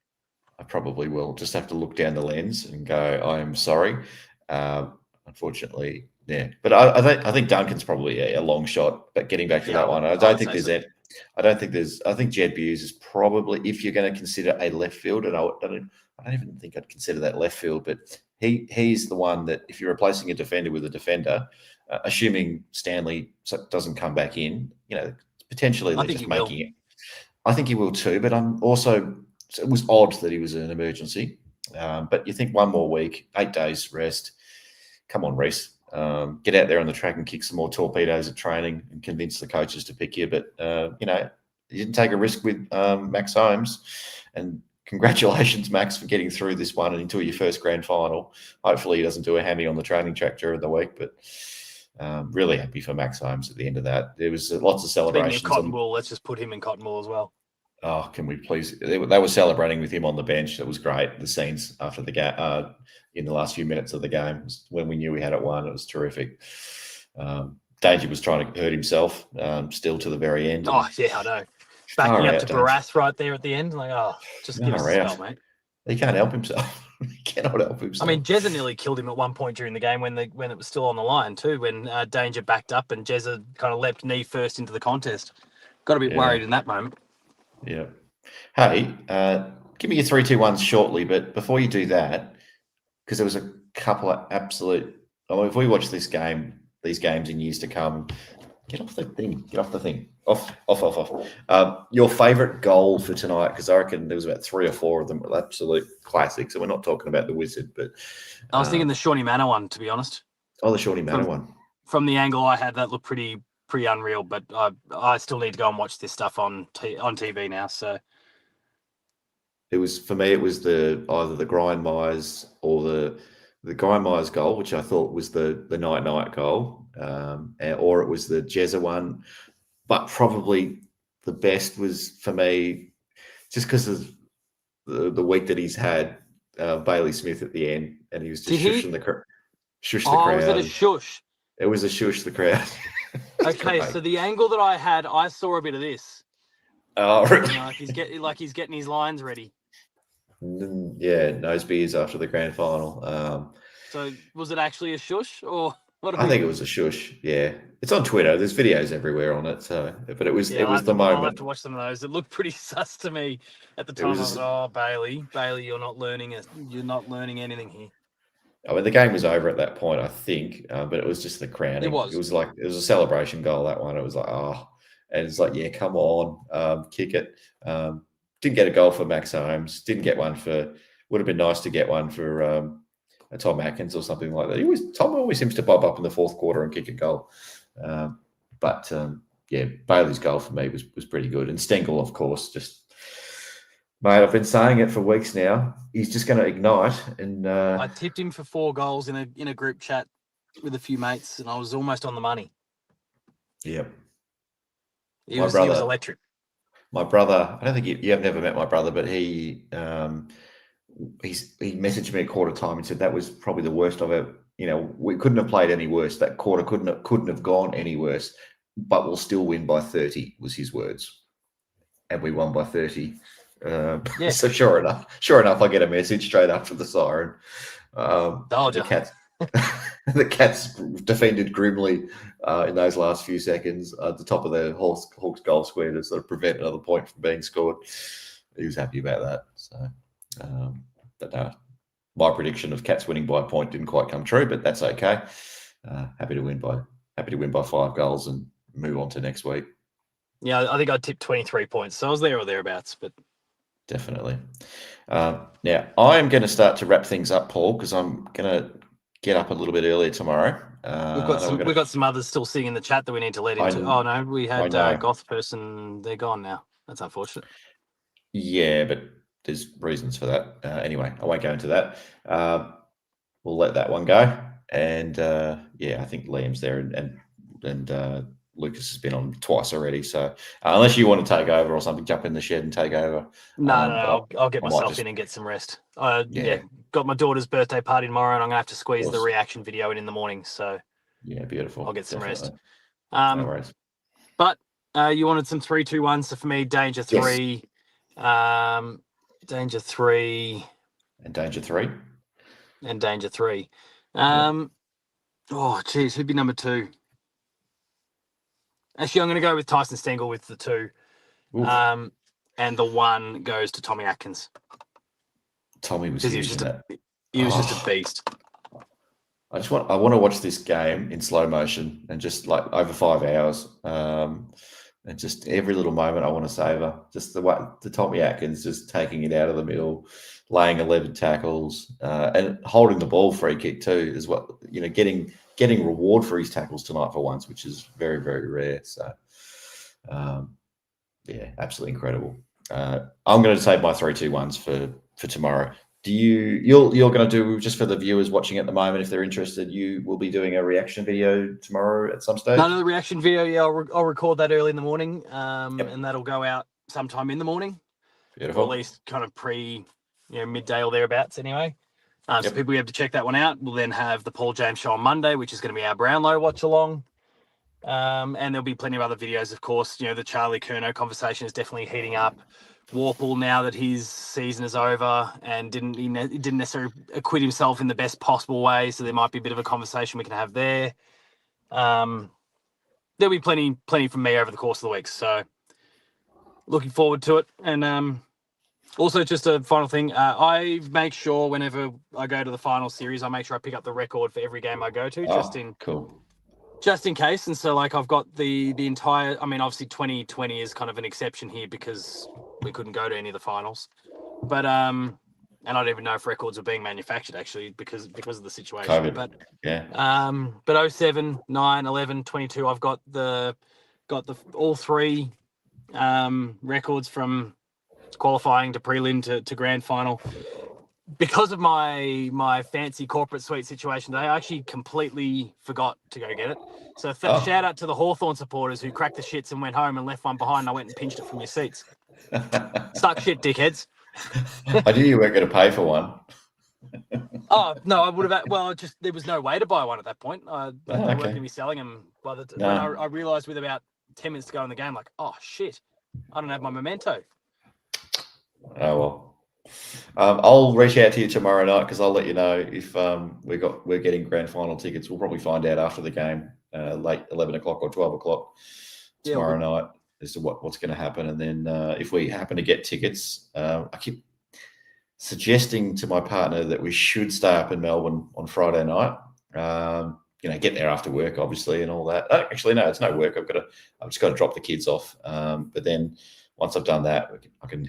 I probably will just have to look down the lens and go, I am sorry. Unfortunately, yeah. But I think Duncan's probably a long shot. But getting back to that one, I think Jed Hughes is probably, if you're going to consider a left field, and I don't even think I'd consider that left field, but he's the one that if you're replacing a defender with a defender, assuming Stanley doesn't come back in, potentially they're just making it. I think he will too, but I'm also. So it was odd that he was an emergency, but you think 1 more week, 8 days rest. Come on, Reece. Get out there on the track and kick some more torpedoes at training and convince the coaches to pick you. But, you didn't take a risk with Max Holmes. And congratulations, Max, for getting through this one and into your first grand final. Hopefully he doesn't do a hammy on the training track during the week, but really happy for Max Holmes at the end of that. There was lots of celebrations. Cotton Wool, let's just put him in Cotton Wool as well. Oh, can we please? They were celebrating with him on the bench. That was great. The scenes after the game, in the last few minutes of the game, when we knew we had it won, it was terrific. Danger was trying to hurt himself still to the very end. Oh, yeah, I know. Backing up to Barras right there at the end. Like, just give us a spell, mate. He can't help himself. He cannot help himself. I mean, Jezza nearly killed him at one point during the game when it was still on the line too, when Danger backed up and Jezza kind of leapt knee first into the contest. Got a bit worried in that moment. Yeah. Hey, give me your 3-2-1s shortly, but before you do that, because there was a couple of absolute. If we watch these games in years to come, get off the thing. Off. Your favourite goal for tonight? Because I reckon there was about 3 or 4 of them were absolute classics, and we're not talking about the Wizard, but I was thinking the Shawnee Manor one, to be honest. Oh, the Shawnee Manor one. From the angle I had, that looked pretty unreal, but I still need to go and watch this stuff on TV now. So it was, for me, it was either the Brian Myers or the Guy Myers goal, which I thought was the night goal, or it was the Jezza one. But probably the best was for me, just because of the week that he's had, Bailey Smith at the end, and he was just shushing the crowd. Was it a shush? It was a shush the crowd. Okay, so the angle that I had, I saw a bit of this. Oh, really? He's getting his lines ready. Yeah, nose beers after the grand final. So was it actually a shush or what? I think it was a shush. Yeah, it's on Twitter. There's videos everywhere on it. So, but it was the moment. I'll have to watch some of those. It looked pretty sus to me at the time. I was, Bailey, you're not learning anything here. I mean, the game was over at that point, I think, but it was just the crowning. It was a celebration goal, that one. It was like, and it's like, yeah, come on, kick it. Didn't get a goal for Max Holmes. Didn't get one would have been nice to get one for Tom Atkins or something like that. Tom always seems to bob up in the fourth quarter and kick a goal. But Bailey's goal for me was pretty good. And Stengel, of course, mate, I've been saying it for weeks now. He's just going to ignite. And I tipped him for 4 goals in a group chat with a few mates, and I was almost on the money. Yep. He was electric. My brother, I don't think you have never met my brother, but he messaged me at quarter time and said that was probably the worst I've ever. We couldn't have played any worse. That quarter couldn't have gone any worse. But we'll still win by 30. Was his words, and we won by 30. Yeah. So sure enough, I get a message straight after the siren. The Cats defended grimly in those last few seconds at the top of the Hawks goal square to sort of prevent another point from being scored. He was happy about that. So, but no, my prediction of Cats winning by a point didn't quite come true, but that's okay. Happy to win by 5 goals and move on to next week. Yeah, I think I tipped 23 points, so I was there or thereabouts, but. Definitely. Now, I am going to start to wrap things up, Paul, because I'm going to get up a little bit earlier tomorrow. We've got some others still sitting in the chat that we need to let into. Oh, no, we had Goth person. They're gone now. That's unfortunate. Yeah, but there's reasons for that. Anyway, I won't go into that. We'll let that one go. And, I think Liam's there and Lucas has been on twice already. So unless you want to take over or something, jump in the shed and take over. No, I'll get myself in and get some rest. Got my daughter's birthday party tomorrow, and I'm going to have to squeeze the reaction video in the morning. So yeah, beautiful. I'll get some rest. No worries. But you wanted some 3-2-1. So for me, Danger 3, Danger 3, and Danger 3, and Danger 3. Oh, geez, who'd be number 2? Actually, I'm going to go with Tyson Stengel with the 2. And the 1 goes to Tommy Atkins. Tommy was just a beast. I want to watch this game in slow motion and just like over 5 hours. And just every little moment I want to savor. Just the Tommy Atkins just taking it out of the middle, laying 11 tackles, and holding the ball free kick too as well. Getting reward for his tackles tonight for once, which is very, very rare. So, absolutely incredible. I'm going to save my 3-2-1s for tomorrow. You're going to do, just for the viewers watching at the moment, if they're interested, you will be doing a reaction video tomorrow at some stage? Another reaction video, yeah. I'll record that early in the morning, and that'll go out sometime in the morning. Beautiful. Or at least kind of midday or thereabouts anyway. So people have to check that one out. We'll then have the Paul James show on Monday, which is going to be our Brownlow watch along. And there'll be plenty of other videos, of course. The Charlie Curnow conversation is definitely heating up. Warple, now that his season is over and didn't necessarily acquit himself in the best possible way, so there might be a bit of a conversation we can have there. There'll be plenty from me over the course of the week, so looking forward to it. And also, just a final thing, I make sure whenever I go to the final series, I make sure I pick up the record for every game I go to, just in case. And so, I've got the entire. I mean, obviously, 2020 is kind of an exception here because we couldn't go to any of the finals. But and I don't even know if records are being manufactured actually because of the situation. COVID. But yeah. But 07, 9, 11, 22, I've got the all 3 records from qualifying to prelim to grand final. Because of my fancy corporate suite situation today, I actually completely forgot to go get it. So shout out to the Hawthorn supporters who cracked the shits and went home and left one behind. And I went and pinched it from your seats. Stuck shit, dickheads. I knew you weren't going to pay for one. Oh, no, I would have. Well, there was no way to buy one at that point. They weren't going to be selling them. When I realised with about 10 minutes to go in the game, oh, shit, I don't have my memento. Oh, well. I'll reach out to you tomorrow night because I'll let you know if we're getting grand final tickets. We'll probably find out after the game, late 11 o'clock or 12 o'clock tomorrow night as to what's going to happen. And then if we happen to get tickets, I keep suggesting to my partner that we should stay up in Melbourne on Friday night. Get there after work, obviously, and all that. Actually, no, it's no work. I've just got to drop the kids off. But then once I've done that, I can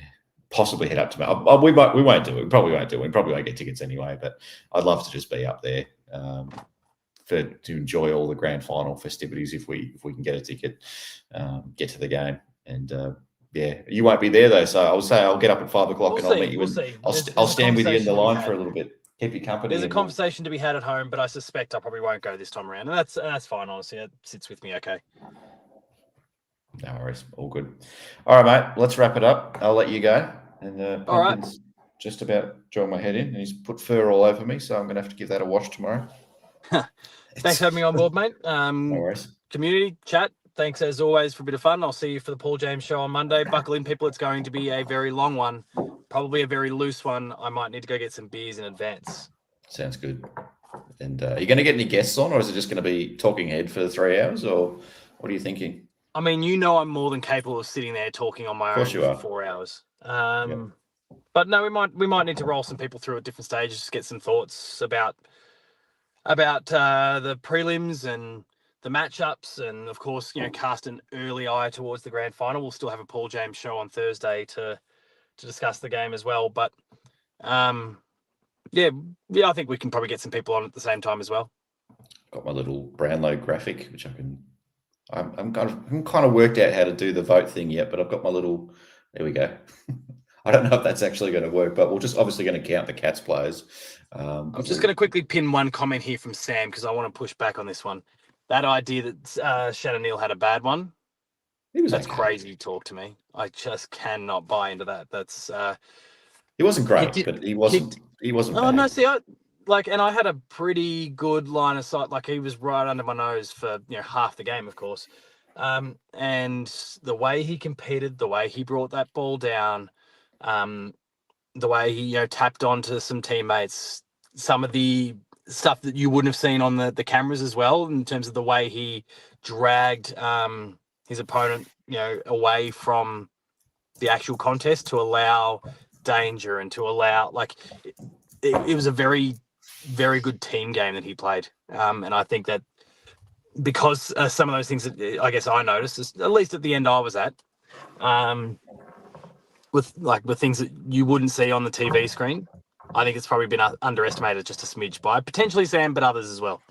possibly head up to Melbourne. We won't do it. We probably won't do it. We probably won't get tickets anyway. But I'd love to just be up there to enjoy all the grand final festivities if we can get a ticket, get to the game. And you won't be there though. So I'll get up at 5 o'clock and I'll meet you. I'll stand with you in the line for a little bit. Keep you company. There's a conversation to be had at home, but I suspect I probably won't go this time around, and that's fine. Honestly, it sits with me. Okay. No worries. All good. All right, mate. Let's wrap it up. I'll let you go. And All right. Pumpkin's just about joined my head in, and he's put fur all over me, so I'm going to have to give that a wash tomorrow. Thanks for having me on board, mate. No worries. Community chat. Thanks as always for a bit of fun. I'll see you for the Paul James show on Monday. Buckle in, people. It's going to be a very long one, probably a very loose one. I might need to go get some beers in advance. Sounds good. And are you going to get any guests on, or is it just going to be talking head for 3 hours, or what are you thinking? I mean, I'm more than capable of sitting there talking on my own for 4 hours. But no, we might need to roll some people through at different stages, just get some thoughts about the prelims and the matchups, and of course, cast an early eye towards the grand final. We'll still have a Paul James show on Thursday to discuss the game as well. But I think we can probably get some people on at the same time as well. Got my little Brownlow graphic, which I'm kind of worked out how to do the vote thing yet, but I've got my little. There we go. I don't know if that's actually going to work, but we're just obviously going to count the Cats players. I'm just going to quickly pin one comment here from Sam because I want to push back on this one. That idea that Shannon Neal had a bad one, that's okay. Crazy talk to me. I just cannot buy into that. That's he wasn't great, but he wasn't Oh, bad. no, see, and I had a pretty good line of sight. Like, he was right under my nose for half the game, of course. And the way he competed, the way he brought that ball down, the way he tapped onto some teammates, some of the stuff that you wouldn't have seen on the cameras as well, in terms of the way he dragged his opponent away from the actual contest to allow danger and to allow it was a very, very good team game that he played, and I think that because some of those things that I guess I noticed, at least at the end I was at, with things that you wouldn't see on the TV screen, I think it's probably been underestimated just a smidge by potentially Sam, but others as well.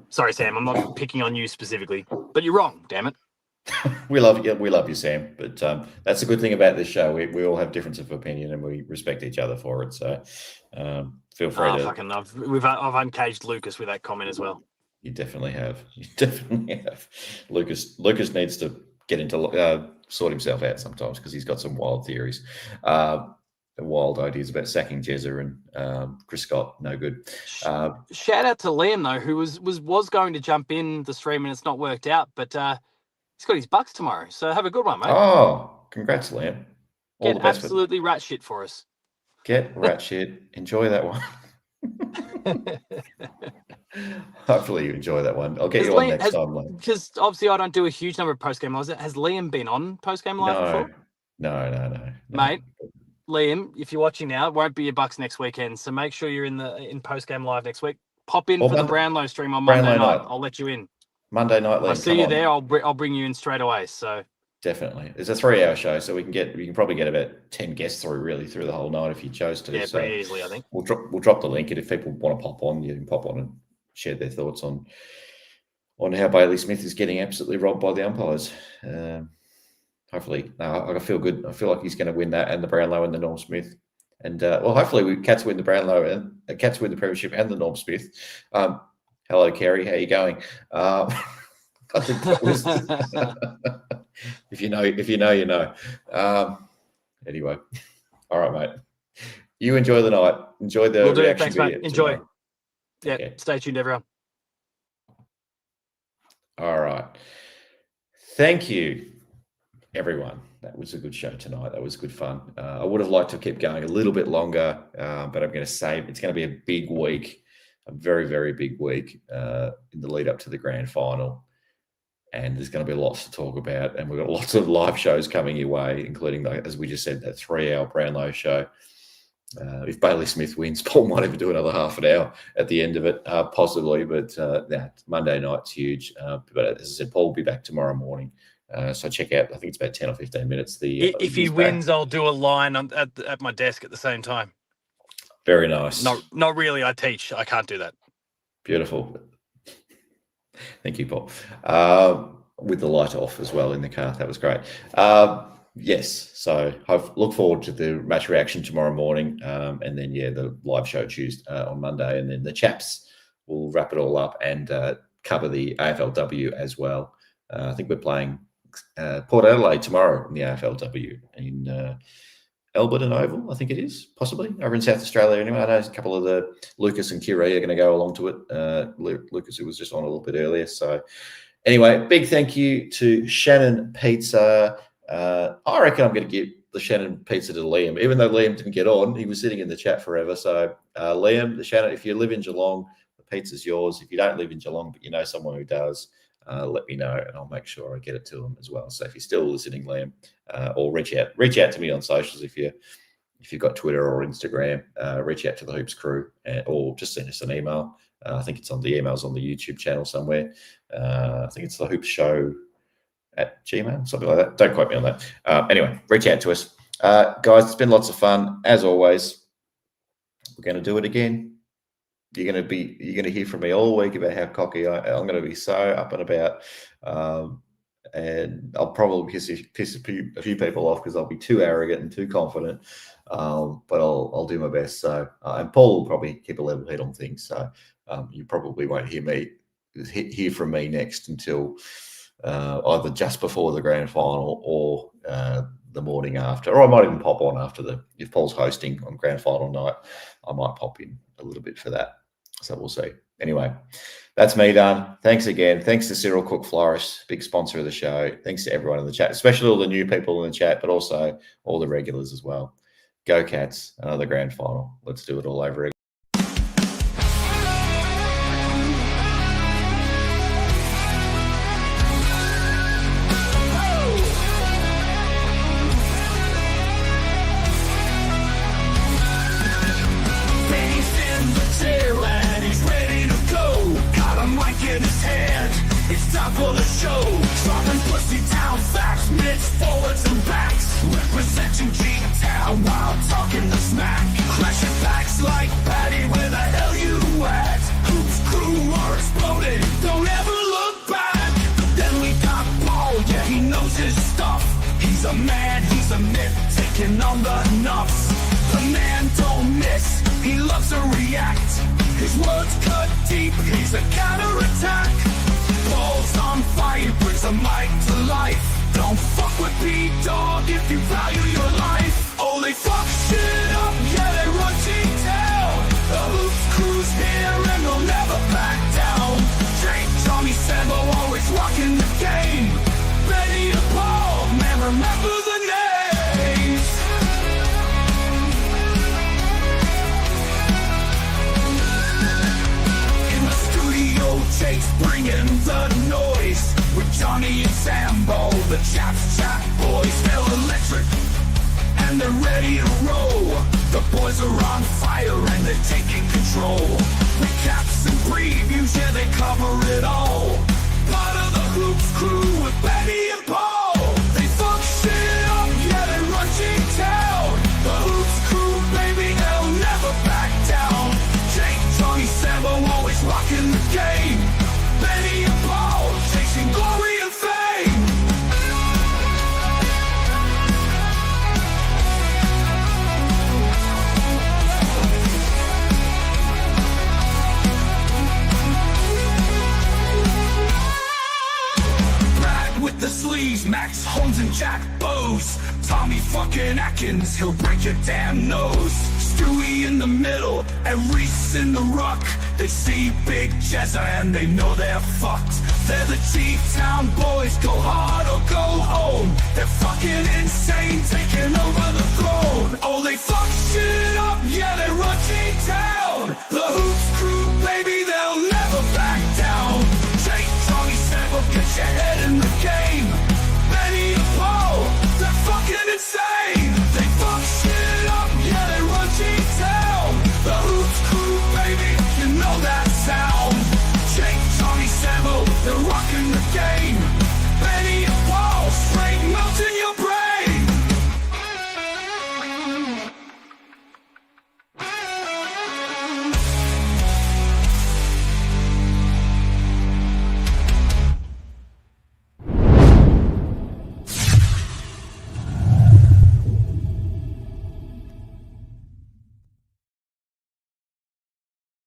Sorry, Sam, I'm not picking on you specifically, but you're wrong, damn it. We love you, Sam. But that's the good thing about this show. We all have difference of opinion and we respect each other for it. So feel free to. I've uncaged Lucas with that comment as well. You definitely have. Lucas needs to get into sort himself out sometimes because he's got some wild theories, wild ideas about sacking Jezza and Chris Scott. No good. Shout out to Liam though, who was going to jump in the stream and it's not worked out, but. He's got his Bucks tomorrow, so have a good one, mate. Oh, congrats, Liam. All Get absolutely rat shit for us. Get rat shit. Enjoy that one. Hopefully you enjoy that one. I'll get you on next time, Liam. Because obviously I don't do a huge number of post-game lives. Has Liam been on post-game live before? No. Mate, Liam, if you're watching now, it won't be your Bucks next weekend, so make sure you're in post-game live next week. Pop in for the Brownlow stream on Monday night. I'll let you in. Monday night, Liam. I see you there. I'll bring you in straight away. So definitely, it's a 3-hour show, so we can probably get about 10 guests through the whole night if you chose to. Yeah, so pretty easily, I think. We'll drop the link, and if people want to pop on, you can pop on and share their thoughts on how Bailey Smith is getting absolutely robbed by the umpires. Hopefully, I feel good. I feel like he's going to win that and the Brownlow and the Norm Smith. And hopefully, Cats win the Brownlow and Cats win the Premiership and the Norm Smith. Hello, Kerry. How you going? I think that was if you know, you know. Anyway, all right, mate. You enjoy the night. Enjoy the reaction. Thanks, mate. Enjoy. Yeah. Okay. Stay tuned, everyone. All right. Thank you, everyone. That was a good show tonight. That was good fun. I would have liked to keep going a little bit longer, but I'm going to say it's going to be a big week. A very, very big week in the lead up to the grand final. And there's going to be lots to talk about. And we've got lots of live shows coming your way, including, as we just said, that 3-hour Brownlow show. If Bailey Smith wins, Paul might even do another half an hour at the end of it, possibly. But Monday night's huge. But as I said, Paul will be back tomorrow morning. So check out, I think it's about 10 or 15 minutes. If he wins, I'll do a line at my desk at the same time. Very nice. Not really. I teach. I can't do that. Beautiful. Thank you, Paul. With the light off as well in the car. That was great. Yes. So look forward to the match reaction tomorrow morning. And then, the live show Tuesday on Monday. And then the chaps will wrap it all up and cover the AFLW as well. I think we're playing Port Adelaide tomorrow in the AFLW in Alberton Oval, I think it is, possibly, over in South Australia. Anyway, I know a couple of the Lucas and Curie are going to go along to it. Lucas, who was just on a little bit earlier. So anyway, big thank you to Shannon Pizza. I reckon I'm going to give the Shannon Pizza to Liam, even though Liam didn't get on. He was sitting in the chat forever. So Liam, the Shannon, if you live in Geelong, the pizza's yours. If you don't live in Geelong, but you know someone who does, let me know and I'll make sure I get it to them as well. So if you're still listening, Liam, or reach out to me on socials if you've got Twitter or Instagram. Reach out to the Hoops crew or just send us an email. I think it's on the emails on the YouTube channel somewhere. I think it's the Hoops Show at Gmail, something like that. Don't quote me on that. Anyway, reach out to us, guys. It's been lots of fun as always. We're going to do it again. You're going to hear from me all week about how cocky I'm going to be, so up and about, and I'll probably piss a few people off because I'll be too arrogant and too confident. But I'll do my best. So, and Paul will probably keep a level head on things. So you probably won't hear from me next until either just before the grand final or the morning after, or I might even pop on after if Paul's hosting on grand final night, I might pop in a little bit for that. So we'll see. Anyway, that's me done. Thanks again. Thanks to Cyril Cook Florist, big sponsor of the show. Thanks to everyone in the chat, especially all the new people in the chat, but also all the regulars as well. Go Cats, another grand final. Let's do it all over again. For the show, dropping pussy down facts, mitts, forwards and backs, representing G-Town while talking the smack, crashing backs like Patty, where the hell you at? Hoops crew are exploding, don't ever look back. Then we got Paul, yeah, he knows his stuff. He's a man, he's a myth, taking on the nuffs. The man don't miss, he loves to react. His words cut deep, he's a counterattack. Balls on fire, brings a mic to life. Don't fuck with P-Dog if you value your life. Oh, they fuck shit up, yeah, they run G-Town. The Hoops crew's here and they'll never back down. Jake, Tommy, Sambo, always rocking the game. Benny and Paul, man, remember the names. In the studio, Jake's bringing the noise. With Johnny and Sambo, the chaps, chat boys, they're electric and they're ready to roll. The boys are on fire and they're taking control. Recaps and previews, yeah, they cover it all. Part of the Hoops crew with Benny and Paul. They fuck shit up, yeah, they run G-Town. The Hoops crew, baby, they'll never back down. Jake, Johnny, Sambo, always rocking the game. Benny and Paul, chasing glory and fame. Brad with the sleeves, Max Holmes and Jack Bowes. Tommy fucking Atkins, he'll break your damn nose. Stewie in the middle, and Reese in the ruck. They see Big Jezza and they know they're fucked. They're the G-Town boys, go hard or go home. They're fucking insane.